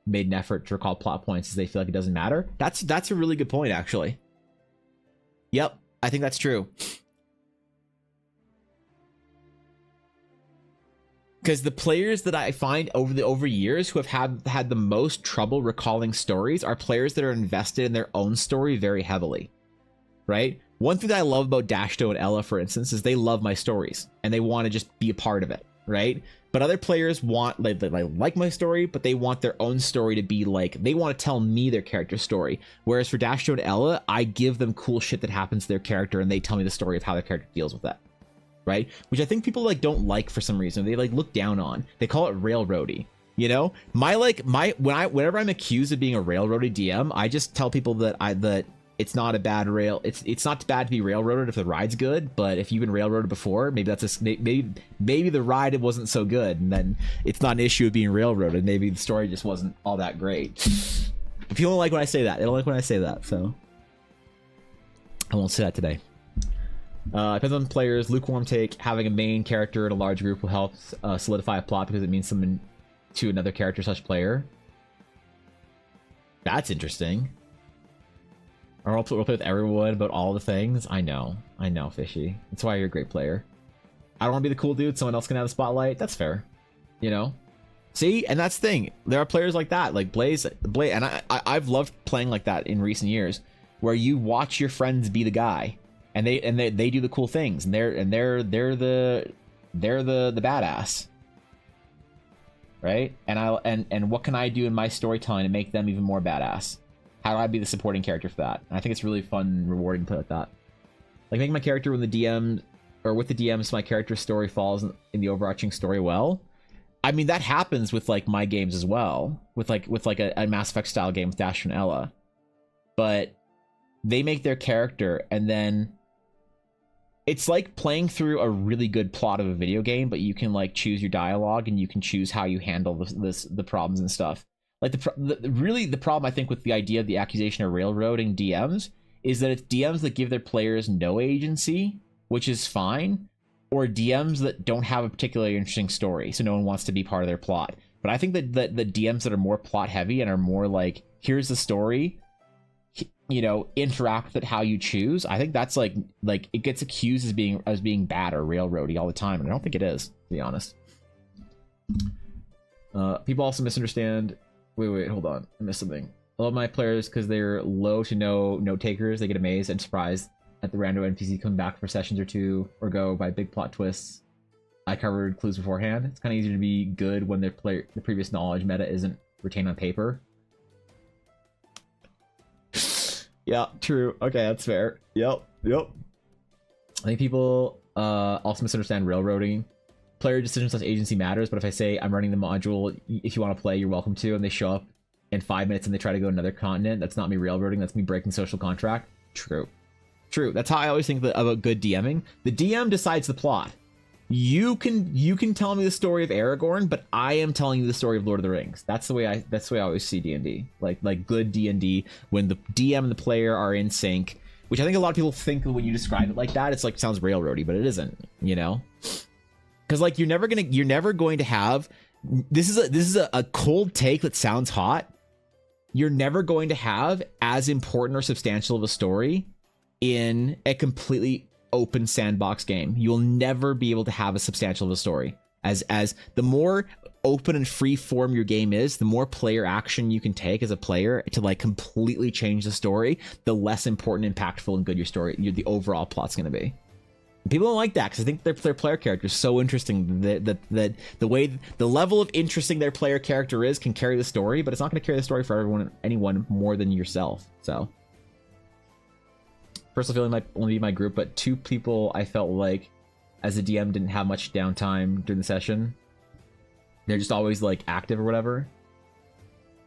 made an effort to recall plot points as they feel like it doesn't matter. That's a really good point, actually. Yep, I think that's true. Because the players that I find over years who have had the most trouble recalling stories are players that are invested in their own story very heavily, right? One thing that I love about Dashto and Ella, for instance, is they love my stories and they want to just be a part of it, right? But other players want, they like my story, but they want their own story to be like, they want to tell me their character's story. Whereas for Dashto and Ella, I give them cool shit that happens to their character and they tell me the story of how their character deals with that, right? Which I think people like don't like for some reason. They like look down on. They call it railroady. You know, whenever I'm accused of being a railroady DM, I just tell people that it's not a bad rail. It's not bad to be railroaded if the ride's good, but if you've been railroaded before, maybe maybe the ride wasn't so good, and then it's not an issue of being railroaded. Maybe the story just wasn't all that great. If you don't like when I say that, they don't like when I say that, so I won't say that today. Depends on players. Lukewarm take: having a main character in a large group will help solidify a plot because it means something to another character slash player. That's interesting. I role play with everyone about all the things. I know, Fishy. That's why you're a great player. I don't want to be the cool dude. Someone else can have the spotlight. That's fair. You know? See? And that's the thing. There are players like that, like Blaze, and I've loved playing like that in recent years, where you watch your friends be the guy, and they do the cool things, and they're the badass. Right? And what can I do in my storytelling to make them even more badass? How do I be the supporting character for that? And I think it's really fun and rewarding to play like that. Like making my character when the DM or with the DMs, my character's story falls in the overarching story well. I mean, that happens with like my games as well, with like a Mass Effect style game with Dash and Ella. But they make their character, and then it's like playing through a really good plot of a video game, but you can like choose your dialogue and you can choose how you handle the problems and stuff. Like the problem I think with the idea of the accusation of railroading DMs is that it's DMs that give their players no agency, which is fine, or DMs that don't have a particularly interesting story, so no one wants to be part of their plot. But I think that the DMs that are more plot heavy and are more like, here's the story, you know, interact with it how you choose. I think that's like it gets accused as being bad or railroady all the time, and I don't think it is, to be honest. People also misunderstand. Wait, hold on. I missed something. I love my players because they're low to no note takers. They get amazed and surprised at the random NPC coming back for sessions or two, or go by big plot twists. I covered clues beforehand. It's kind of easier to be good when the previous knowledge meta isn't retained on paper. Yeah, true. Okay, that's fair. Yep. I think people also misunderstand railroading. Player decisions less agency matters, but if I say I'm running the module, if you want to play, you're welcome to, and they show up in 5 minutes and they try to go to another continent, that's not me railroading, that's me breaking social contract. True. That's how I always think about good DMing. The DM decides the plot. You can tell me the story of Aragorn, but I am telling you the story of Lord of the Rings. That's the way I always see D&D. Like good D&D, when the DM and the player are in sync, which I think a lot of people think when you describe it like that, it's like sounds railroady, but it isn't, you know? Because like you're never going to have this is a cold take that sounds hot. You're never going to have as important or substantial of a story in a completely open sandbox game. You'll never be able to have a substantial of a story. As the more open and free form your game is, the more player action you can take as a player to like completely change the story, the less important, impactful, and good your story, the overall plot's going to be. People don't like that because I think their player character is so interesting that the way the level of interesting their player character is can carry the story, but it's not going to carry the story for anyone more than yourself. So personal feeling might only be my group, but 2 people I felt like as a DM didn't have much downtime during the session. They're just always like active or whatever.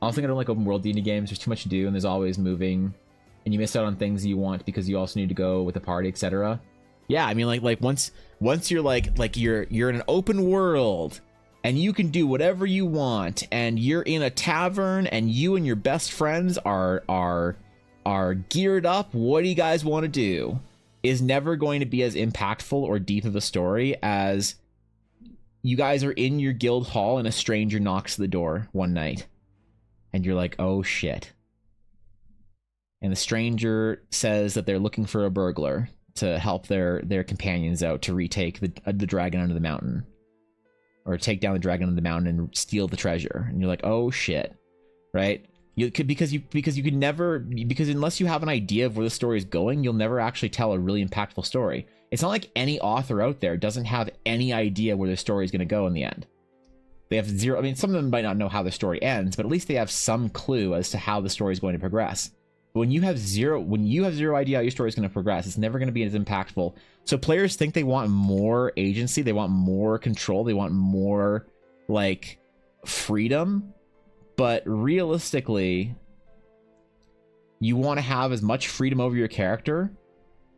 I also think I don't like open world D&D games. There's too much to do and there's always moving, and you miss out on things you want because you also need to go with the party, etc. Yeah, I mean, like once you're like you're in an open world and you can do whatever you want, and you're in a tavern and you and your best friends are geared up. What do you guys want to do? Is never going to be as impactful or deep of a story as you guys are in your guild hall and a stranger knocks the door one night, and you're like, oh shit. And the stranger says that they're looking for a burglar to help their companions out to retake the dragon under the mountain, or take down the dragon under the mountain and steal the treasure. And you're like, oh shit, right? You could because unless you have an idea of where the story is going, you'll never actually tell a really impactful story. It's not like any author out there doesn't have any idea where their story is going to go in the end. They have zero. I mean, some of them might not know how the story ends, but at least they have some clue as to how the story is going to progress. When you have zero idea how your story is going to progress, it's never going to be as impactful. So players think they want more agency, they want more control, they want more like freedom, but realistically, you want to have as much freedom over your character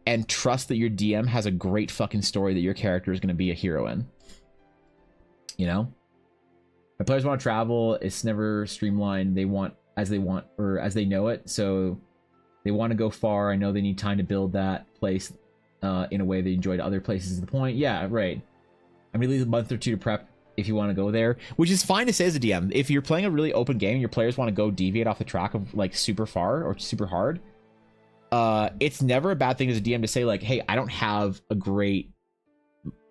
and trust that your DM has a great fucking story that your character is going to be a hero in. You know? My players want to travel, it's never streamlined. They want as they want, or as they know it, so they want to go far. I know they need time to build that place in a way they enjoyed other places. Is the point? Yeah, right. I'm gonna leave a month or 2 to prep if you want to go there, which is fine to say as a DM. If you're playing a really open game and your players want to go deviate off the track of like super far or super hard, it's never a bad thing as a DM to say like, hey, I don't have a great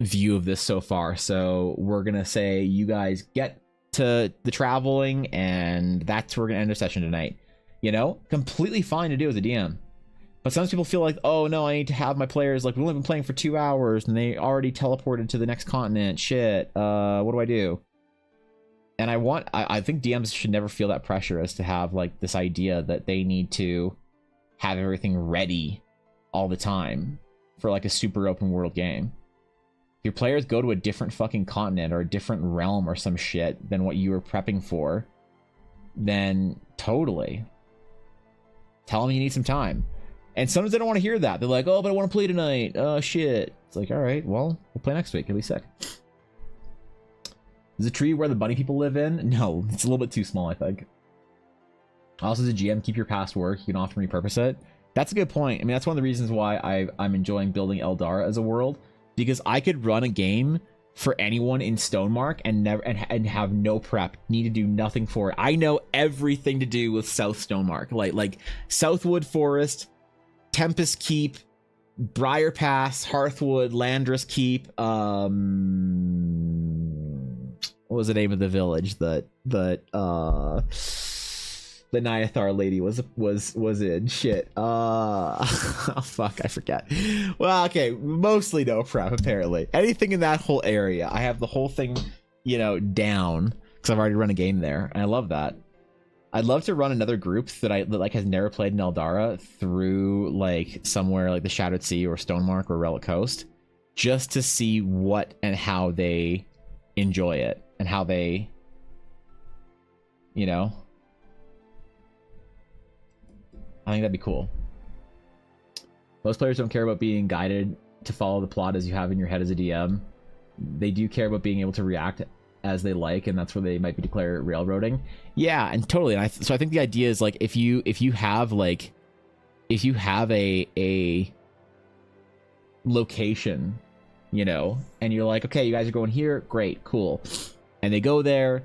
view of this so far, so we're gonna say you guys get to the traveling and that's where we're gonna end our session tonight. You know, completely fine to do as a DM. But sometimes people feel like, oh no, I need to have my players, like, we've only been playing for 2 hours and they already teleported to the next continent. Shit, what do I do? And I think DMs should never feel that pressure as to have like this idea that they need to have everything ready all the time for like a super open world game. If your players go to a different fucking continent or a different realm or some shit than what you were prepping for, then totally. Tell them you need some time. And sometimes they don't want to hear that. They're like, oh, but I want to play tonight. Oh, shit. It's like, all right, well, we'll play next week. It'll be sick. Is the tree where the bunny people live in? No, it's a little bit too small, I think. Also, as a GM, keep your past work. You can often repurpose it. That's a good point. I mean, that's one of the reasons why I'm enjoying building Eldara as a world. Because I could run a game for anyone in Stonemark and have no prep, need to do nothing for it. I know everything to do with South Stonemark. Like Southwood Forest, Tempest Keep, Briar Pass, Hearthwood, Landris Keep. What was the name of the village that the Nyathar lady was in? Shit. Oh fuck, I forget. Well, okay, mostly no prep apparently. Anything in that whole area, I have the whole thing, you know, down because I've already run a game there, and I love that. I'd love to run another group that like has never played in Eldara through like somewhere like the Shadowed Sea or Stonemark or Relic Coast, just to see what and how they enjoy it and how they, you know. I think that'd be cool. Most players don't care about being guided to follow the plot as you have in your head as a DM. They do care about being able to react as they like, and that's where they might be declared railroading. Yeah, and totally. And so I think the idea is like if you have a location, you know, and you're like, okay, you guys are going here, great, cool, and they go there,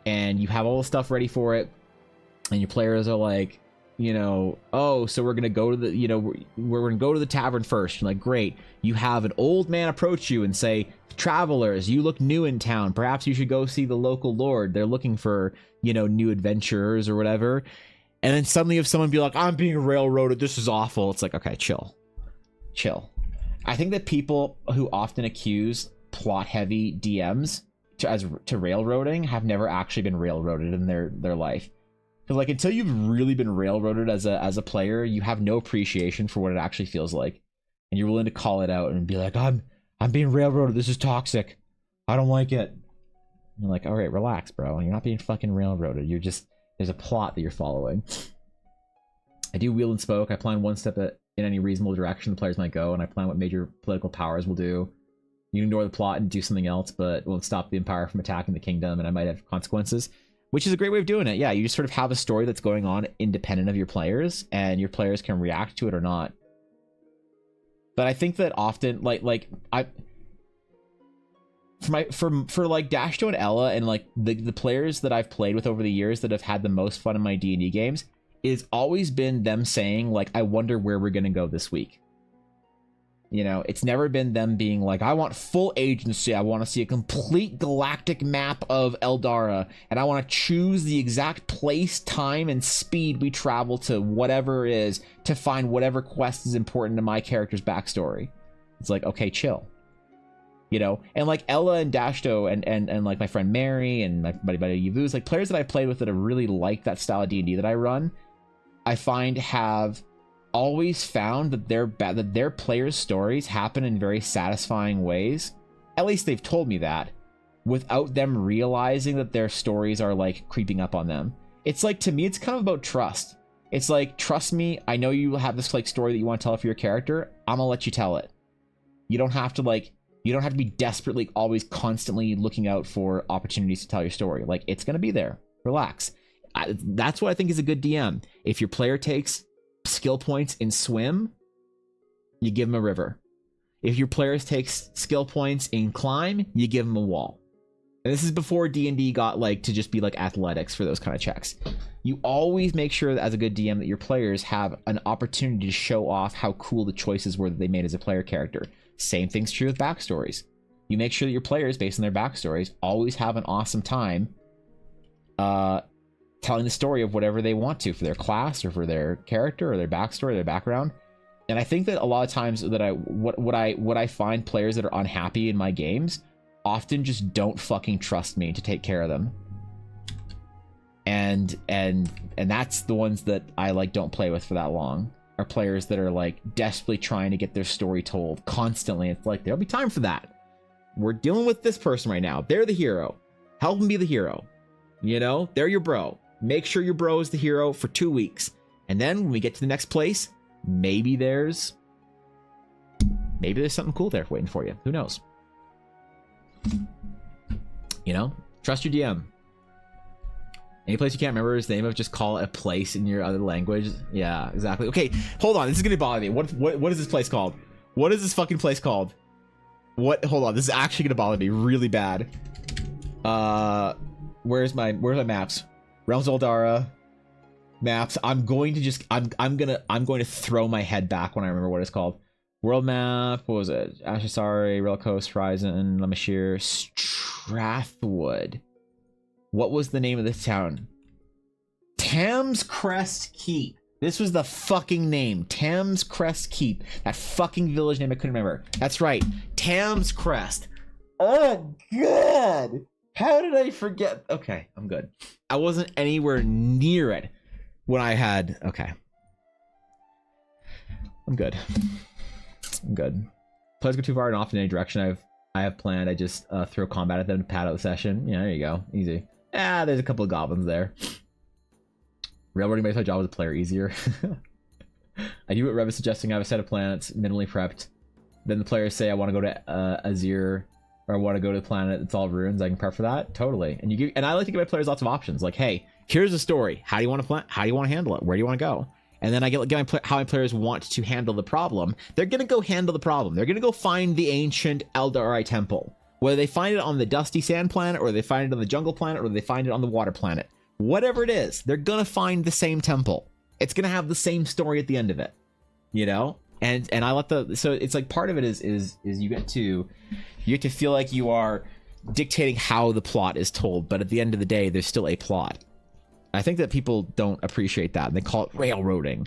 and you have all the stuff ready for it, and your players are like, you know, oh, so we're gonna go to the, you know, we're gonna go to the tavern first. You're like, great. You have an old man approach you and say, travelers, you look new in town. Perhaps you should go see the local lord. They're looking for, you know, new adventurers or whatever. And then suddenly if someone be like, I'm being railroaded, this is awful. It's like, okay, chill. I think that people who often accuse plot-heavy DMs to railroading have never actually been railroaded in their life. Because like until you've really been railroaded as a player, you have no appreciation for what it actually feels like, and you're willing to call it out and be like, I'm being railroaded. This is toxic. I don't like it. And you're like, all right, relax, bro. You're not being fucking railroaded. You're just, there's a plot that you're following. I do wheel and spoke. I plan one step in any reasonable direction the players might go, and I plan what major political powers will do. You can ignore the plot and do something else, but it won't stop the Empire from attacking the kingdom, and I might have consequences. Which is a great way of doing it. Yeah, you just sort of have a story that's going on independent of your players, and your players can react to it or not. But I think that often, for like Dashto and Ella and like the players that I've played with over the years that have had the most fun in my D&D games, it's always been them saying like, I wonder where we're gonna go this week. You know, it's never been them being like, I want full agency. I want to see a complete galactic map of Eldara, and I want to choose the exact place, time, and speed we travel to whatever it is to find whatever quest is important to my character's backstory. It's like, okay, chill. You know, and like Ella and Dashto and like my friend Mary and my buddy Yavuz, like players that I've played with that have really liked that style of D&D that I run, I find have always found that their players' stories happen in very satisfying ways. At least they've told me that, without them realizing that their stories are like creeping up on them. It's like, to me, it's kind of about trust. It's like, trust me, I know you have this like story that you want to tell for your character. I'm gonna let you tell it. You don't have to be desperately always constantly looking out for opportunities to tell your story. Like, it's gonna be there. Relax. That's what I think is a good DM. If your player takes skill points in swim, you give them a river. If your players take skill points in climb, you give them a wall. And this is before D&D got like to just be like athletics for those kind of checks. You always make sure that as a good DM that your players have an opportunity to show off how cool the choices were that they made as a player character. Same thing's true with backstories. You make sure that your players, based on their backstories, always have an awesome time telling the story of whatever they want to for their class or for their character or their backstory or their background. And I think that a lot of times that what I find players that are unhappy in my games often just don't fucking trust me to take care of them. And that's the ones that I like don't play with for that long, are players that are like desperately trying to get their story told constantly. It's like, there'll be time for that. We're dealing with this person right now. They're the hero. Help them be the hero. You know, they're your bro. Make sure your bro is the hero for 2 weeks. And then when we get to the next place, maybe there's something cool there waiting for you. Who knows? You know, trust your DM. Any place you can't remember his name of, just call it a place in your other language. Yeah, exactly. Okay, hold on. This is gonna bother me. What is this place called? What is this fucking place called? What? Hold on. This is actually gonna bother me really bad. Where's my maps? Realms of Eldara. Maps. I'm going to throw my head back when I remember what it's called. World map. What was it? Ashasari, Rail Coast, Horizon, Lemashir, Strathwood. What was the name of this town? Thames Crest Keep. This was the fucking name. Thames Crest Keep. That fucking village name I couldn't remember. That's right. Thames Crest. Oh, God. How did I forget? Okay, I'm good. I wasn't anywhere near it when I had... Okay. I'm good. I'm good. Players go too far and off in any direction I have planned. I just throw combat at them to pad out the session. Yeah, there you go. Easy. Ah, there's a couple of goblins there. Railroading makes my job as a player easier. I do what Rev is suggesting. I have a set of planets minimally prepped. Then the players say I want to go to Azir, or I want to go to the planet that's all ruins. I can prep for that. Totally. And I like to give my players lots of options. Like, hey, here's a story. How do you want to plan? How do you want to handle it? Where do you want to go? And then I get how my players want to handle the problem. They're going to go handle the problem. They're going to go find the ancient Eldari temple. Whether they find it on the dusty sand planet, or they find it on the jungle planet, or they find it on the water planet. Whatever it is, they're going to find the same temple. It's going to have the same story at the end of it. You know? And I let so it's like part of it is you get to feel like you are dictating how the plot is told, but at the end of the day, there's still a plot. I think that people don't appreciate that, and they call it railroading.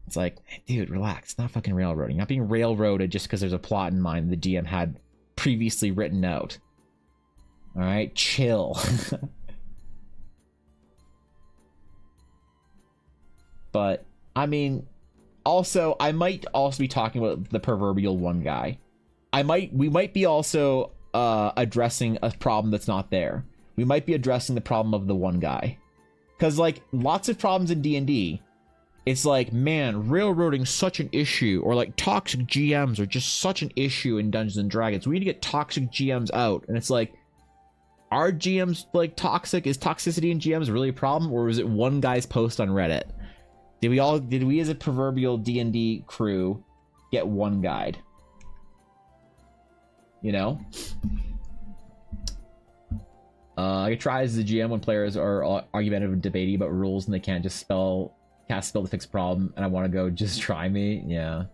It's like, dude, relax. It's not fucking railroading. You're not being railroaded just because there's a plot in mind the GM had previously written out. All right, chill. But I mean, also, I might also be talking about the proverbial one guy. We might be also addressing a problem that's not there. We might be addressing the problem of the one guy. Because, like, lots of problems in D&D, it's like, man, railroading's such an issue. Or, like, toxic GMs are just such an issue in Dungeons & Dragons. We need to get toxic GMs out. And it's like, are GMs, like, toxic? Is toxicity in GMs really a problem? Or is it one guy's post on Reddit? Did we as a proverbial D&D crew get one guide? You know? I try as the GM when players are argumentative and debating about rules and they can't just cast spell to fix a problem, and I want to go, just try me. Yeah.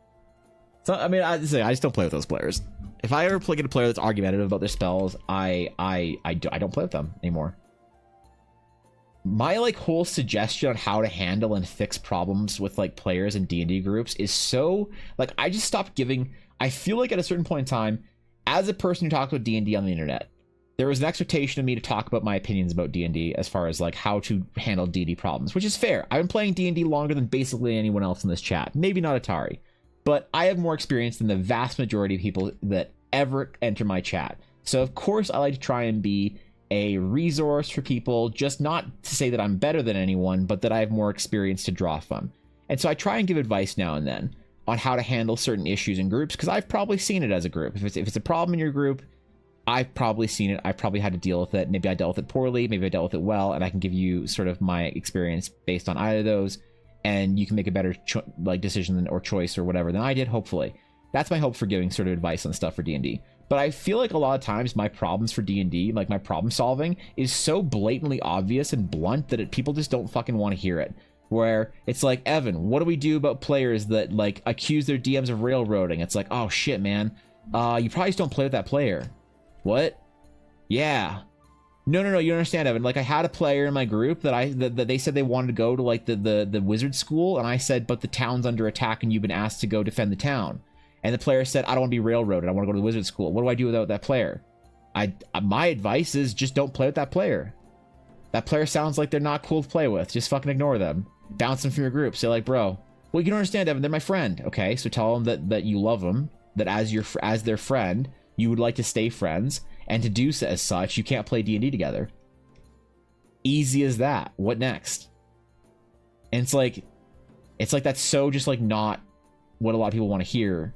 So I mean, I just don't play with those players. If I ever get a player that's argumentative about their spells, I don't play with them anymore. My like whole suggestion on how to handle and fix problems with like players in D&D groups is so like, I just stopped giving. I feel like at a certain point in time, as a person who talks about D&D on the internet, there was an expectation of me to talk about my opinions about D&D as far as like how to handle D&D problems, which is fair. I've been playing D&D longer than basically anyone else in this chat. Maybe not Atari, but I have more experience than the vast majority of people that ever enter my chat. So of course I like to try and be a resource for people, just not to say that I'm better than anyone, but that I have more experience to draw from. And so I try and give advice now and then on how to handle certain issues in groups, because I've probably seen it as a group. If it's a problem in your group, I've probably seen it. I've probably had to deal with it. Maybe I dealt with it poorly. Maybe I dealt with it well, and I can give you sort of my experience based on either of those, and you can make a better decision or choice or whatever than I did, hopefully. That's my hope for giving sort of advice on stuff for D&D. But I feel like a lot of times my problems for D&D, like my problem solving, is so blatantly obvious and blunt that people just don't fucking want to hear it. Where it's like, Evan, what do we do about players that like accuse their DMs of railroading? It's like, oh shit, man. You probably just don't play with that player. What? Yeah. No, you don't understand, Evan. Like, I had a player in my group that they said they wanted to go to like the wizard school, and I said, but the town's under attack and you've been asked to go defend the town. And the player said, I don't want to be railroaded. I want to go to the wizard school. What do I do without that player? My advice is just don't play with that player. That player sounds like they're not cool to play with. Just fucking ignore them. Bounce them from your group. Say like, bro, well, you don't understand, Evan. They're my friend. Okay, so tell them that you love them. That as their friend, you would like to stay friends. And to do so as such, you can't play D&D together. Easy as that. What next? And it's like that's so just like not what a lot of people want to hear.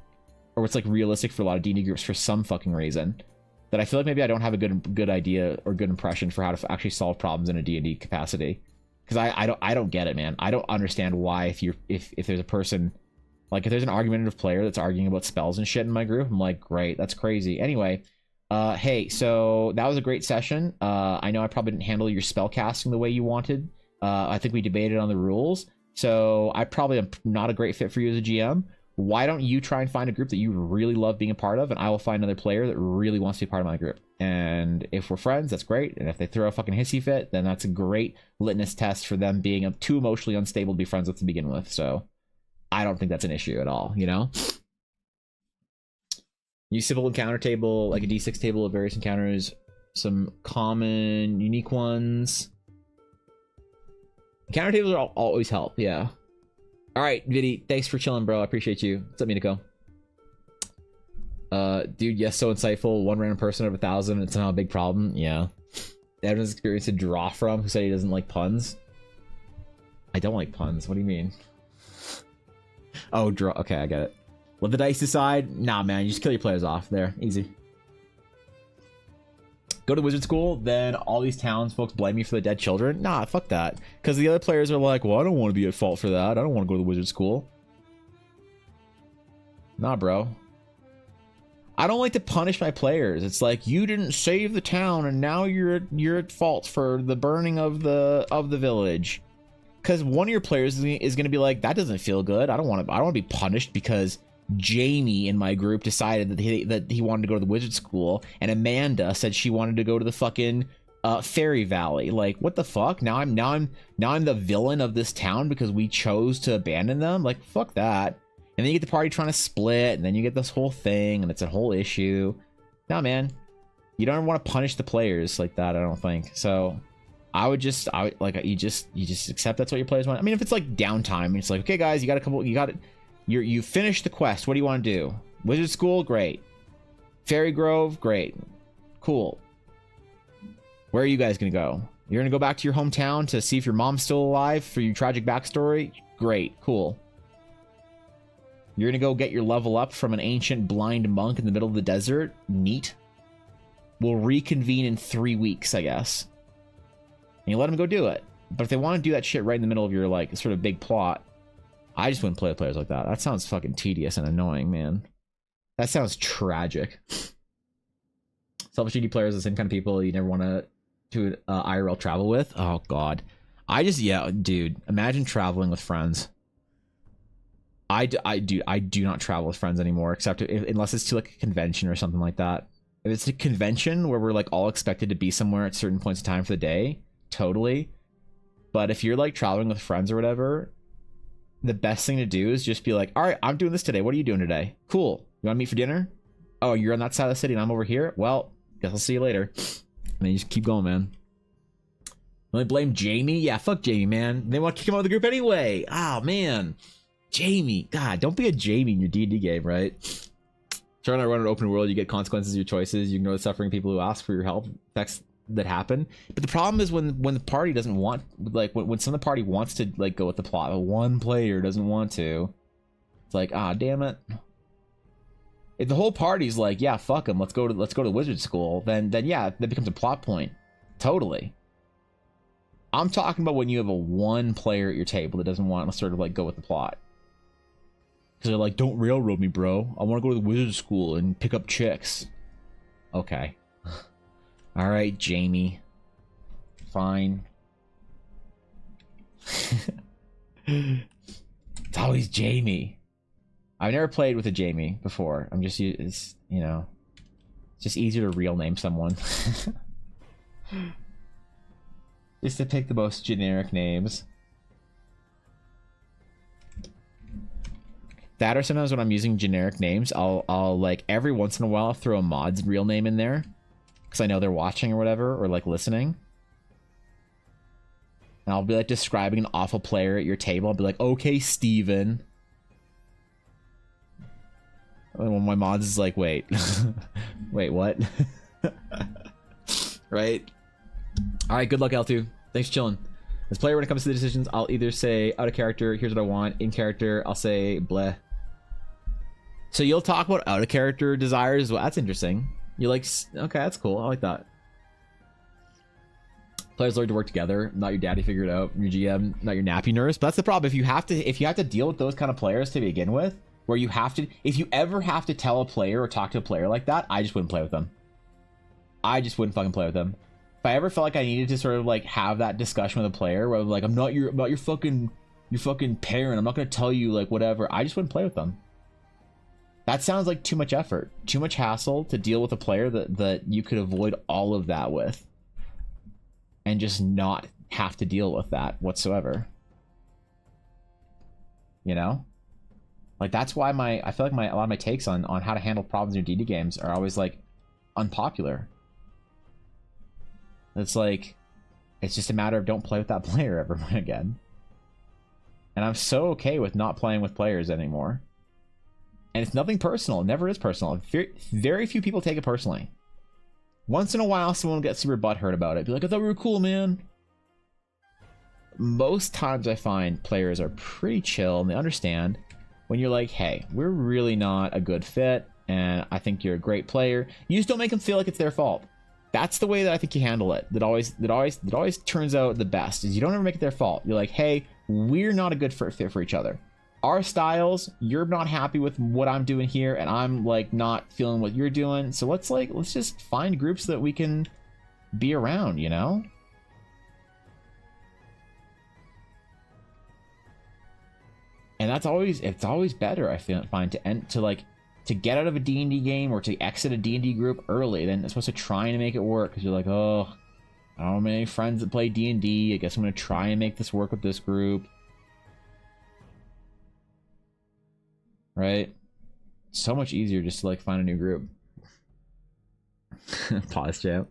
Or it's like realistic for a lot of D&D groups for some fucking reason, that I feel like maybe I don't have a good idea or good impression for how to actually solve problems in a D&D capacity. Because I don't get it, man. I don't understand why if there's a person, like if there's an argumentative player that's arguing about spells and shit in my group, I'm like, great, that's crazy. Anyway, hey, so that was a great session. I know I probably didn't handle your spell casting the way you wanted. I think we debated on the rules, so I probably am not a great fit for you as a GM. Why don't you try and find a group that you really love being a part of, and I will find another player that really wants to be part of my group. And if we're friends, that's great. And if they throw a fucking hissy fit, then that's a great litmus test for them being too emotionally unstable to be friends with to begin with. So I don't think that's an issue at all, you know? Use simple encounter table, like a D6 table of various encounters, some common, unique ones. Encounter tables always help, yeah. All right, Viddy, thanks for chilling, bro. I appreciate you. What's up, Minico? Dude, yes, so insightful. One random person out of 1,000, it's somehow a big problem. Yeah. Evan's experience to draw from, who said he doesn't like puns. I don't like puns. What do you mean? Oh, draw. Okay, I get it. Let the dice decide. Nah, man, you just kill your players off. There, easy. Go to wizard school, then all these towns folks blame you for the dead children. Nah, fuck that. Because the other players are like, well, I don't want to be at fault for that. I don't want to go to the wizard school. Nah, bro. I don't like to punish my players. It's like, you didn't save the town and now you're at fault for the burning of the village. Because one of your players is going to be like, that doesn't feel good. I don't want to be punished because Jamie in my group decided that he wanted to go to the wizard school, and Amanda said she wanted to go to the fucking fairy valley. Like, what the fuck? Now I'm the villain of this town because we chose to abandon them. Like, fuck that. And then you get the party trying to split, and then you get this whole thing, and it's a whole issue. Nah, man, you don't want to punish the players like that. I don't think so. You just accept that's what your players want. I mean, if it's like downtime, it's like, okay, guys, you finished the quest. What do you want to do? Wizard school? Great. Fairy Grove? Great. Cool. Where are you guys going to go? You're going to go back to your hometown to see if your mom's still alive for your tragic backstory? Great. Cool. You're going to go get your level up from an ancient blind monk in the middle of the desert? Neat. We'll reconvene in 3 weeks, I guess. And you let them go do it. But if they want to do that shit right in the middle of your, like, sort of big plot, I just wouldn't play with players like that. That sounds fucking tedious and annoying, man. That sounds tragic. Selfish GD players are the same kind of people you never want to IRL travel with. Oh, God. Yeah, dude. Imagine traveling with friends. I do not travel with friends anymore, except unless it's to, like, a convention or something like that. If it's a convention where we're, like, all expected to be somewhere at certain points of time for the day, totally. But if you're, like, traveling with friends or whatever, the best thing to do is just be like, all right, I'm doing this today. What are you doing today? Cool. You want to meet for dinner? Oh, you're on that side of the city and I'm over here? Well, guess I'll see you later. And then you just keep going, man. Only blame Jamie? Yeah, fuck Jamie, man. They want to kick him out of the group anyway. Oh, man. Jamie. God, don't be a Jamie in your D&D game, right? Trying to run an open world, you get consequences of your choices. You ignore the suffering people who ask for your help. Effects that happen. But the problem is when the party doesn't want, like, when some of the party wants to, like, go with the plot, but one player doesn't want to. It's like, ah, damn it. If the whole party's like, yeah, fuck them, let's go to wizard school, then yeah, that becomes a plot point. Totally. I'm talking about when you have a one player at your table that doesn't want to sort of, like, go with the plot. Because they're like, don't railroad me, bro. I want to go to the wizard school and pick up chicks. Okay. All right, Jamie. Fine. It's always Jamie. I've never played with a Jamie before. I'm just, it's, you know, it's just easier to real name someone. Just to pick the most generic names. That, or sometimes when I'm using generic names, I'll like every once in a while throw a mod's real name in there because I know they're watching or whatever, or like listening. And I'll be like describing an awful player at your table. I'll be like, okay, Steven. And when my mods is like, wait, wait, what? Right? All right, good luck, L2. Thanks for chilling. As player, when it comes to the decisions, I'll either say out of character, here's what I want. In character, I'll say bleh. So you'll talk about out of character desires as well. That's interesting. You're like, okay, that's cool. I like that. Players learn to work together. Not your daddy figure it out. Your GM, not your nappy nurse. But that's the problem. If you have to deal with those kind of players to begin with, where you have to, if you ever have to tell a player or talk to a player like that, I just wouldn't play with them. I just wouldn't fucking play with them. If I ever felt like I needed to sort of like have that discussion with a player where I'm like, I'm not your fucking parent. I'm not gonna tell you like whatever. I just wouldn't play with them. That sounds like too much effort, too much hassle to deal with a player that you could avoid all of that with, and just not have to deal with that whatsoever. You know, like that's why I feel like a lot of my takes on how to handle problems in your DD games are always like unpopular. It's like, it's just a matter of don't play with that player ever again. And I'm so okay with not playing with players anymore. And it's nothing personal. It never is personal. Very few people take it personally. Once in a while, someone gets super butthurt about it. Be like, I thought we were cool, man. Most times I find players are pretty chill and they understand when you're like, hey, we're really not a good fit and I think you're a great player. You just don't make them feel like it's their fault. That's the way that I think you handle it. That always turns out the best is you don't ever make it their fault. You're like, hey, we're not a good fit for each other. Our styles, you're not happy with what I'm doing here, and I'm like not feeling what you're doing. So let's just find groups that we can be around, you know? And it's always better, I find, to get out of a D&D game or to exit a D&D group early than it's supposed to try and make it work, because you're like, oh, I don't have many friends that play D&D. I guess I'm gonna try and make this work with this group. Right? So much easier just to like find a new group. Pause, champ.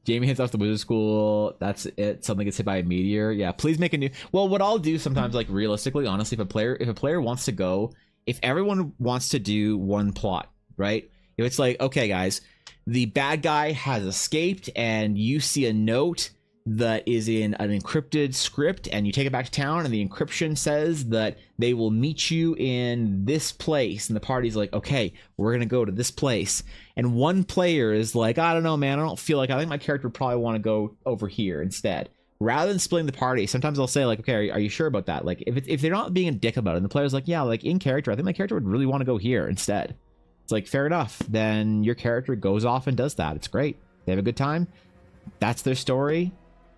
Jamie hits off the wizard school. That's it. Something gets hit by a meteor. Yeah, please make a new. Well, what I'll do sometimes, like realistically, honestly, if a player wants to go, if everyone wants to do one plot, right? If it's like, okay, guys, the bad guy has escaped, and you see a note that is in an encrypted script, and you take it back to town, and the encryption says that they will meet you in this place, and the party's like, okay, we're gonna go to this place, and one player is like, I don't know, man, I think my character would probably want to go over here instead. Rather than splitting the party, sometimes I'll say like, okay, are you sure about that? Like, if they're not being a dick about it, and the player's like, yeah, like in character, I think my character would really want to go here instead. It's like, fair enough. Then your character goes off and does that. It's great. They have a good time. That's their story.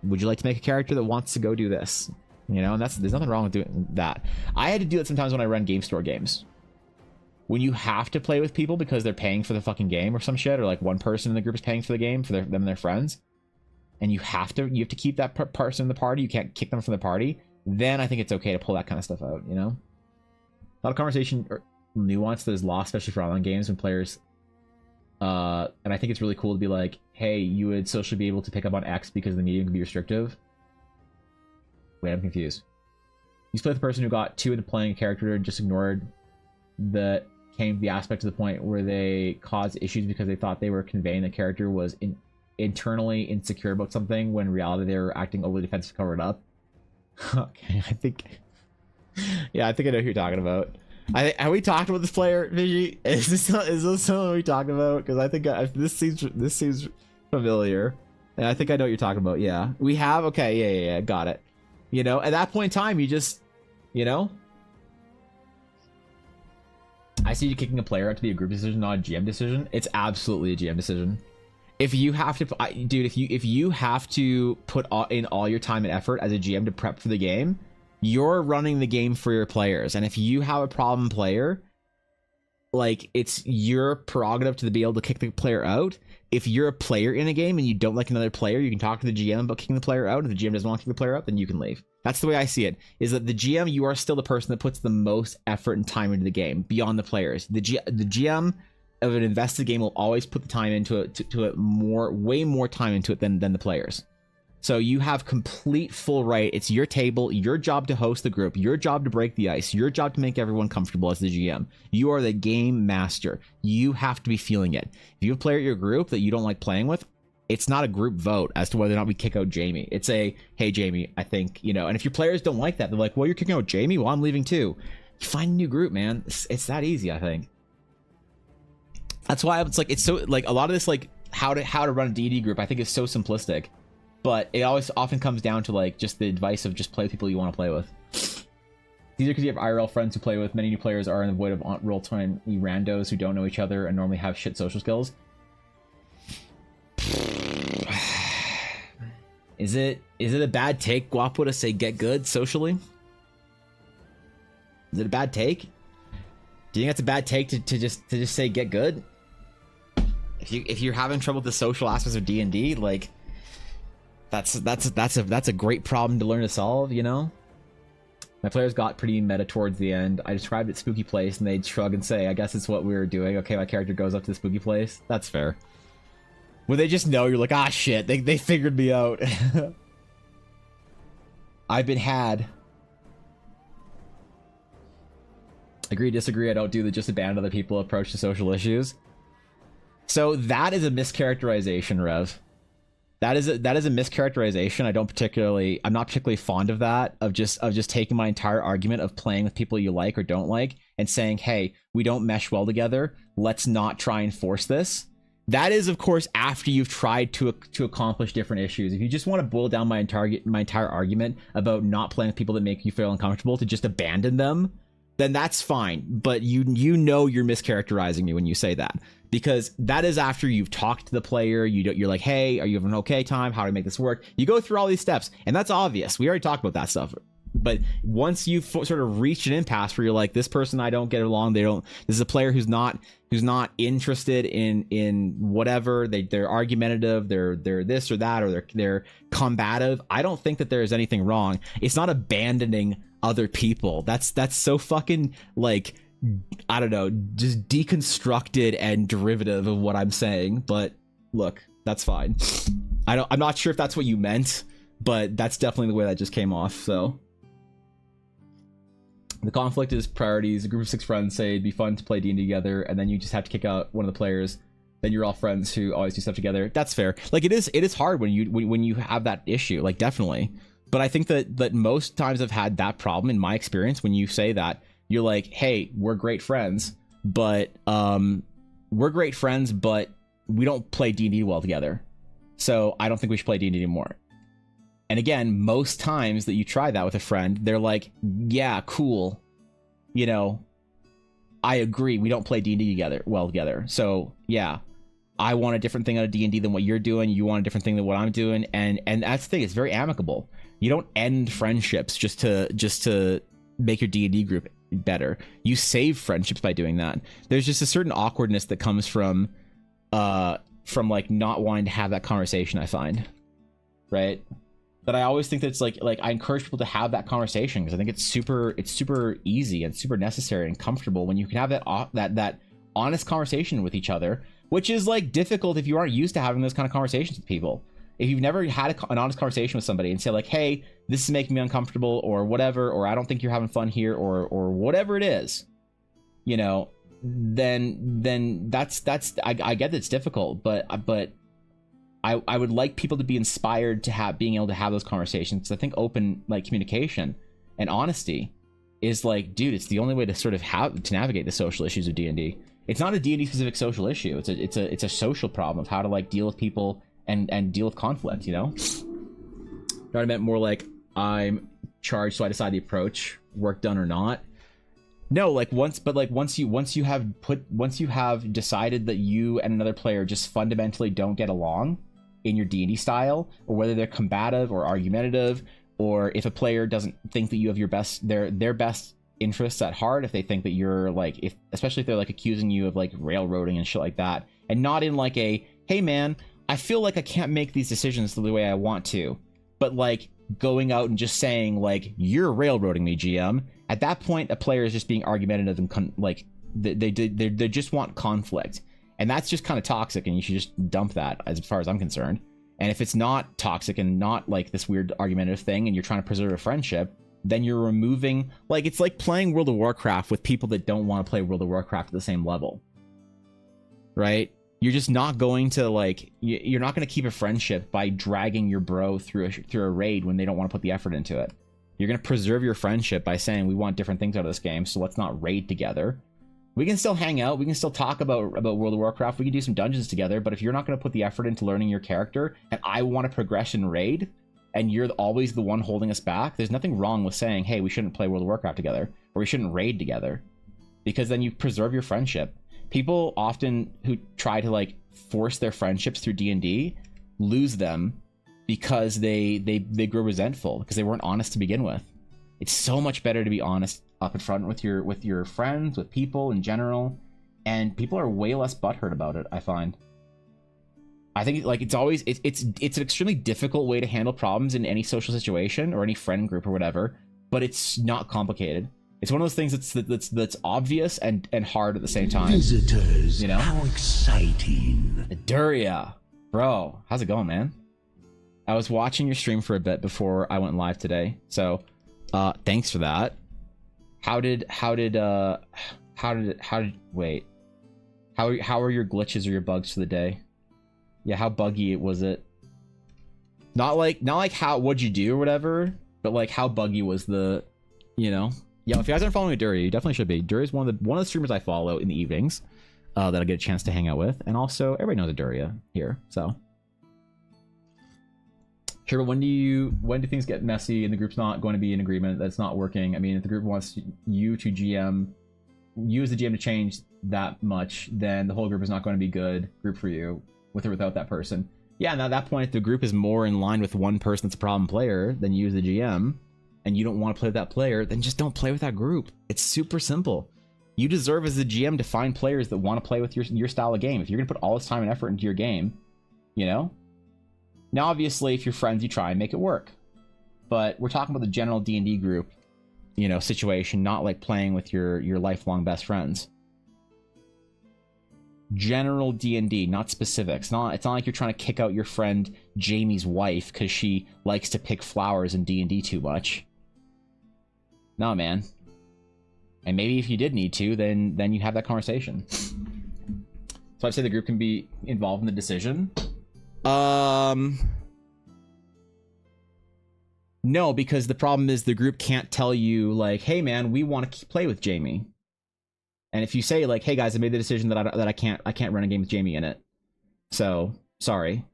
Would you like to make a character that wants to go do this? You know, and there's nothing wrong with doing that. I had to do it sometimes when I run game store games. When you have to play with people because they're paying for the fucking game or some shit, or like one person in the group is paying for the game for them and their friends, and you have to keep that person in the party. You can't kick them from the party. Then I think it's okay to pull that kind of stuff out. You know, a lot of conversation or nuance that is lost, especially for online games when players. And I think it's really cool to be like, hey, you would socially be able to pick up on X because the medium can be restrictive. Wait, I'm confused. You play with the person who got 2 into playing a character and just ignored that came the aspect to the point where they caused issues because they thought they were conveying the character was internally insecure about something when in reality they were acting overly defensive to cover it up. Okay, I think I know who you're talking about. Have we talked about this player, Vigi? Is this something we talked about? Because I think this seems familiar, and I think I know what you're talking about. Yeah, we have. Okay, yeah, got it. You know, at that point in time, you just, you know, I see you kicking a player out to be a group decision, not a GM decision. It's absolutely a GM decision. If you have to, dude, if you have to put in all your time and effort as a GM to prep for the game, you're running the game for your players. And if you have a problem player, like, it's your prerogative to be able to kick the player out. If you're a player in a game and you don't like another player, you can talk to the GM about kicking the player out. If the GM doesn't want to kick the player out, then you can leave. That's the way I see it, is that the GM, you are still the person that puts the most effort and time into the game beyond the players. The GM of an invested game will always put the time into it, to it way more time into it than the players. So you have complete full right. It's your table, your job to host the group, your job to break the ice, your job to make everyone comfortable as the GM. You are the game master. You have to be feeling it. If you have a player at your group that you don't like playing with, it's not a group vote as to whether or not we kick out Jamie. It's a, hey, Jamie, I think, you know, and if your players don't like that, they're like, well, you're kicking out Jamie? Well, I'm leaving too. You find a new group, man. It's that easy, I think. That's why it's like, it's so, like, a lot of this, like, how to run a D&D group, I think is so simplistic. But it always often comes down to, like, just the advice of just play with people you want to play with. It's either because you have IRL friends who play with. Many new players are in the void of roll-time randos who don't know each other and normally have shit social skills. Is it a bad take, Guapo, to say get good socially? Is it a bad take? Do you think that's a bad take to just say get good? If you're having trouble with the social aspects of D&D, like, that's a great problem to learn to solve, you know? My players got pretty meta towards the end. I described it spooky place and they'd shrug and say, I guess it's what we were doing. Okay, my character goes up to the spooky place. That's fair. When they just know, you're like, ah, shit, they figured me out. I've been had. Agree, disagree, I don't do the just abandon other people approach to social issues. So that is a mischaracterization, Rev. That is a mischaracterization. I'm not particularly fond of that, of just taking my entire argument of playing with people you like or don't like and saying, hey, we don't mesh well together. Let's not try and force this. That is, of course, after you've tried to accomplish different issues. If you just want to boil down my entire argument about not playing with people that make you feel uncomfortable to just abandon them, then that's fine. But you know you're mischaracterizing me when you say that, because that is after you've talked to the player. You're like, hey, are you having an okay time? How do I make this work? You go through all these steps, and that's obvious. We already talked about that stuff. But once you've sort of reached an impasse where you're like, this person I don't get along, this is a player who's not interested in whatever, they're argumentative, they're this or that, or they're combative. I don't think that there is anything wrong. It's not abandoning other people. That's so fucking, like, I don't know, just deconstructed and derivative of what I'm saying. But look, that's fine. I'm not sure if that's what you meant, but that's definitely the way that just came off. So the conflict is priorities. A group of 6 friends say it'd be fun to play D&D together, and then you just have to kick out one of the players. Then you're all friends who always do stuff together. That's fair. Like, it is hard when you have that issue, like, definitely. But I think that most times I've had that problem in my experience. When you say that, you're like, hey, we're great friends, but we don't play D&D well together. So I don't think we should play D&D anymore. And again, most times that you try that with a friend, they're like, yeah, cool. You know, I agree. We don't play D&D well together. So yeah, I want a different thing out of D&D than what you're doing. You want a different thing than what I'm doing. And that's the thing. It's very amicable. You don't end friendships just to make your D&D group better. You save friendships by doing that. There's just a certain awkwardness that comes from like not wanting to have that conversation, I find. Right? But I always think that it's like I encourage people to have that conversation, because I think it's super easy and super necessary and comfortable when you can have that honest conversation with each other, which is, like, difficult if you aren't used to having those kind of conversations with people. If you've never had an honest conversation with somebody and say, like, hey, this is making me uncomfortable, or whatever, or I don't think you're having fun here, or whatever it is, you know, then that's I get that it's difficult, but I would like people to be inspired to being able to have those conversations, because I think open, like, communication and honesty is, like, dude, it's the only way to sort of navigate the social issues of D&D. It's not a D&D specific social issue. It's a social problem of how to, like, deal with people and deal with conflict, you know? I meant more like, I'm charged, so I decide the approach, work done or not. No, like once you have decided that you and another player just fundamentally don't get along in your D&D style, or whether they're combative or argumentative, or if a player doesn't think that you have their best interests at heart, if they think that you're like, especially if they're like accusing you of like railroading and shit like that, and not in like a, hey man, I feel like I can't make these decisions the way I want to, but like going out and just saying like, you're railroading me, GM. At that point, a player is just being argumentative and they just want conflict, and that's just kind of toxic, and you should just dump that, as far as I'm concerned. And if it's not toxic and not like this weird argumentative thing, and you're trying to preserve a friendship, then you're removing, like, it's like playing World of Warcraft with people that don't want to play World of Warcraft at the same level, right? You're just not going to like, you're not going to keep a friendship by dragging your bro through a raid when they don't want to put the effort into it. You're going to preserve your friendship by saying, we want different things out of this game, so let's not raid together. We can still hang out, we can still talk about World of Warcraft, we can do some dungeons together, but if you're not going to put the effort into learning your character, and I want to progress in raid, and you're always the one holding us back, there's nothing wrong with saying, hey, we shouldn't play World of Warcraft together, or we shouldn't raid together, because then you preserve your friendship. People often who try to like force their friendships through D&D lose them because they grow resentful because they weren't honest to begin with. It's so much better to be honest up in front with your friends, with people in general, and people are way less butthurt about it, I find. I think like it's an extremely difficult way to handle problems in any social situation or any friend group or whatever, but it's not complicated. It's one of those things that's obvious and hard at the same time. Visitors, you know? How exciting. Duria, bro, how's it going, man? I was watching your stream for a bit before I went live today, so thanks for that. How are your glitches or your bugs for the day? Yeah, how buggy was it? Not like what'd you do or whatever, but like how buggy was the, you know? Yeah, if you guys aren't following Duria, you definitely should be. Duria is one of the streamers I follow in the evenings that I get a chance to hang out with, and also everybody knows Duria here, so. Sure, but when do things get messy and the group's not going to be in agreement, that's not working? I mean, if the group wants you as the GM to change that much, then the whole group is not going to be good group for you, with or without that person. Yeah, and at that point, if the group is more in line with one person that's a problem player than you as the GM, and you don't want to play with that player, then just don't play with that group. It's super simple. You deserve as the GM to find players that want to play with your style of game. If you're going to put all this time and effort into your game, you know? Now, obviously, if you're friends, you try and make it work. But we're talking about the general D&D group, you know, situation, not like playing with your lifelong best friends. General D&D, not specifics. It's not like you're trying to kick out your friend Jamie's wife because she likes to pick flowers in D&D too much. No, man. And maybe if you did need to, then you have that conversation. So I'd say the group can be involved in the decision. No, because the problem is the group can't tell you like, hey man, we want to play with Jamie. And if you say like, hey guys, I made the decision that I can't run a game with Jamie in it. So sorry,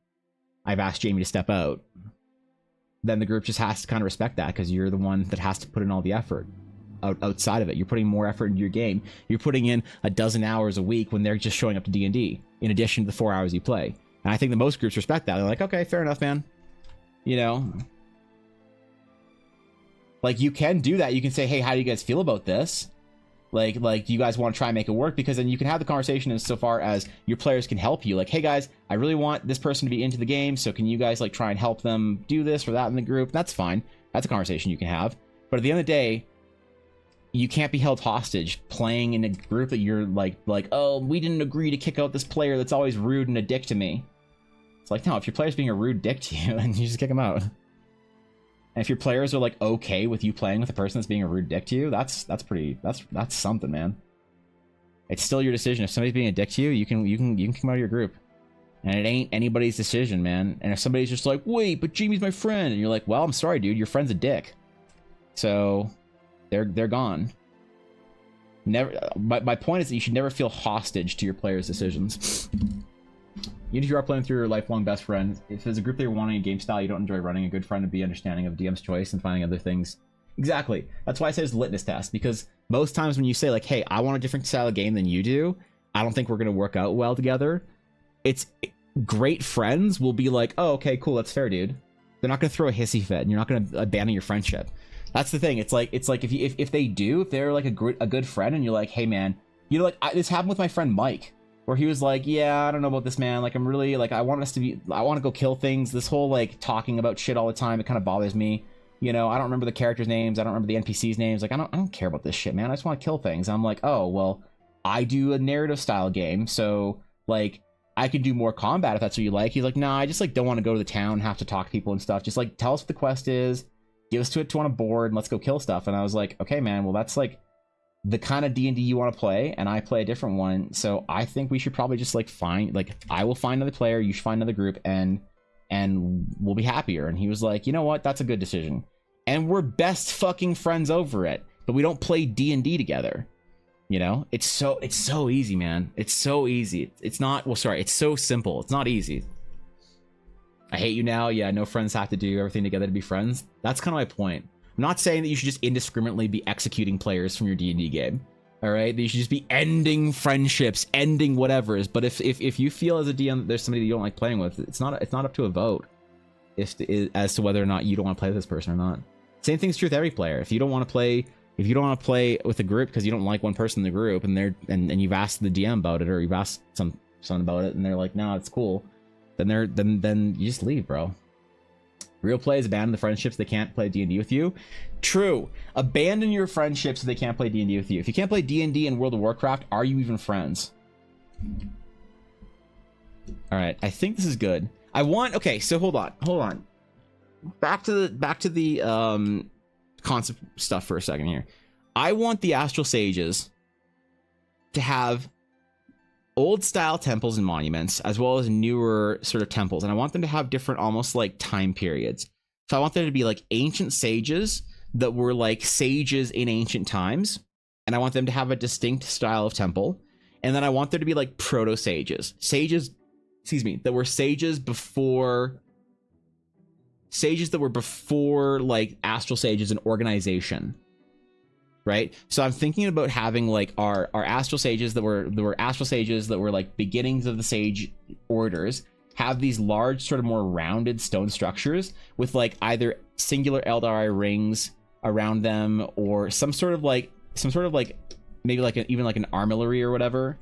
I've asked Jamie to step out. Then the group just has to kind of respect that because you're the one that has to put in all the effort outside of it. You're putting more effort into your game. You're putting in a dozen hours a week when they're just showing up to D&D in addition to the 4 hours you play. And I think that most groups respect that. They're like, okay, fair enough, man. You know, like you can do that. You can say, hey, how do you guys feel about this? Like, do you guys want to try and make it work? Because then you can have the conversation insofar as your players can help you. Like, hey guys, I really want this person to be into the game, so can you guys like try and help them do this or that in the group? That's fine. That's a conversation you can have. But at the end of the day, you can't be held hostage playing in a group that you're like, oh, we didn't agree to kick out this player that's always rude and a dick to me. It's like, no, if your player's being a rude dick to you, then you just kick them out. And if your players are like okay with you playing with a person that's being a rude dick to you, that's something, man. It's still your decision. If somebody's being a dick to you, you can come out of your group. And it ain't anybody's decision, man. And if somebody's just like, wait, but Jamie's my friend, and you're like, well, I'm sorry, dude, your friend's a dick. So they're gone. Never. My point is that you should never feel hostage to your players' decisions. Even if you are playing through your lifelong best friend, if there's a group that you're wanting a game style you don't enjoy running, a good friend would be understanding of DM's choice and finding other things Exactly. That's why I say it's a litmus test, because most times when you say like, hey, I want a different style of game than you do, I don't think we're going to work out well together. It's great friends will be like, oh, okay, cool, that's fair, dude. They're not going to throw a hissy fit and you're not going to abandon your friendship. That's the thing. It's like if they do, if they're like a good friend and you're like, hey man, you know, like this happened with my friend Mike, where he was like, yeah, I don't know about this, man. Like, I'm really like, I want to go kill things. This whole like talking about shit all the time, it kind of bothers me. You know, I don't remember the characters' names. I don't remember the NPCs' names. Like, I don't care about this shit, man. I just want to kill things. I'm like, oh, well, I do a narrative style game, so like I could do more combat if that's what you like. He's like, nah, I just like don't want to go to the town, have to talk to people and stuff. Just like tell us what the quest is, give us to it on a board, and let's go kill stuff. And I was like, okay, man, well that's like the kind of D&D you want to play, and I play a different one. So I think we should probably just like I will find another player, you should find another group, and we'll be happier. And he was like, you know what, that's a good decision. And we're best fucking friends over it, but we don't play D&D together. You know, it's so easy, man. It's so easy. It's not, well, sorry, it's so simple. It's not easy. I hate you now. Yeah, no friends have to do everything together to be friends. That's kind of my point. I'm not saying that you should just indiscriminately be executing players from your D&D game. All right, that you should just be ending friendships, ending whatever's. But if you feel as a DM that there's somebody you don't like playing with, it's not up to a vote as to whether or not you don't want to play with this person or not. Same thing's true with every player. If you don't want to play with a group because you don't like one person in the group, and you've asked the DM about it, or you've asked someone about it, and they're like, no, it's cool, then you just leave, bro. Real play is abandon the friendships they can't play D&D with you. True. Abandon your friendships if they can't play D&D with you. If you can't play D&D in World of Warcraft, are you even friends? All right, I think this is good. Okay, so hold on. Back to the concept stuff for a second here. I want the Astral Sages to have old style temples and monuments, as well as newer sort of temples, and I want them to have different, almost like time periods. So I want there to be like ancient sages that were like sages in ancient times, and I want them to have a distinct style of temple. And then I want there to be like proto sages, that were sages that were before like Astral Sage as an organization, right? So I'm thinking about having like our Astral Sages that were Astral Sages that were like beginnings of the Sage orders, have these large sort of more rounded stone structures with like either singular Eldari rings around them, or some sort of like maybe like even like an armillary or whatever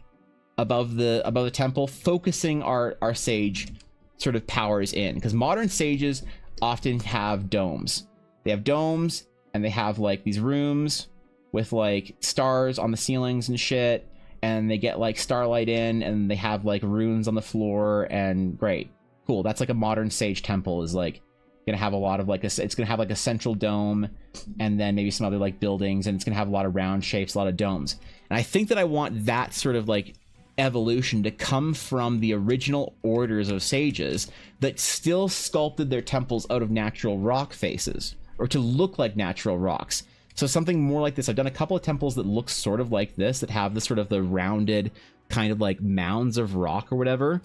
above the temple, focusing our sage sort of powers in, because modern sages often have domes. They have domes, and they have like these rooms with like stars on the ceilings and shit, and they get like starlight in, and they have like runes on the floor, and great, cool. That's like a modern sage temple is like gonna have a lot of like it's gonna have like a central dome, and then maybe some other like buildings, and it's gonna have a lot of round shapes, a lot of domes. And I think that I want that sort of like evolution to come from the original orders of sages that still sculpted their temples out of natural rock faces, or to look like natural rocks. So something more like this. I've done a couple of temples that look sort of like this, that have the sort of the rounded kind of like mounds of rock or whatever.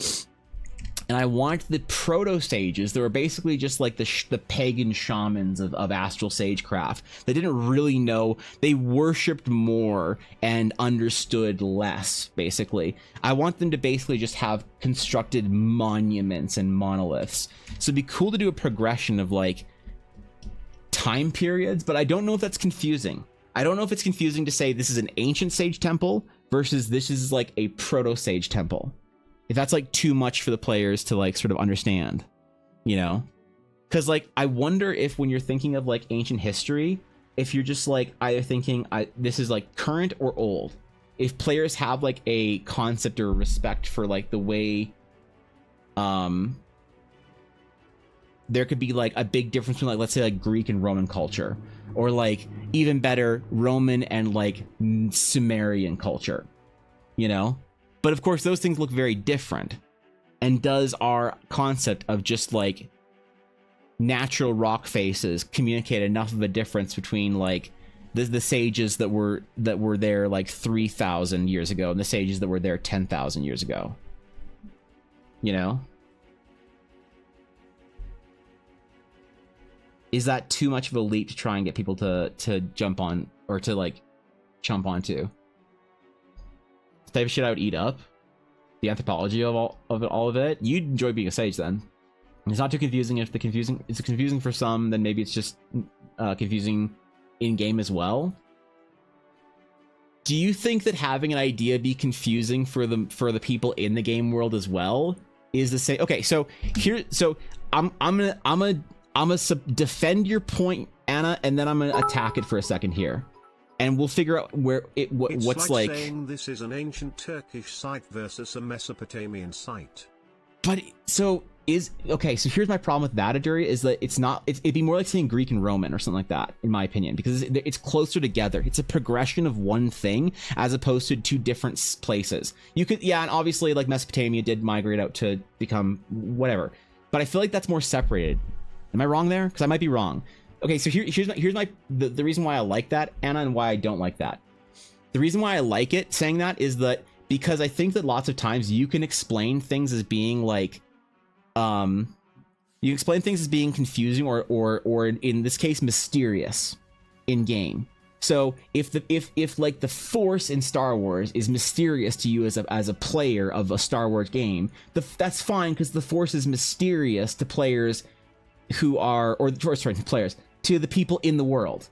And I want the proto sages that were basically just like the pagan shamans of Astral Sage craft. They didn't really know, they worshipped more and understood less, basically. I want them to basically just have constructed monuments and monoliths. So it'd be cool to do a progression of like time periods, but I don't know if that's confusing. I don't know if it's confusing to say this is an ancient sage temple versus this is like a proto sage temple. If that's like too much for the players to like sort of understand, you know? Because like I wonder if when you're thinking of like ancient history, if you're just like either thinking this is like current or old, if players have like a concept or respect for like the way there could be like a big difference between like, let's say like Greek and Roman culture, or like even better Roman and like Sumerian culture, you know? But of course those things look very different. And does our concept of just like natural rock faces communicate enough of a difference between like the sages that were there like 3,000 years ago and the sages that were there 10,000 years ago, you know? is that too much of a leap to try and get people to jump on or to like chump onto? The type of shit I would eat up. The anthropology of all of it. You'd enjoy being a sage then. It's not too confusing. If it's confusing for some, then maybe it's just confusing in game as well. Do you think that having an idea be confusing for the people in the game world as well is the same? Okay, so I'm gonna defend your point, Anna, and then I'm gonna attack it for a second here, and we'll figure out what's like saying this is an ancient Turkish site versus a Mesopotamian site. But so here's my problem with that, Aduri, is that it'd be more like saying Greek and Roman or something like that, in my opinion, because it's closer together. It's a progression of one thing as opposed to two different places. You could, yeah, and obviously like Mesopotamia did migrate out to become whatever, but I feel like that's more separated. Am I wrong there? Because I might be wrong. Okay, so here's the reason why I like that, Anna, and why I don't like that. The reason why I like it, saying that, is that because I think that lots of times you can explain things as being like, you explain things as being confusing or in this case mysterious in game. So if like the Force in Star Wars is mysterious to you as a player of a Star Wars game, that's fine because the Force is mysterious to players who are players to the people in the world.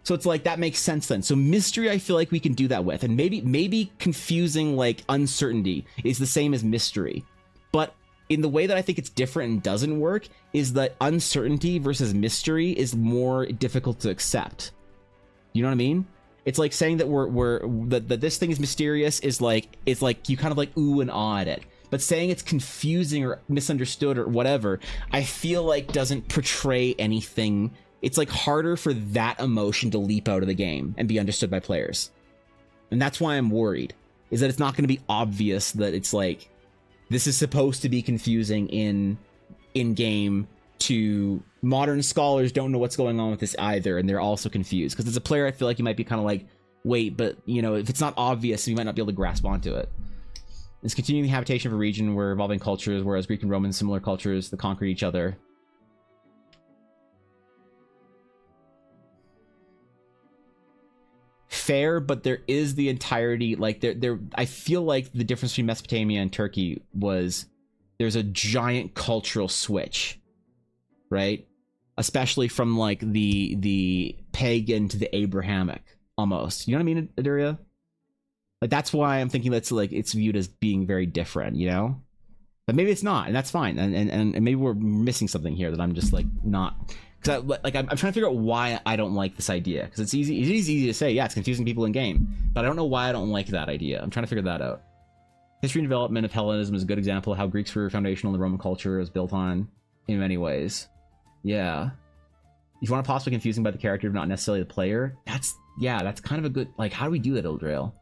So it's like that makes sense then. So mystery, I feel like we can do that with, and maybe confusing like uncertainty is the same as mystery, but in the way that I think it's different and doesn't work is that uncertainty versus mystery is more difficult to accept. You know what I mean? It's like saying that that this thing is mysterious is like, it's like you kind of like ooh and ah at it. But saying it's confusing or misunderstood or whatever, I feel like doesn't portray anything. It's like harder for that emotion to leap out of the game and be understood by players. And that's why I'm worried, is that it's not going to be obvious that it's like, this is supposed to be confusing in game to modern scholars don't know what's going on with this either, and they're also confused. Because as a player, I feel like you might be kind of like, wait, but you know, if it's not obvious, you might not be able to grasp onto it. It's continuing the habitation of a region where evolving cultures, whereas Greek and Roman similar cultures that conquered each other. Fair, but there is the entirety, like I feel like the difference between Mesopotamia and Turkey was there's a giant cultural switch, right? Especially from like the pagan to the Abrahamic almost. You know what I mean, Aduria? Like that's why I'm thinking that's like it's viewed as being very different, you know? But maybe it's not, and that's fine. And maybe we're missing something here that I'm just like not. Because I'm trying to figure out why I don't like this idea. Because it's easy to say, yeah, it's confusing people in game, but I don't know why I don't like that idea. I'm trying to figure that out. History and development of Hellenism is a good example of how Greeks were foundational in the Roman culture is built on in many ways. Yeah. If you want to possibly confusing by the character, not necessarily the player, that's kind of a good, like, how do we do that, Ildrail?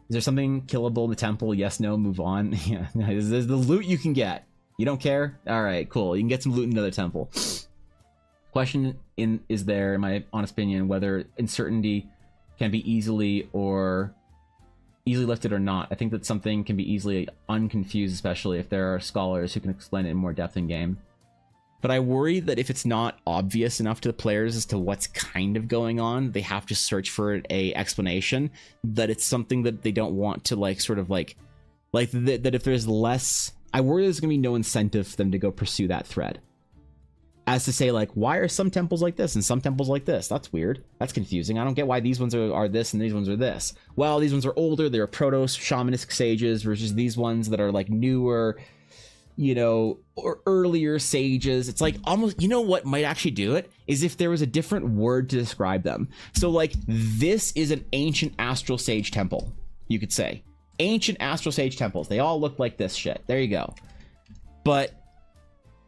Is there something killable in the temple? Yes, no, move on. Yeah, there's the loot you can get. You don't care? All right, cool. You can get some loot in another temple. Question is there, in my honest opinion, whether uncertainty can be easily lifted or not. I think that something can be easily unconfused, especially if there are scholars who can explain it in more depth in game. But I worry that if it's not obvious enough to the players as to what's kind of going on, they have to search for a explanation, that it's something that they don't want to like sort of like that if there's less, I worry there's gonna be no incentive for them to go pursue that thread. As to say, like, why are some temples like this and some temples like this? That's weird. That's confusing. I don't get why these ones are this and these ones are this. Well, these ones are older. They're proto-shamanistic sages versus these ones that are, like, newer, you know, or earlier sages. It's like almost, you know what might actually do it? Is if there was a different word to describe them. So, like, this is an ancient astral sage temple, you could say. Ancient astral sage temples. They all look like this shit. There you go. But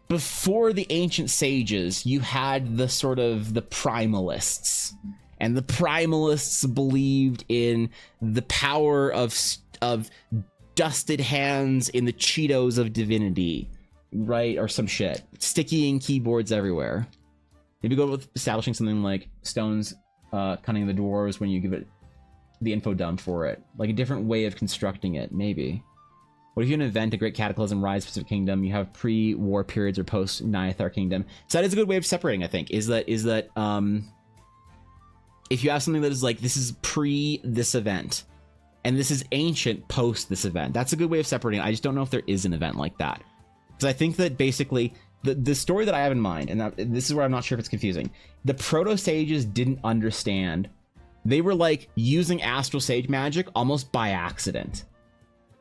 before the ancient sages, you had the sort of the primalists, and the primalists believed in the power of dusted hands in the Cheetos of divinity, right? Or some shit. Stickying keyboards everywhere. Maybe go with establishing something like stones cunning the dwarves when you give it the info dump for it. Like a different way of constructing it, maybe. What if you have an event, a great cataclysm, rise Pacific Kingdom? You have pre-war periods or post Nyathar Kingdom. So that is a good way of separating, I think. Is that if you have something that is like, this is pre this event, and this is ancient post this event, that's a good way of separating. I just don't know if there is an event like that. Because I think that basically the story that I have in mind, and this is where I'm not sure if it's confusing. The proto sages didn't understand. They were like using astral sage magic almost by accident.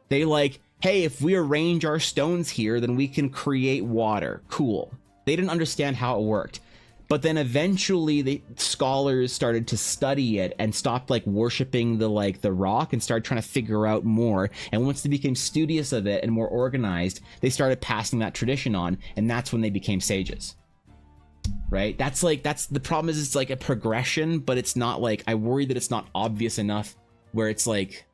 They like, hey, if we arrange our stones here, then we can create water. Cool. They didn't understand how it worked. But then eventually the scholars started to study it and stopped like worshiping the rock and started trying to figure out more. And once they became studious of it and more organized, they started passing that tradition on, and that's when they became sages. Right? That's the problem is it's like a progression, but it's not like, I worry that it's not obvious enough where it's like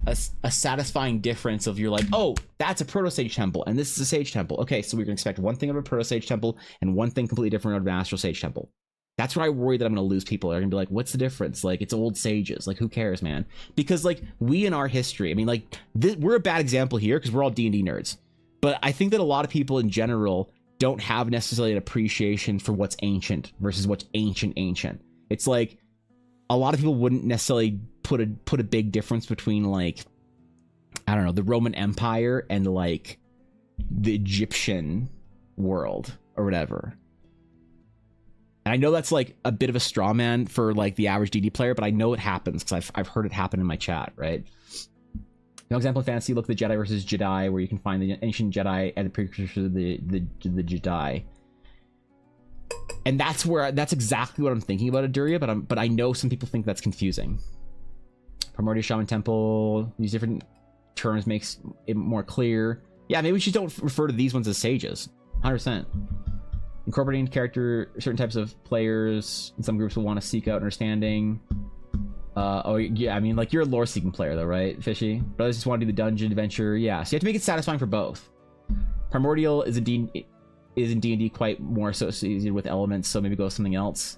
a satisfying difference of you're like, oh, that's a proto sage temple and this is a sage temple. Okay, so we're gonna expect one thing of a proto sage temple and one thing completely different out of an astral sage temple. That's where I worry that I'm gonna lose people. They're gonna be like, what's the difference? Like, it's old sages. Like, who cares, man? Because like, we in our history, I mean, like we're a bad example here because we're all D&D nerds, but I think that a lot of people in general don't have necessarily an appreciation for what's ancient versus what's ancient. It's like a lot of people wouldn't necessarily put a big difference between, like, I don't know, the Roman Empire and like the Egyptian world or whatever. And I know that's like a bit of a straw man for like the average DD player, but I know it happens because I've heard it happen in my chat, right? No example of fantasy, look at the Jedi versus Jedi, where you can find the ancient Jedi and the precursors to the Jedi. And that's exactly what I'm thinking about Aduria, but I know some people think that's confusing. Primordial Shaman Temple, these different terms makes it more clear. Yeah, maybe we just don't refer to these ones as sages. 100%. Incorporating character, certain types of players, and some groups will want to seek out understanding. Oh yeah, I mean, like, you're a lore seeking player though, right, Fishy? Brothers just want to do the dungeon adventure. Yeah, so you have to make it satisfying for both. Primordial is in D&D quite more associated with elements, so maybe go with something else.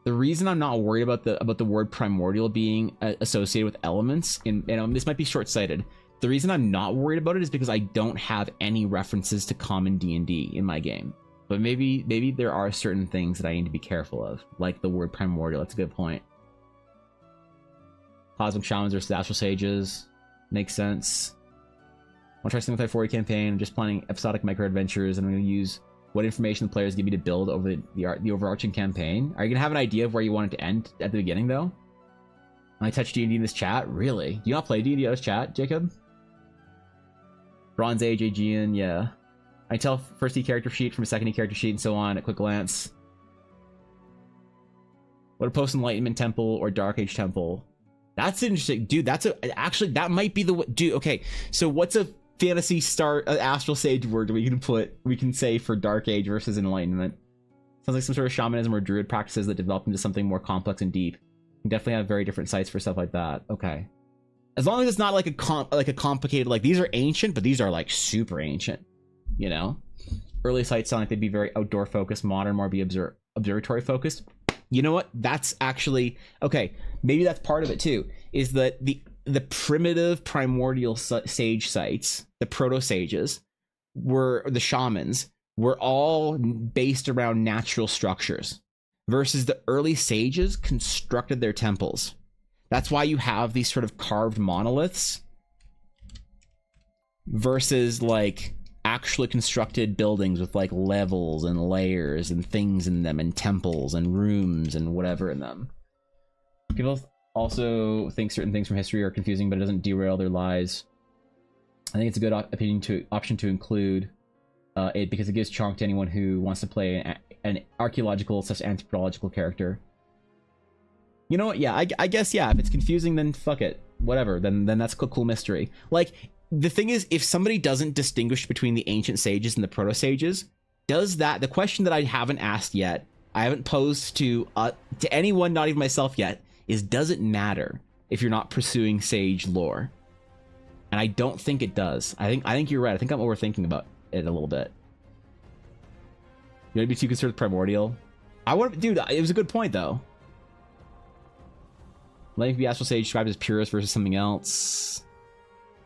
The reason I'm not worried about the word primordial being associated with elements, and this might be short-sighted. The reason I'm not worried about it is because I don't have any references to common D&D in my game. But maybe there are certain things that I need to be careful of, like the word primordial. That's a good point. Cosmic Shamans versus Astral Sages makes sense. I'll try something with my 40 campaign. I'm just planning episodic micro adventures, and I'm going to use what information the players give me to build over the overarching campaign. Are you going to have an idea of where you want it to end at the beginning, though? When I touch D&D in this chat? Really? Do you not play D&D in this chat, Jacob? Bronze Age, Aegean, yeah. I tell first E character sheet from a second E character sheet and so on at quick glance. What a post-enlightenment temple or dark age temple? That's interesting, dude. Actually, that might be the dude. Okay, so what's a fantasy astral sage word we can say for dark age versus enlightenment? Sounds like some sort of shamanism or druid practices that develop into something more complex and deep. You definitely have very different sites for stuff like that. Okay, as long as it's not like a complicated, like, these are ancient, but these are like super ancient, you know. Early sites sound like they'd be very outdoor focused. Modern more be observatory focused. You know what? That's actually okay. Maybe that's part of it too. Is that the primitive primordial sage sites, the proto sages, were the shamans, were all based around natural structures, versus the early sages constructed their temples. That's why you have these sort of carved monoliths versus like actually constructed buildings with like levels and layers and things in them and temples and rooms and whatever in them. People also think certain things from history are confusing, but it doesn't derail their lives. I think it's a good option to include it because it gives chunk to anyone who wants to play an archaeological / anthropological character. You know what? Yeah, I guess, yeah, if it's confusing, then fuck it. Whatever, then that's a cool mystery. Like, the thing is, if somebody doesn't distinguish between the ancient sages and the proto sages, does that, the question that I haven't asked yet, I haven't posed to anyone, not even myself yet, is does it matter if you're not pursuing sage lore? And I don't think it does. I think you're right. I think I'm overthinking about it a little bit. You want to be too concerned with primordial? I would, dude. It was a good point though. Letting the astral sage described as purist versus something else.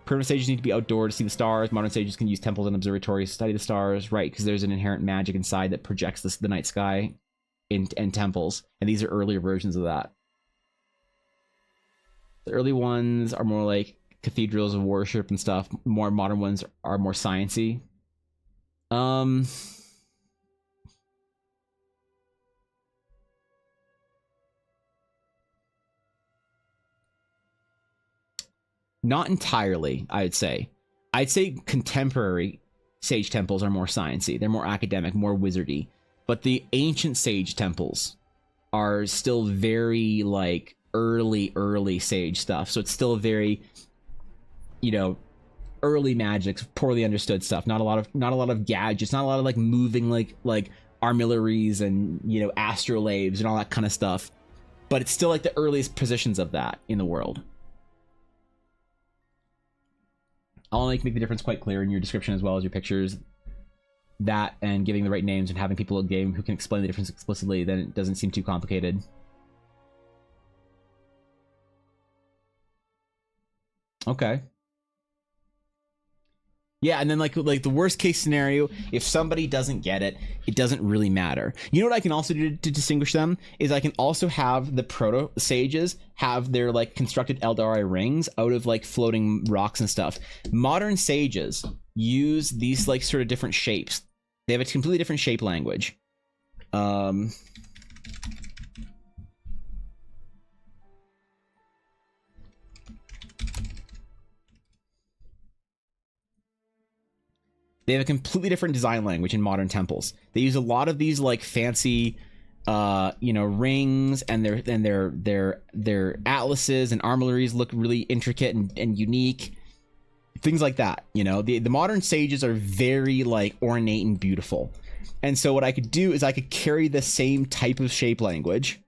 Primitive sages need to be outdoors to see the stars. Modern sages can use temples and observatories to study the stars, right? Because there's an inherent magic inside that projects the night sky in temples, and these are earlier versions of that. The early ones are more like cathedrals of worship and stuff. More modern ones are more sciencey. Not entirely, I'd say. I'd say contemporary sage temples are more sciencey. They're more academic, more wizardy. But the ancient sage temples are still very like early sage stuff. So it's still very, you know, early magic, poorly understood stuff. Not a lot of gadgets, not a lot of like moving like armillaries and, you know, astrolabes and all that kind of stuff. But it's still like the earliest positions of that in the world. I'll make the difference quite clear in your description as well as your pictures. That and giving the right names and having people in game who can explain the difference explicitly, then it doesn't seem too complicated. Okay. Yeah, and then like the worst case scenario, if somebody doesn't get it, it doesn't really matter. You know what I can also do to distinguish them is I can also have the proto sages have their like constructed Eldari rings out of like floating rocks and stuff. Modern sages use these like sort of different shapes. They have a completely different shape language. They have a completely different design language in modern temples. They use a lot of these like fancy, you know, rings, and their atlases and armillaries look really intricate and unique. Things like that, you know. The modern sages are very like ornate and beautiful. And so what I could do is I could carry the same type of shape language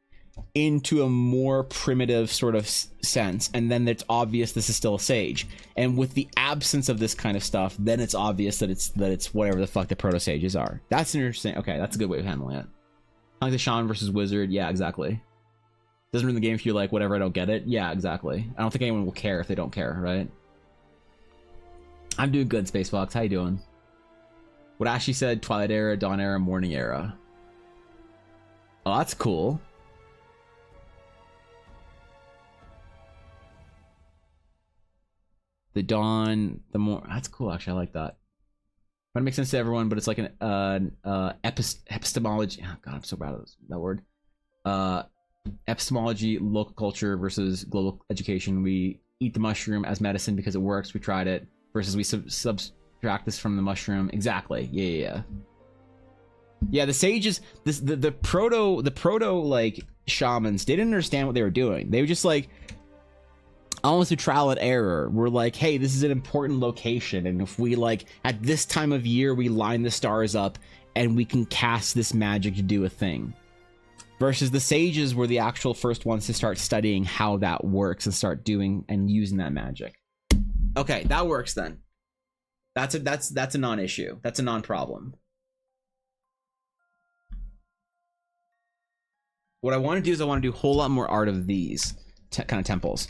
into a more primitive sort of sense, and then it's obvious this is still a sage. And with the absence of this kind of stuff, then it's obvious that it's whatever the fuck the proto sages are. That's an interesting. Okay, that's a good way of handling it. Like the shaman versus wizard. Yeah, exactly. Doesn't ruin the game if you're like, whatever, I don't get it. Yeah, exactly. I don't think anyone will care if they don't care, right? I'm doing good, Spacefox. How you doing? What Ashley said: Twilight era, Dawn era, Morning era. Oh, that's cool. The dawn, the more. That's cool, actually. I like that. Might make sense to everyone, but it's like an epistemology. Oh God, I'm so bad at that word. Epistemology, local culture versus global education. We eat the mushroom as medicine because it works. We tried it. Versus we subtract this from the mushroom. Exactly. Yeah. Yeah, the sages, the proto like shamans, they didn't understand what they were doing. They were just like, almost through trial and error, we're like, hey, this is an important location, and if we like at this time of year we line the stars up and we can cast this magic to do a thing. Versus the sages were the actual first ones to start studying how that works and start doing and using that magic. Okay, that works then. That's a non-issue. That's a non-problem. What I want to do is I want to do a whole lot more art of these kind of temples.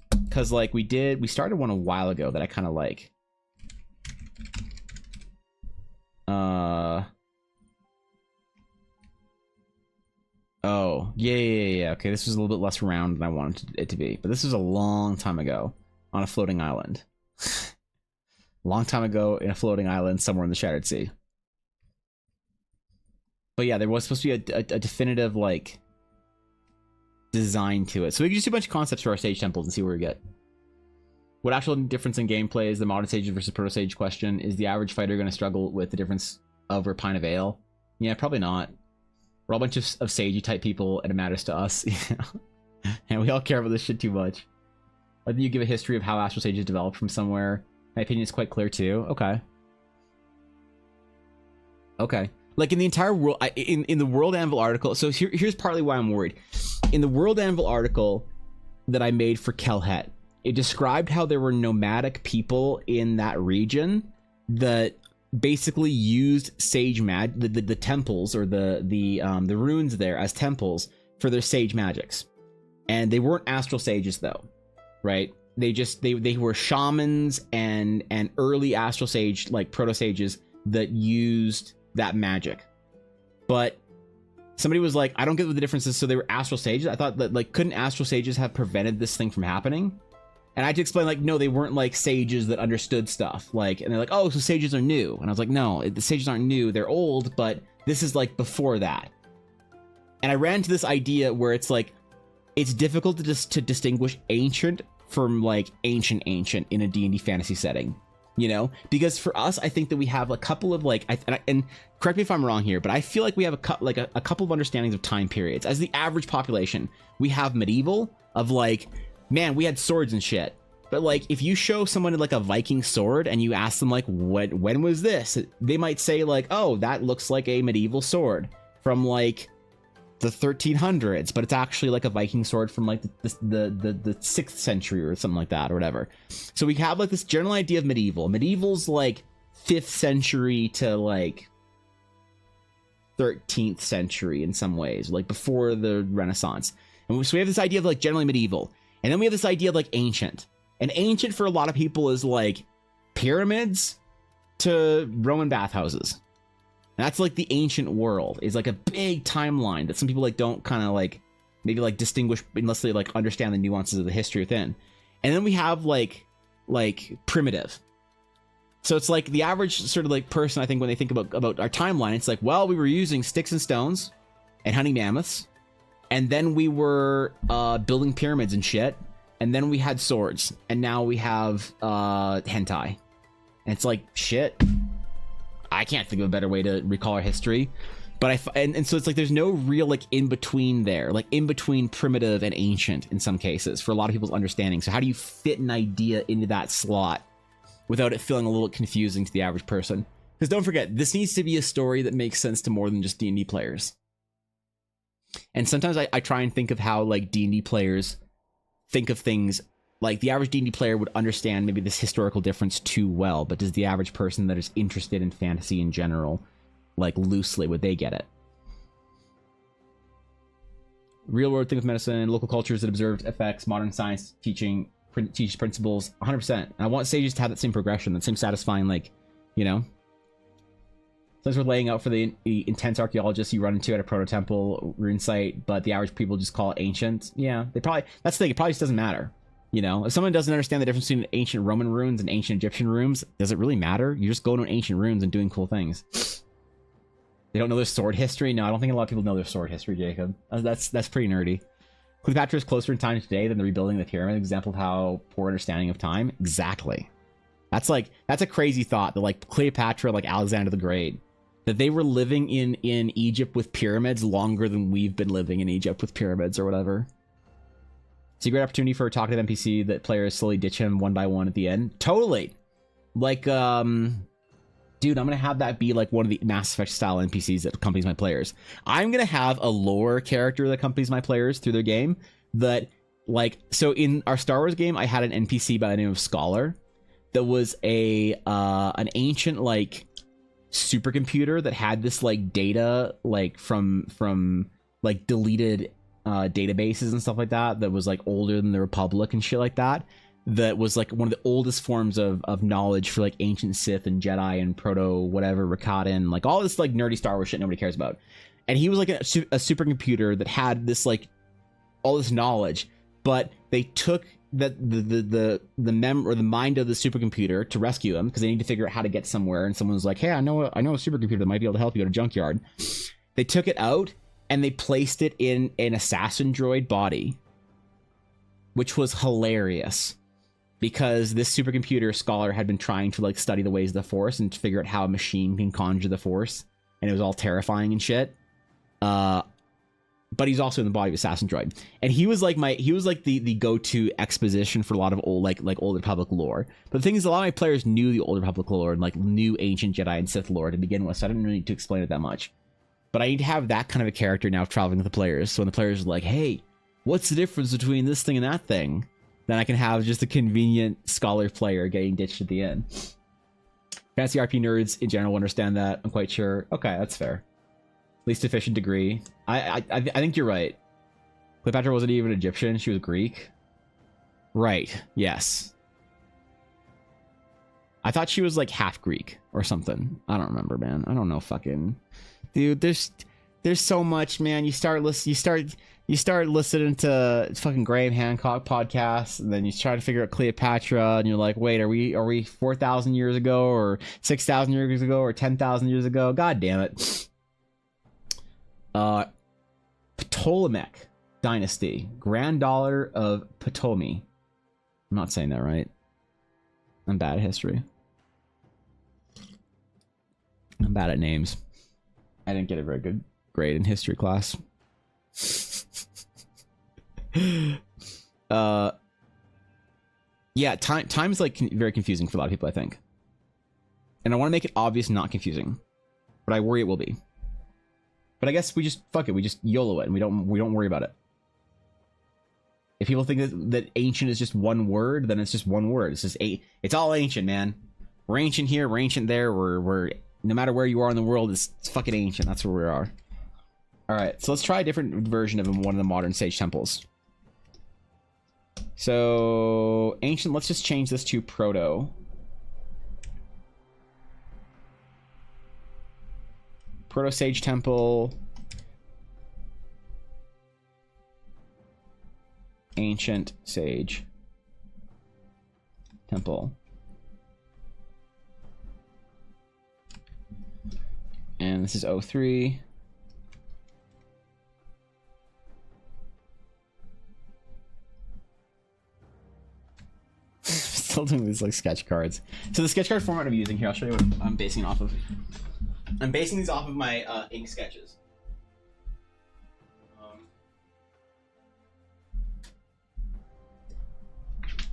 Because like we started one a while ago that I kind of like. Oh, yeah. Okay, this was a little bit less round than I wanted it to be. But this was a long time ago on a floating island. Long time ago in a floating island somewhere in the Shattered Sea. But yeah, there was supposed to be a definitive like design to it. So we can just do a bunch of concepts for our sage temples and see where we get. What actual difference in gameplay is the modern sage versus proto sage question? Is the average fighter going to struggle with the difference over a pint of ale? Yeah, probably not. We're all a bunch of sagey type people and it matters to us. And we all care about this shit too much. I think you give a history of how astral sages developed from somewhere. My opinion is quite clear too. Okay. Like in the entire world, in the World Anvil article. So here's partly why I'm worried. In the World Anvil article that I made for Kelhet, it described how there were nomadic people in that region that basically used sage the temples or the runes there as temples for their sage magics. And they weren't astral sages though, right? They were shamans and early astral sage, like proto sages, that used that magic. But somebody was like, I don't get what the difference is. So they were astral sages. I thought that, like, couldn't astral sages have prevented this thing from happening? And I had to explain, like, no, they weren't like sages that understood stuff. Like, and they're like, oh, so sages are new. And I was like, no, the sages aren't new. They're old, but this is like before that. And I ran to this idea where it's like, it's difficult to distinguish ancient from like ancient in a D&D fantasy setting, you know? Because for us, I think that we have a couple of like, and correct me if I'm wrong here, but I feel like we have a couple of understandings of time periods. As the average population, we have medieval of like, man, we had swords and shit. But like, if you show someone like a Viking sword and you ask them like, when was this? They might say like, oh, that looks like a medieval sword from like the 1300s, but it's actually like a Viking sword from like the 6th century or something like that or whatever. So we have like this general idea of medieval. Medieval's like 5th century to like 13th century in some ways, like before the Renaissance. And so we have this idea of like generally medieval. And then we have this idea of like ancient. And ancient for a lot of people is like pyramids to Roman bathhouses. And that's like the ancient world, is like a big timeline that some people like don't kind of like maybe like distinguish unless they like understand the nuances of the history within. And then we have like primitive. So it's like the average sort of like person, I think, when they think about our timeline, it's like, well, we were using sticks and stones and hunting mammoths, and then we were building pyramids and shit, and then we had swords, and now we have hentai. And it's like, shit, I can't think of a better way to recall our history. But and so it's like there's no real like in between there, like in between primitive and ancient in some cases for a lot of people's understanding. So how do you fit an idea into that slot without it feeling a little confusing to the average person? Because don't forget, this needs to be a story that makes sense to more than just D&D players. And sometimes I try and think of how like D&D players think of things. Like the average D&D player would understand maybe this historical difference too well, but does the average person that is interested in fantasy in general, like loosely, would they get it? Real world thing with medicine, local cultures that observed effects, modern science teaches principles, 100%. And I want sages to have that same progression, that same satisfying, like, you know. Sometimes we're laying out for the intense archaeologists you run into at a proto temple rune site, but the average people just call it ancient. Yeah, that's the thing, it probably just doesn't matter. You know, if someone doesn't understand the difference between ancient Roman runes and ancient Egyptian runes, does it really matter? You're just going to ancient runes and doing cool things. They don't know their sword history? No, I don't think a lot of people know their sword history, Jacob. That's pretty nerdy. Cleopatra is closer in time today than the rebuilding of the pyramid. Example of how poor understanding of time. Exactly. That's a crazy thought that like Cleopatra, like Alexander the Great, that they were living in Egypt with pyramids longer than we've been living in Egypt with pyramids or whatever. It's a great opportunity for a talkative NPC that players slowly ditch him one by one at the end. Totally. Like, dude, I'm gonna have that be like one of the Mass Effect style NPCs that accompanies my players. I'm gonna have a lore character that accompanies my players through their game that, like, so in our Star Wars game, I had an NPC by the name of Scholar that was an ancient, like, supercomputer that had this, like, data, like, from like, deleted databases and stuff like that was like older than the Republic and shit like that was like one of the oldest forms of knowledge for like ancient Sith and Jedi and proto whatever Rakatan, like all this like nerdy Star Wars shit nobody cares about. And he was like a supercomputer that had this like all this knowledge, but they took the mind of the supercomputer to rescue him because they need to figure out how to get somewhere. And someone was like, hey, I know a supercomputer that might be able to help you at a junkyard. They took it out and they placed it in an assassin droid body, which was hilarious because this supercomputer Scholar had been trying to like study the ways of the Force and to figure out how a machine can conjure the Force, and it was all terrifying and shit. But he's also in the body of assassin droid, and he was like the go-to exposition for a lot of old like Old Republic lore. But the thing is, a lot of my players knew the Old Republic lore and like knew ancient Jedi and Sith lore to begin with, so I didn't really need to explain it that much. But I need to have that kind of a character now traveling with the players. So when the players are like, hey, what's the difference between this thing and that thing? Then I can have just a convenient Scholar player getting ditched at the end. Fantasy RP nerds in general understand that. I'm quite sure. Okay, that's fair. Least efficient degree. I think you're right. Cleopatra wasn't even Egyptian. She was Greek. Right. Yes. I thought she was like half Greek or something. I don't remember, man. I don't know. Fucking dude. There's so much, man. You start listening to fucking Graham Hancock podcasts, and then you try to figure out Cleopatra, and you're like, wait, are we 4,000 years ago, or 6,000 years ago, or 10,000 years ago? God damn it. Ptolemaic dynasty, granddaughter of Ptolemy. I'm not saying that right. I'm bad at history. I'm bad at names. I didn't get a very good grade in history class. Yeah, time's like very confusing for a lot of people, I think. And I want to make it obvious, not confusing, but I worry it will be. But I guess we just fuck it. We just YOLO it, and we don't worry about it. If people think that ancient is just one word, then it's just one word. It's just it's all ancient, man. We're ancient here, we're ancient there. We're no matter where you are in the world, it's fucking ancient. That's where we are. All right, so let's try a different version of one of the modern sage temples. So ancient. Let's just change this to proto. Proto sage temple. Ancient sage temple. And this is 03. Still doing these like sketch cards. So the sketch card format I'm using here, I'll show you what I'm basing it off of. I'm basing these off of my ink sketches.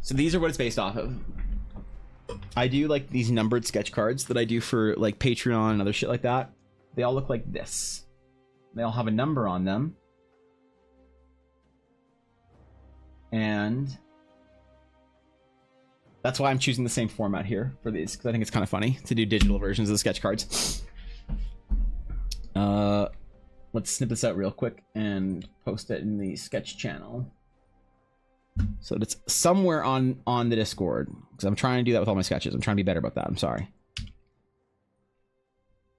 So these are what it's based off of. I do like these numbered sketch cards that I do for like Patreon and other shit like that. They all look like this. They all have a number on them. And that's why I'm choosing the same format here for these, because I think it's kind of funny to do digital versions of the sketch cards. Let's snip this out real quick and post it in the sketch channel. So it's somewhere on the Discord, because I'm trying to do that with all my sketches. I'm trying to be better about that. I'm sorry.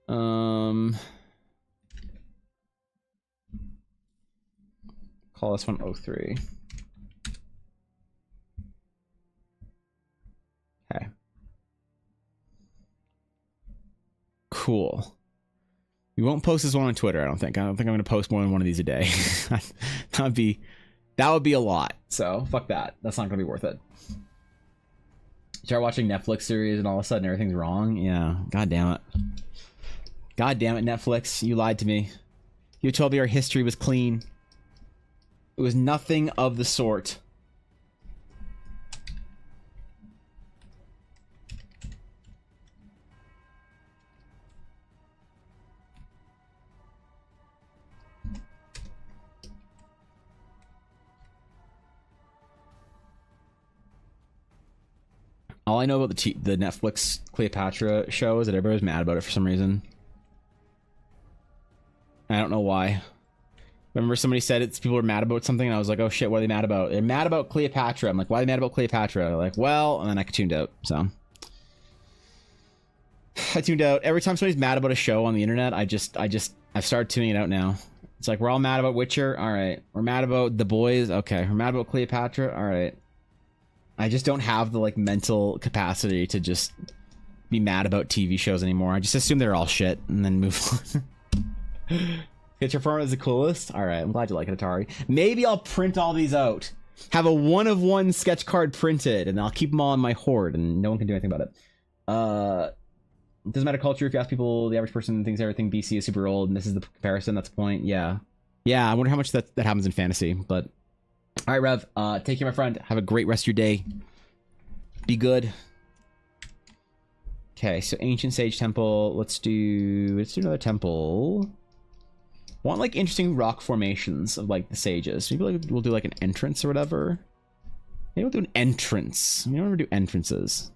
Call this one 03. Okay. Cool. We won't post this one on Twitter, I don't think. I don't think I'm going to post more than one of these a day. That would be a lot. So, fuck that. That's not going to be worth it. Start watching Netflix series and all of a sudden everything's wrong? Yeah. God damn it. God damn it, Netflix. You lied to me. You told me our history was clean. It was nothing of the sort. All I know about the Netflix Cleopatra show is that everybody was mad about it for some reason. I don't know why. Remember somebody said people were mad about something, and I was like, oh shit, what are they mad about? They're mad about Cleopatra. I'm like, why are they mad about Cleopatra? They're like, well, and then I tuned out, so. I tuned out. Every time somebody's mad about a show on the internet, I've started tuning it out now. It's like, we're all mad about Witcher? Alright. We're mad about The Boys? Okay. We're mad about Cleopatra? Alright. I just don't have the like mental capacity to just be mad about TV shows anymore. I just assume they're all shit and then move on. Sketch format is the coolest. All right, I'm glad you like it, Atari. Maybe I'll print all these out. Have a one-of-one sketch card printed, and I'll keep them all in my hoard, and no one can do anything about it. It doesn't matter culture. If you ask people, the average person thinks everything BC is super old, and this is the comparison. That's the point. Yeah. Yeah, I wonder how much that happens in fantasy, but... All right, Rev. Take care, my friend. Have a great rest of your day. Be good. Okay, so ancient sage temple. Let's do another temple. Want like interesting rock formations of like the sages. Maybe like we'll do like an entrance or whatever. Maybe we'll do an entrance. We don't ever do entrances.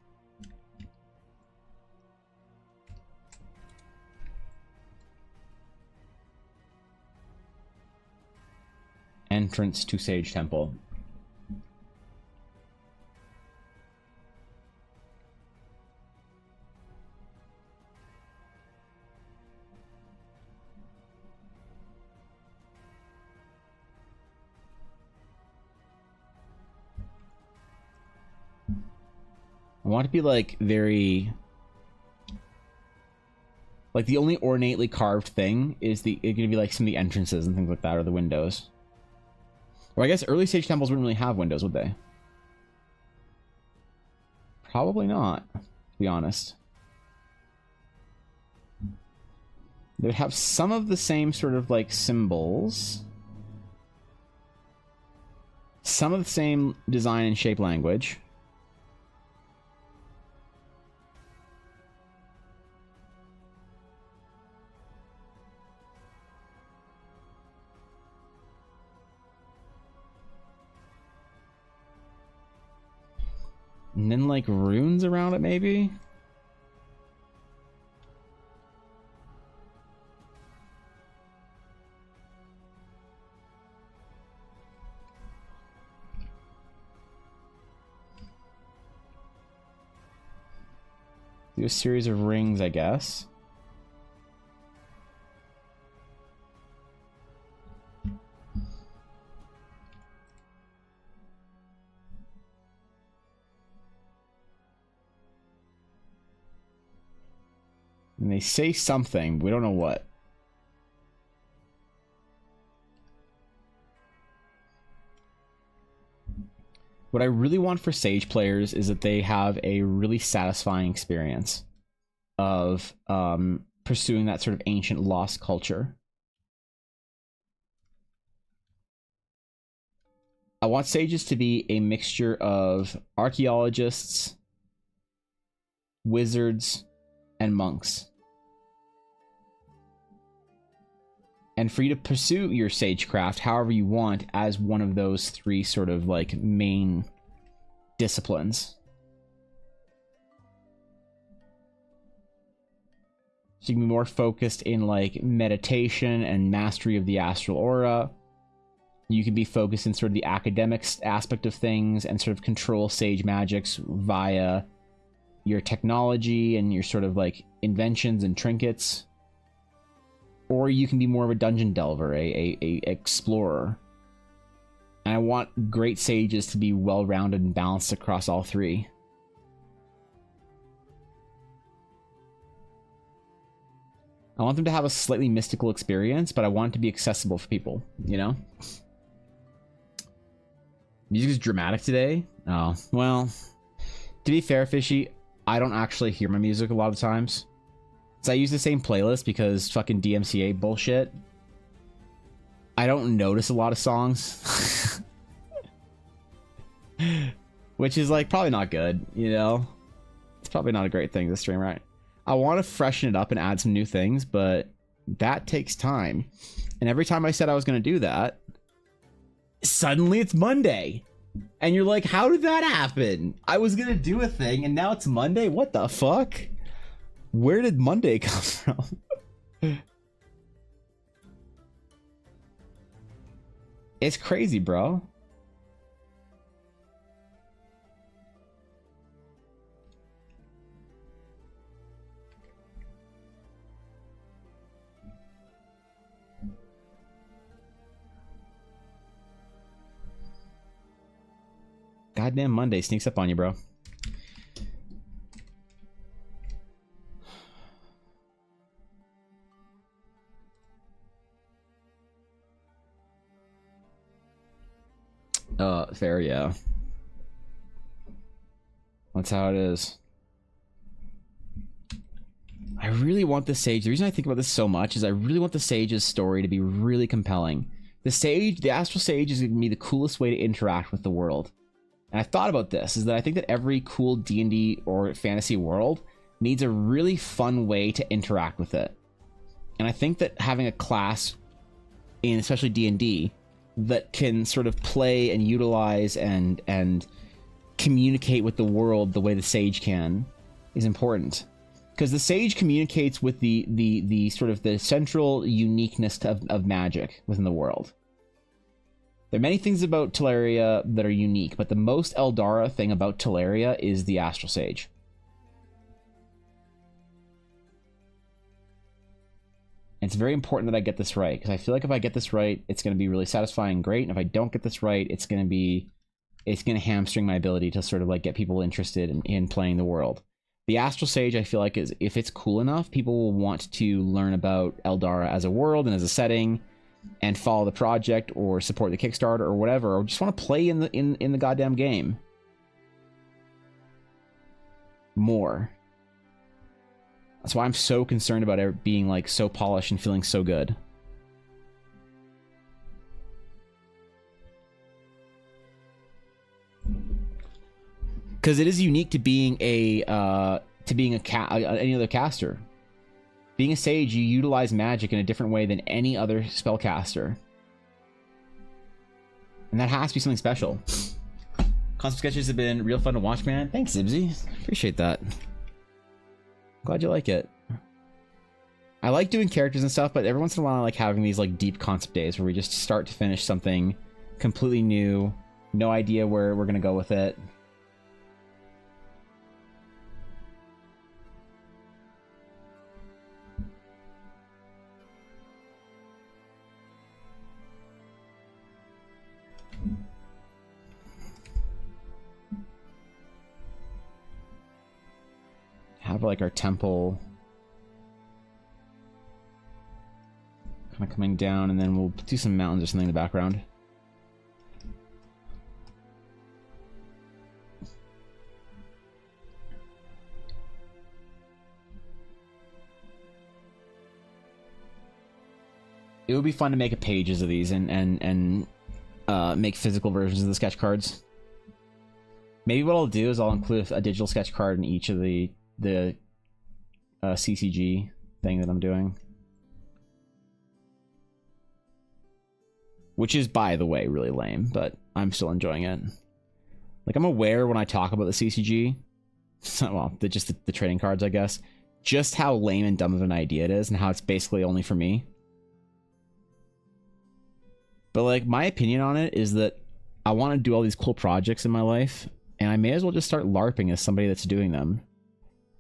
entrance to Sage Temple. I want it to be like very, like the only ornately carved thing is it's gonna be like some of the entrances and things like that, or the windows. Or I guess early Sage temples wouldn't really have windows, would they? Probably not, to be honest. They would have some of the same sort of like symbols, some of the same design and shape language. And then like runes around it, maybe? Do a series of rings, I guess. And they say something, we don't know what. What I really want for Sage players is that they have a really satisfying experience of pursuing that sort of ancient lost culture. I want Sages to be a mixture of archaeologists, wizards, and monks. And for you to pursue your sagecraft however you want as one of those three sort of like main disciplines. So you can be more focused in like meditation and mastery of the astral aura. You can be focused in sort of the academic aspect of things and sort of control sage magics via your technology and your sort of like inventions and trinkets. Or you can be more of a dungeon delver, a explorer. And I want great sages to be well-rounded and balanced across all three. I want them to have a slightly mystical experience, but I want it to be accessible for people, you know? Music is dramatic today? Oh, well, to be fair, Fishy, I don't actually hear my music a lot of times. So I use the same playlist because fucking DMCA bullshit. I don't notice a lot of songs. Which is like probably not good, you know? It's probably not a great thing to stream, right? I want to freshen it up and add some new things, but that takes time. And every time I said I was going to do that, suddenly it's Monday. And you're like, how did that happen? I was going to do a thing and now it's Monday? What the fuck? Where did Monday come from? It's crazy, bro. Goddamn Monday sneaks up on you, bro. Fair, yeah. That's how it is. I really want the Sage. The reason I think about this so much is I really want the Sage's story to be really compelling. The Sage, the Astral Sage, is going to be the coolest way to interact with the world. And I've thought about this, is that I think that every cool D&D or fantasy world needs a really fun way to interact with it. And I think that having a class in especially D&D that can sort of play and utilize and communicate with the world the way the Sage can is important. Because the Sage communicates with the sort of the central uniqueness of magic within the world. There are many things about Teleria that are unique, but the most Eldara thing about Teleria is the Astral Sage. And it's very important that I get this right, because I feel like if I get this right, it's going to be really satisfying and great. And if I don't get this right, it's going to hamstring my ability to sort of like get people interested in playing the world. The Astral Sage, I feel like, is if it's cool enough, people will want to learn about Eldara as a world and as a setting, and follow the project or support the Kickstarter or whatever, or just want to play in the goddamn game more. That's why I'm so concerned about it being like so polished and feeling so good. Because it is unique to being any other caster. Being a sage, you utilize magic in a different way than any other spellcaster. And that has to be something special. Concept sketches have been real fun to watch, man. Thanks, Zibsy. Appreciate that. Glad you like it. I like doing characters and stuff, but every once in a while I like having these like deep concept days where we just start to finish something completely new. No idea where we're going to go with it. Have like our temple kind of coming down, and then we'll do some mountains or something in the background. It would be fun to make pages of these and make physical versions of the sketch cards. Maybe what I'll do is I'll include a digital sketch card in each of the CCG thing that I'm doing. Which is, by the way, really lame, but I'm still enjoying it. Like, I'm aware when I talk about the CCG, well, just the trading cards, I guess, just how lame and dumb of an idea it is and how it's basically only for me. But, like, my opinion on it is that I want to do all these cool projects in my life, and I may as well just start LARPing as somebody that's doing them.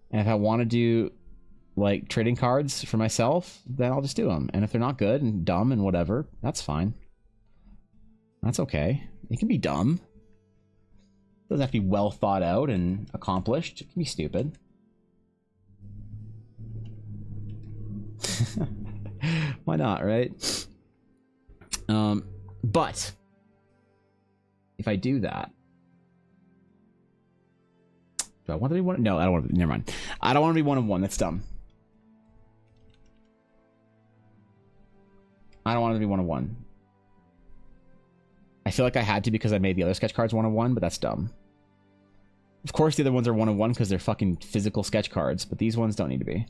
And if I want to do, like, trading cards for myself, then I'll just do them. And if they're not good and dumb and whatever, that's fine. That's okay. It can be dumb. It doesn't have to be well thought out and accomplished. It can be stupid. Why not, right? But if I do that, do I want to be one? No, I don't want to. Never mind. I don't want to be 1-of-1. That's dumb. I don't want to be 1-of-1. I feel like I had to because I made the other sketch cards 1-of-1, but that's dumb. Of course, the other ones are 1-of-1 because they're fucking physical sketch cards, but these ones don't need to be.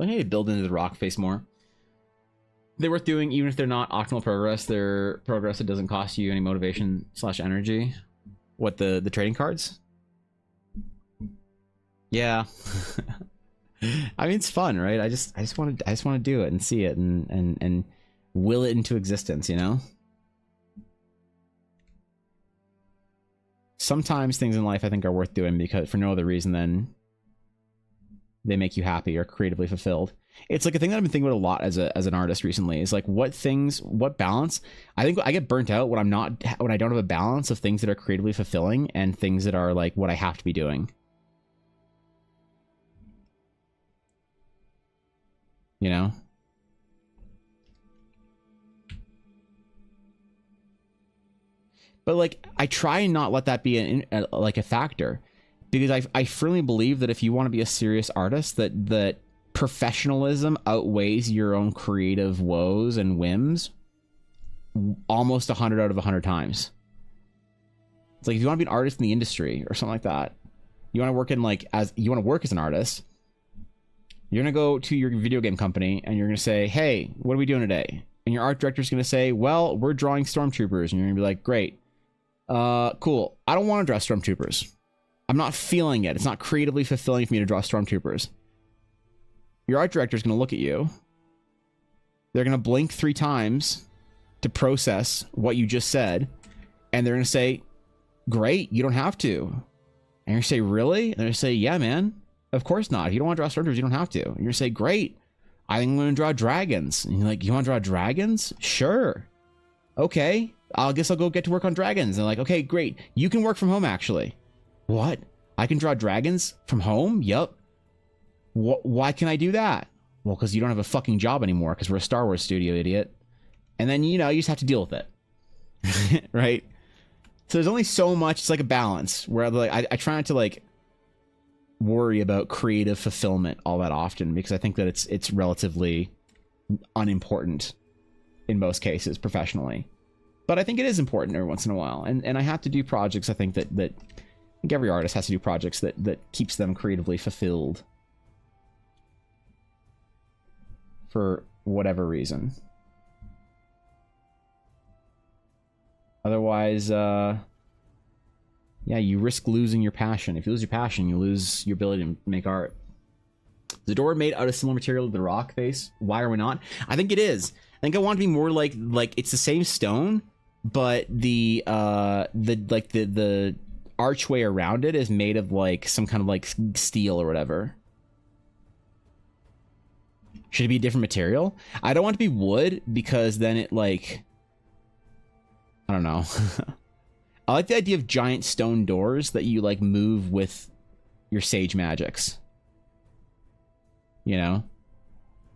I need to build into the rock face more. They're worth doing even if they're not optimal progress. They're progress that doesn't cost you any motivation / energy. What, the trading cards? Yeah. I mean, it's fun, right? I just want to do it and see it and will it into existence, you know? Sometimes things in life I think are worth doing because for no other reason than they make you happy or creatively fulfilled. It's like a thing that I've been thinking about a lot as an artist recently is like what balance. I think I get burnt out when I don't have a balance of things that are creatively fulfilling and things that are like what I have to be doing. You know? But like I try and not let that be like a factor, because I firmly believe that if you want to be a serious artist, that professionalism outweighs your own creative woes and whims almost 100 out of 100 times. It's like if you want to be an artist in the industry or something like that, you want to work as an artist, you're going to go to your video game company and you're going to say, hey, what are we doing today? And your art director is going to say, well, we're drawing stormtroopers. And you're going to be like, great. Cool. I don't want to draw stormtroopers. I'm not feeling it. It's not creatively fulfilling for me to draw stormtroopers. Your art director is going to look at you. They're going to blink 3 times to process what you just said. And they're going to say, great, you don't have to. And you're going to say, really? And they're going to say, yeah, man. Of course not. If you don't want to draw stormtroopers, you don't have to. And you're going to say, great. I think I'm going to draw dragons. And you're like, you want to draw dragons? Sure. Okay. I guess I'll go get to work on dragons. And they're like, okay, great. You can work from home, actually. What? I can draw dragons from home? Yup. Why can I do that? Well, because you don't have a fucking job anymore because we're a Star Wars studio, idiot. And then, you know, you just have to deal with it. Right? So there's only so much. It's like a balance where like I try not to like worry about creative fulfillment all that often because I think that it's relatively unimportant in most cases professionally. But I think it is important every once in a while. And I have to do projects, I think that I think every artist has to do projects that keeps them creatively fulfilled. For whatever reason. Otherwise, yeah, you risk losing your passion. If you lose your passion, you lose your ability to make art. Is the door made out of similar material to the rock face? Why are we not? I think it is. I think I want to be more like it's the same stone, but the archway around it is made of like some kind of like steel or whatever. Should it be a different material? I don't want it to be wood because then it like, I don't know. I like the idea of giant stone doors that you like move with your sage magics. You know?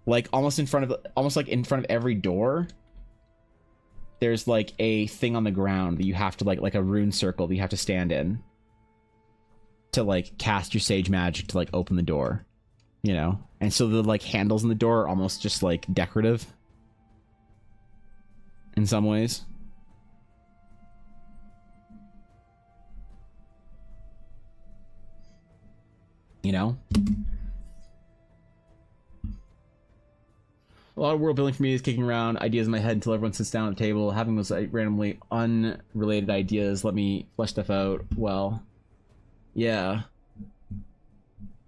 Like almost in front of every door, there's like a thing on the ground that you have to like a rune circle that you have to stand in to like cast your sage magic to like open the door. You know, and so the like handles in the door are almost just like decorative in some ways. You know, a lot of world building for me is kicking around ideas in my head until everyone sits down at the table. Having those like, randomly unrelated ideas let me flesh stuff out. Well, yeah.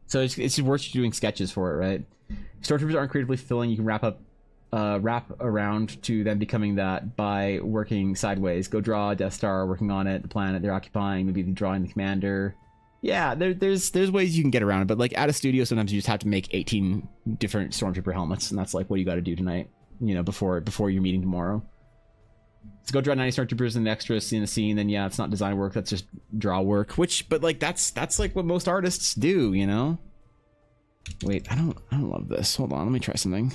So it's worth doing sketches for it, right? If stormtroopers aren't creatively fulfilling, you can wrap around to them becoming that by working sideways. Go draw a Death Star, working on it, the planet they're occupying, maybe drawing the commander. Yeah, there's ways you can get around it, but like at a studio, sometimes you just have to make 18 different stormtrooper helmets, and that's like what you got to do tonight, you know, before your meeting tomorrow. So go draw 90 stormtroopers and the extras in the scene, then yeah, it's not design work, that's just draw work. But like that's like what most artists do, you know? Wait, I don't love this. Hold on, let me try something.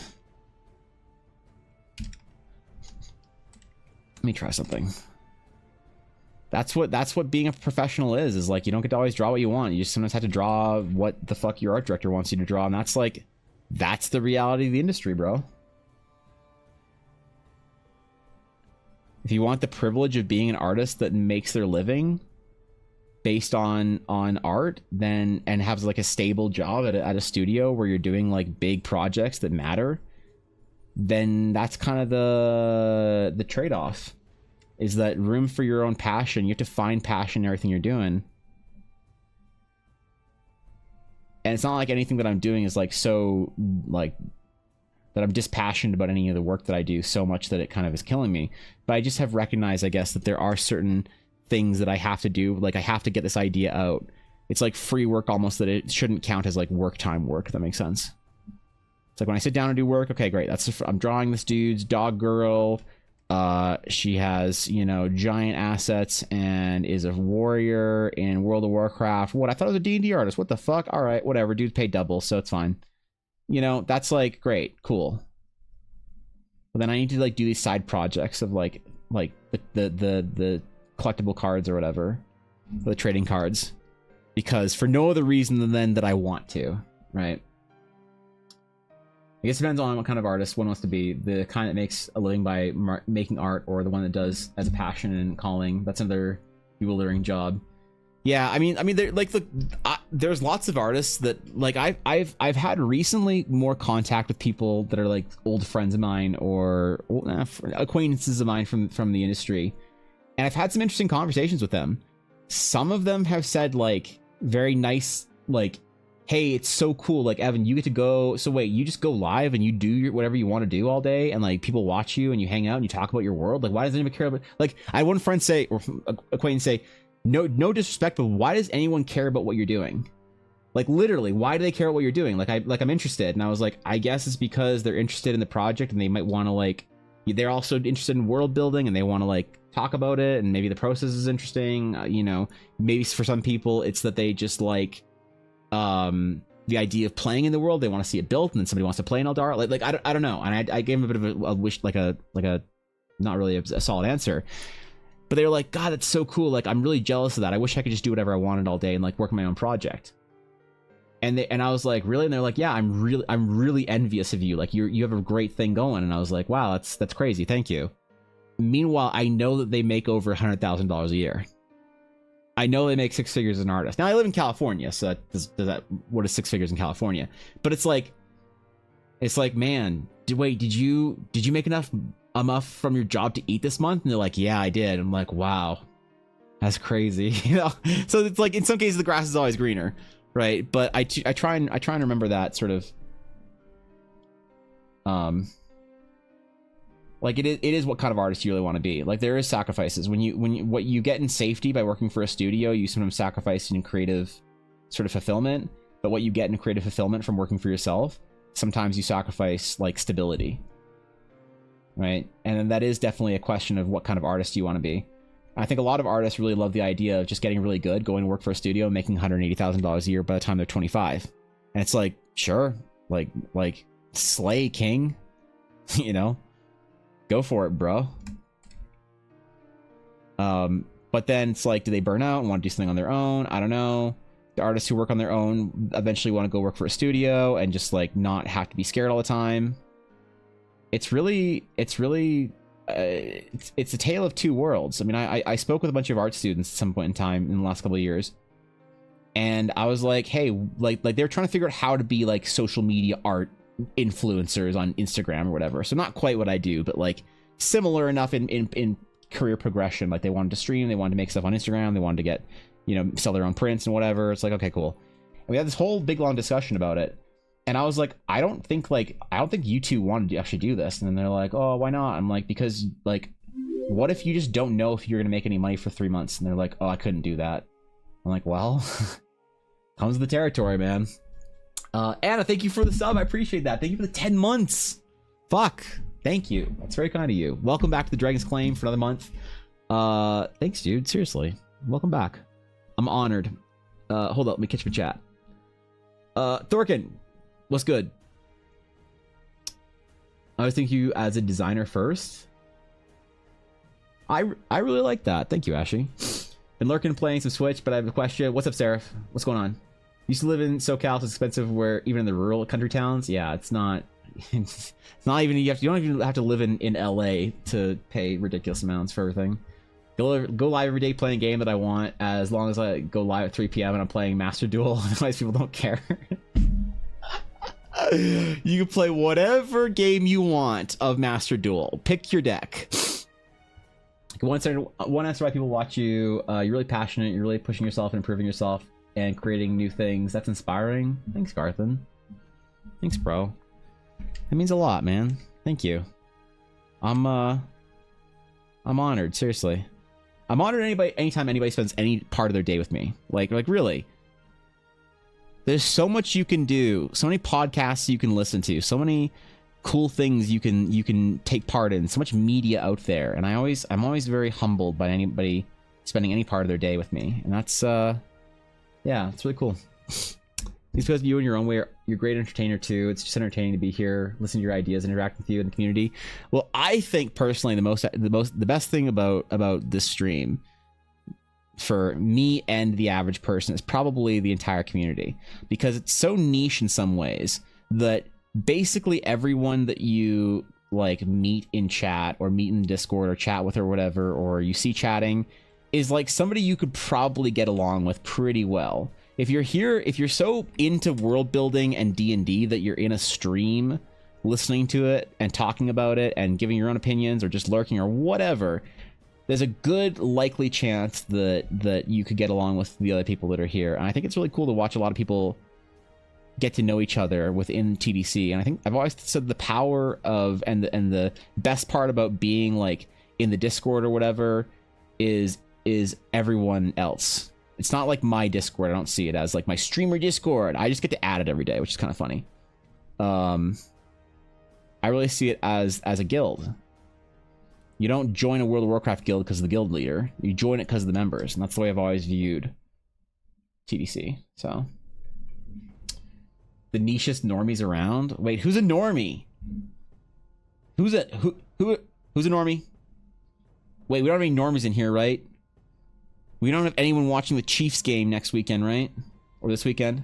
Let me try something. That's what being a professional is like you don't get to always draw what you want. You just sometimes have to draw what the fuck your art director wants you to draw, and that's the reality of the industry, bro. If you want the privilege of being an artist that makes their living based on art, then and has like a stable job at a studio where you're doing like big projects that matter, then that's kind of the trade-off, is that room for your own passion. You have to find passion in everything you're doing. And it's not like anything that I'm doing is like so like that I'm dispassionate about any of the work that I do so much that it kind of is killing me. But I just have recognized, I guess, that there are certain things that I have to do. Like I have to get this idea out. It's like free work almost, that it shouldn't count as like work time work, if that makes sense. It's like when I sit down and do work, okay, great. I'm drawing this dude's dog girl. She has, you know, giant assets and is a warrior in World of Warcraft. What? I thought it was a D&D artist. What the fuck? All right, whatever. Dude's paid double, so it's fine. You know, that's like great, cool. But then I need to like do these side projects of like the collectible cards or whatever, the trading cards, because for no other reason than that I want to, right? I guess it depends on what kind of artist one wants to be. The kind that makes a living by making art, or the one that does as a passion and calling. That's another bewildering job. Yeah, I mean, there's lots of artists that like I've had recently more contact with people that are like old friends of mine or acquaintances of mine from the industry, And I've had some interesting conversations with them. Some of them have said like very nice, like, hey, it's so cool. Like, Evan, you get to go. So wait, you just go live and you do whatever you want to do all day, and like people watch you and you hang out and you talk about your world. Like, why does anyone care about? Like, I had one friend say, or acquaintance say, no disrespect, but why does anyone care about what you're doing? Like, literally, why do they care about what you're doing? Like, I'm interested. And I was like, I guess it's because they're interested in the project and they might want to like, they're also interested in world building and they want to like talk about it, and maybe the process is interesting. You know, maybe for some people it's that they just like the idea of playing in the world. They want to see it built, and then somebody wants to play in Eldar. Like I don't know. And I gave them a bit of a wish, like a not really a solid answer. But they were like, God, that's so cool. Like, I'm really jealous of that. I wish I could just do whatever I wanted all day and like work on my own project. And I was like, really? And they're like, yeah, I'm really envious of you. Like, you have a great thing going. And I was like, wow, that's crazy. Thank you. Meanwhile, I know that they make over $100,000 a year. I know they make 6 figures as an artist. Now, I live in California, so what is 6 figures in California? But it's like, man, did you make enough from your job to eat this month? And they're like, yeah, I did. I'm like, wow, that's crazy. You know? So it's like, in some cases the grass is always greener, right? But I try and remember that sort of like it is what kind of artist you really want to be. Like, there is sacrifices when you what you get in safety by working for a studio, you sometimes sacrifice in creative sort of fulfillment. But what you get in creative fulfillment from working for yourself, sometimes you sacrifice like stability, right? And then that is definitely a question of what kind of artist you want to be. I think a lot of artists really love the idea of just getting really good, going to work for a studio, making $180,000 a year by the time they're 25. And it's like, sure, like slay, king, you know, go for it, bro. But then it's like, do they burn out and want to do something on their own? I don't know. The artists who work on their own eventually want to go work for a studio and just like not have to be scared all the time. It's really it's a tale of two worlds. I mean, I spoke with a bunch of art students at some point in time in the last couple of years, and I was like, hey, like they're trying to figure out how to be like social media art influencers on Instagram or whatever. So not quite what I do, but like similar enough in career progression. Like, they wanted to stream, they wanted to make stuff on Instagram, they wanted to get, you know, sell their own prints and whatever. It's like, okay, cool. And we had this whole big long discussion about it. And I was like, I don't think you two wanted to actually do this. And then they're like, oh, why not? I'm like, because like, what if you just don't know if you're going to make any money for 3 months? And they're like, oh, I couldn't do that. I'm like, well, comes with the territory, man. Anna, thank you for the sub. I appreciate that. Thank you for the 10 months. Fuck. Thank you. That's very kind of you. Welcome back to the Dragon's Claim for another month. Thanks, dude. Seriously. Welcome back. I'm honored. Hold up. Let me catch my chat. Thorkin, what's good? I was thinking you as a designer first. I really like that. Thank you, Ashley. Been lurking, playing some Switch, but I have a question. What's up, Seraph? What's going on? Used to live in SoCal. It's expensive where even in the rural country towns. Yeah, it's not. It's not even. You don't even have to live in LA to pay ridiculous amounts for everything. Go live every day playing a game that I want, as long as I go live at 3 p.m. and I'm playing Master Duel. Otherwise, people don't care. You can play whatever game you want of Master Duel. Pick your deck. One answer why people watch you. You're really passionate. You're really pushing yourself and improving yourself and creating new things. That's inspiring. Thanks, Garthan. Thanks, bro. That means a lot, man. Thank you. I'm honored. Seriously, I'm honored anytime anybody spends any part of their day with me. Like really. There's so much you can do, so many podcasts you can listen to, so many cool things you can take part in, so much media out there, and I'm always very humbled by anybody spending any part of their day with me, and that's yeah, it's really cool. These guys, you in your own way, you're a great entertainer too. It's just entertaining to be here, listen to your ideas, interact with you in the community. Well, I think personally the best thing about this stream for me and the average person is probably the entire community, because it's so niche in some ways that basically everyone that you like meet in chat or meet in Discord or chat with or whatever, or you see chatting, is like somebody you could probably get along with pretty well. If you're here, if you're so into world building and D&D that you're in a stream listening to it and talking about it and giving your own opinions or just lurking or whatever, there's a good likely chance that you could get along with the other people that are here. And I think it's really cool to watch a lot of people get to know each other within TDC. And I think I've always said the power of and the best part about being like in the Discord or whatever is everyone else. It's not like my Discord. I don't see it as like my streamer Discord. I just get to add it every day, which is kind of funny. I really see it as a guild. You don't join a World of Warcraft guild because of the guild leader. You join it because of the members, and that's the way I've always viewed TDC. So, the nichest normies around. Wait, who's a normie? Who's a normie? Wait, we don't have any normies in here, right? We don't have anyone watching the Chiefs game next weekend, right? Or this weekend?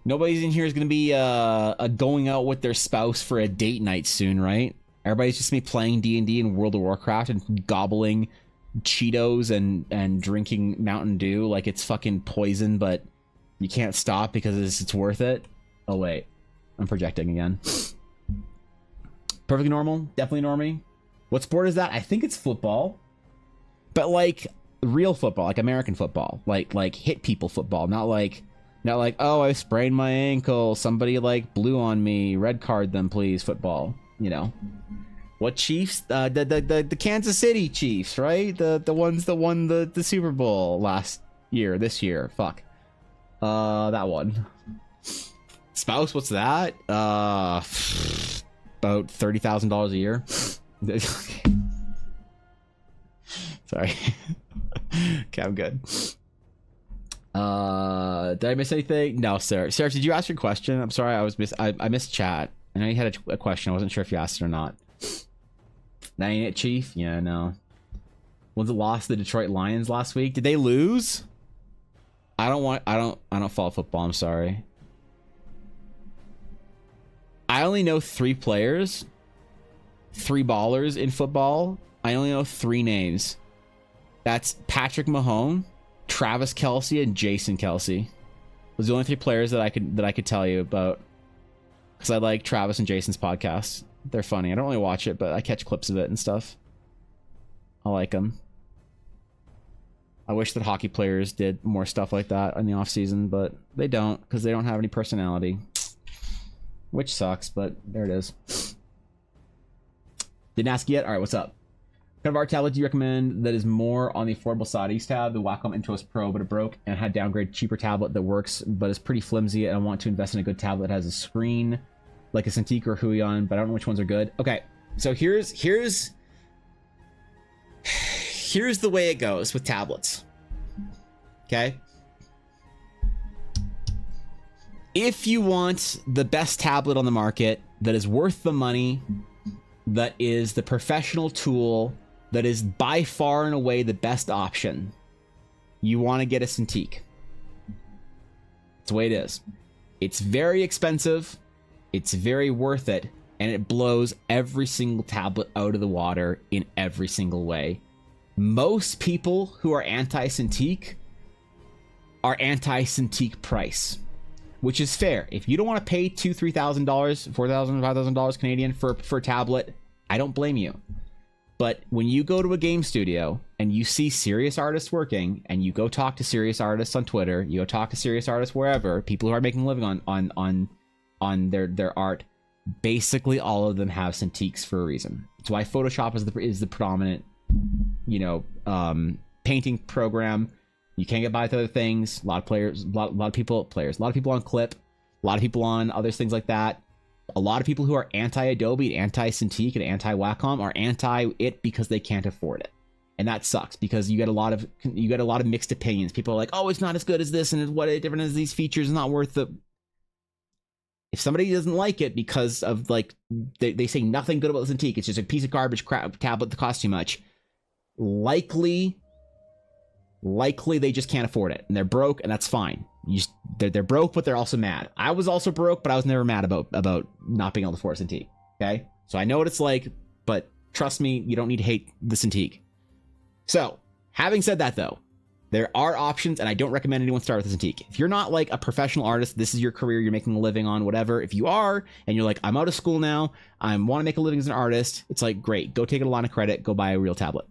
Nobody's in here is going to be going out with their spouse for a date night soon, right? Everybody's just going to be playing D&D and World of Warcraft and gobbling Cheetos and drinking Mountain Dew like it's fucking poison, but you can't stop because it's worth it. Oh, wait. I'm projecting again. Perfectly normal. Definitely normie. What sport is that? I think it's football. But like real football, like American football. Like hit people football. Not like, oh, I sprained my ankle. Somebody like blew on me. Red card them, please. Football. You know. What Chiefs? The Kansas City Chiefs, right? The ones that won the Super Bowl this year. Fuck. That one. Spouse, what's that? About $30,000 a year. Sorry. Okay, I'm good. Did I miss anything? No, sir. Sarah, did you ask your question? I'm sorry, I missed chat. I know you had a question. I wasn't sure if you asked it or not. That ain't it, Chief? Yeah, no. Was it lost the Detroit Lions last week? Did they lose? I don't follow football, I'm sorry. I only know 3 players. 3 ballers in football. I only know 3 names. That's Patrick Mahomes, Travis Kelce, and Jason Kelce. Those are the only 3 players that I could tell you about. Because I like Travis and Jason's podcasts. They're funny. I don't really watch it, but I catch clips of it and stuff. I like them. I wish that hockey players did more stuff like that in the off season, but they don't because they don't have any personality. Which sucks, but there it is. Didn't ask yet? Alright, what's up? What kind of art tablet do you recommend that is more on the affordable side? I used to have the Wacom Intuos Pro, but it broke and had downgrade cheaper tablet that works, but is pretty flimsy, and I want to invest in a good tablet that has a screen like a Cintiq or Huion, but I don't know which ones are good. Okay, so here's the way it goes with tablets. Okay? If you want the best tablet on the market that is worth the money, that is the professional tool, that is by far and away the best option, you want to get a Cintiq. That's the way it is. It's very expensive, it's very worth it, and it blows every single tablet out of the water in every single way. Most people who are anti-Cintiq are anti-Cintiq price, which is fair. If you don't want to pay $2,000, $3,000, $4,000, $5,000 Canadian for a tablet, I don't blame you. But when you go to a game studio and you see serious artists working, and you go talk to serious artists on Twitter, you go talk to serious artists wherever, people who are making a living on their art, basically all of them have Cintiqs for a reason. That's why Photoshop is the predominant, painting program. You can't get by with other things. A lot of people on Clip, a lot of people on other things like that. A lot of people who are anti-Adobe, anti-Cintiq, and anti-Wacom are anti-it because they can't afford it, and that sucks because you get a lot of mixed opinions. People are like, "Oh, it's not as good as this, and what different is these features? It's not worth the." If somebody doesn't like it because of like they say nothing good about the Cintiq, it's just a piece of garbage crap tablet that costs too much. Likely they just can't afford it and they're broke, and that's fine. They're broke, but they're also mad. I was also broke, but I was never mad about not being able to afford a Cintiq. Okay, so I know what it's like, but trust me, you don't need to hate the Cintiq. So, having said that, though, There are options, and I don't recommend anyone start with a Cintiq. If you're not like a professional artist, this is your career, you're making a living on, whatever. If you are, and you're like, I'm out of school now, I want to make a living as an artist, it's like, great, go take a line of credit, go buy a real tablet.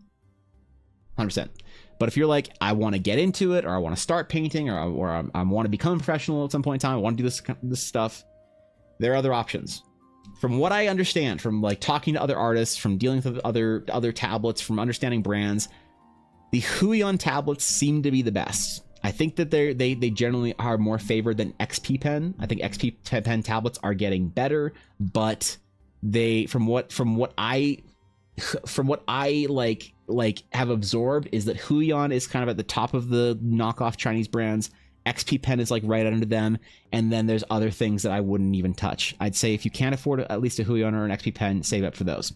100%. But if you're like, I want to get into it, or I want to start painting, or I want to become a professional at some point in time, I want to do this stuff, there are other options. From what I understand, from like talking to other artists, from dealing with other tablets, from understanding brands, the Huion tablets seem to be the best. I think that they generally are more favored than XP Pen. I think XP Pen tablets are getting better, but they from what I like have absorbed is that Huion is kind of at the top of the knockoff Chinese brands. XP Pen is like right under them, and then there's other things that I wouldn't even touch. I'd say if you can't afford at least a Huion or an XP Pen, save up for those.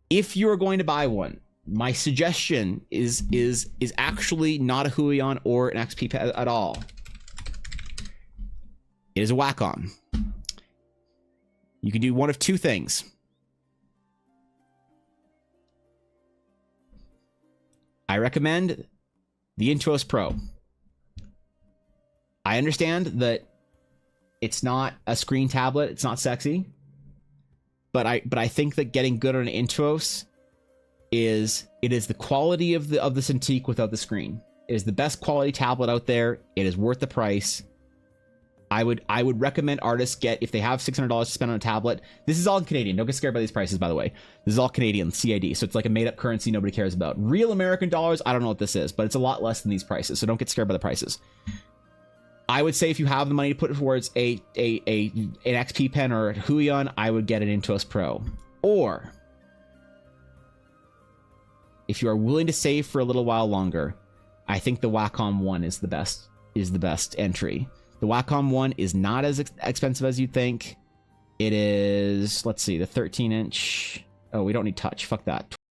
If you're going to buy one, my suggestion is actually not a Huion or an XP Pen at all. It is a Wacom. You can do one of two things. I recommend the Intuos Pro. I understand that it's not a screen tablet, it's not sexy, but I think that getting good on an Intuos is the quality of the Cintiq without the screen. It is the best quality tablet out there. It is worth the price. I would recommend artists get, if they have $600 to spend on a tablet. This is all in Canadian. Don't get scared by these prices, by the way. This is all Canadian, CAD. So it's like a made up currency nobody cares about. Real American dollars, I don't know what this is, but it's a lot less than these prices. So don't get scared by the prices. I would say if you have the money to put towards an XP Pen or a Huion, I would get an Intuos Pro. Or if you are willing to save for a little while longer, I think the Wacom One is the best entry. The Wacom One is not as expensive as you'd think. It is, let's see, the 13-inch. Oh, we don't need touch. Fuck that.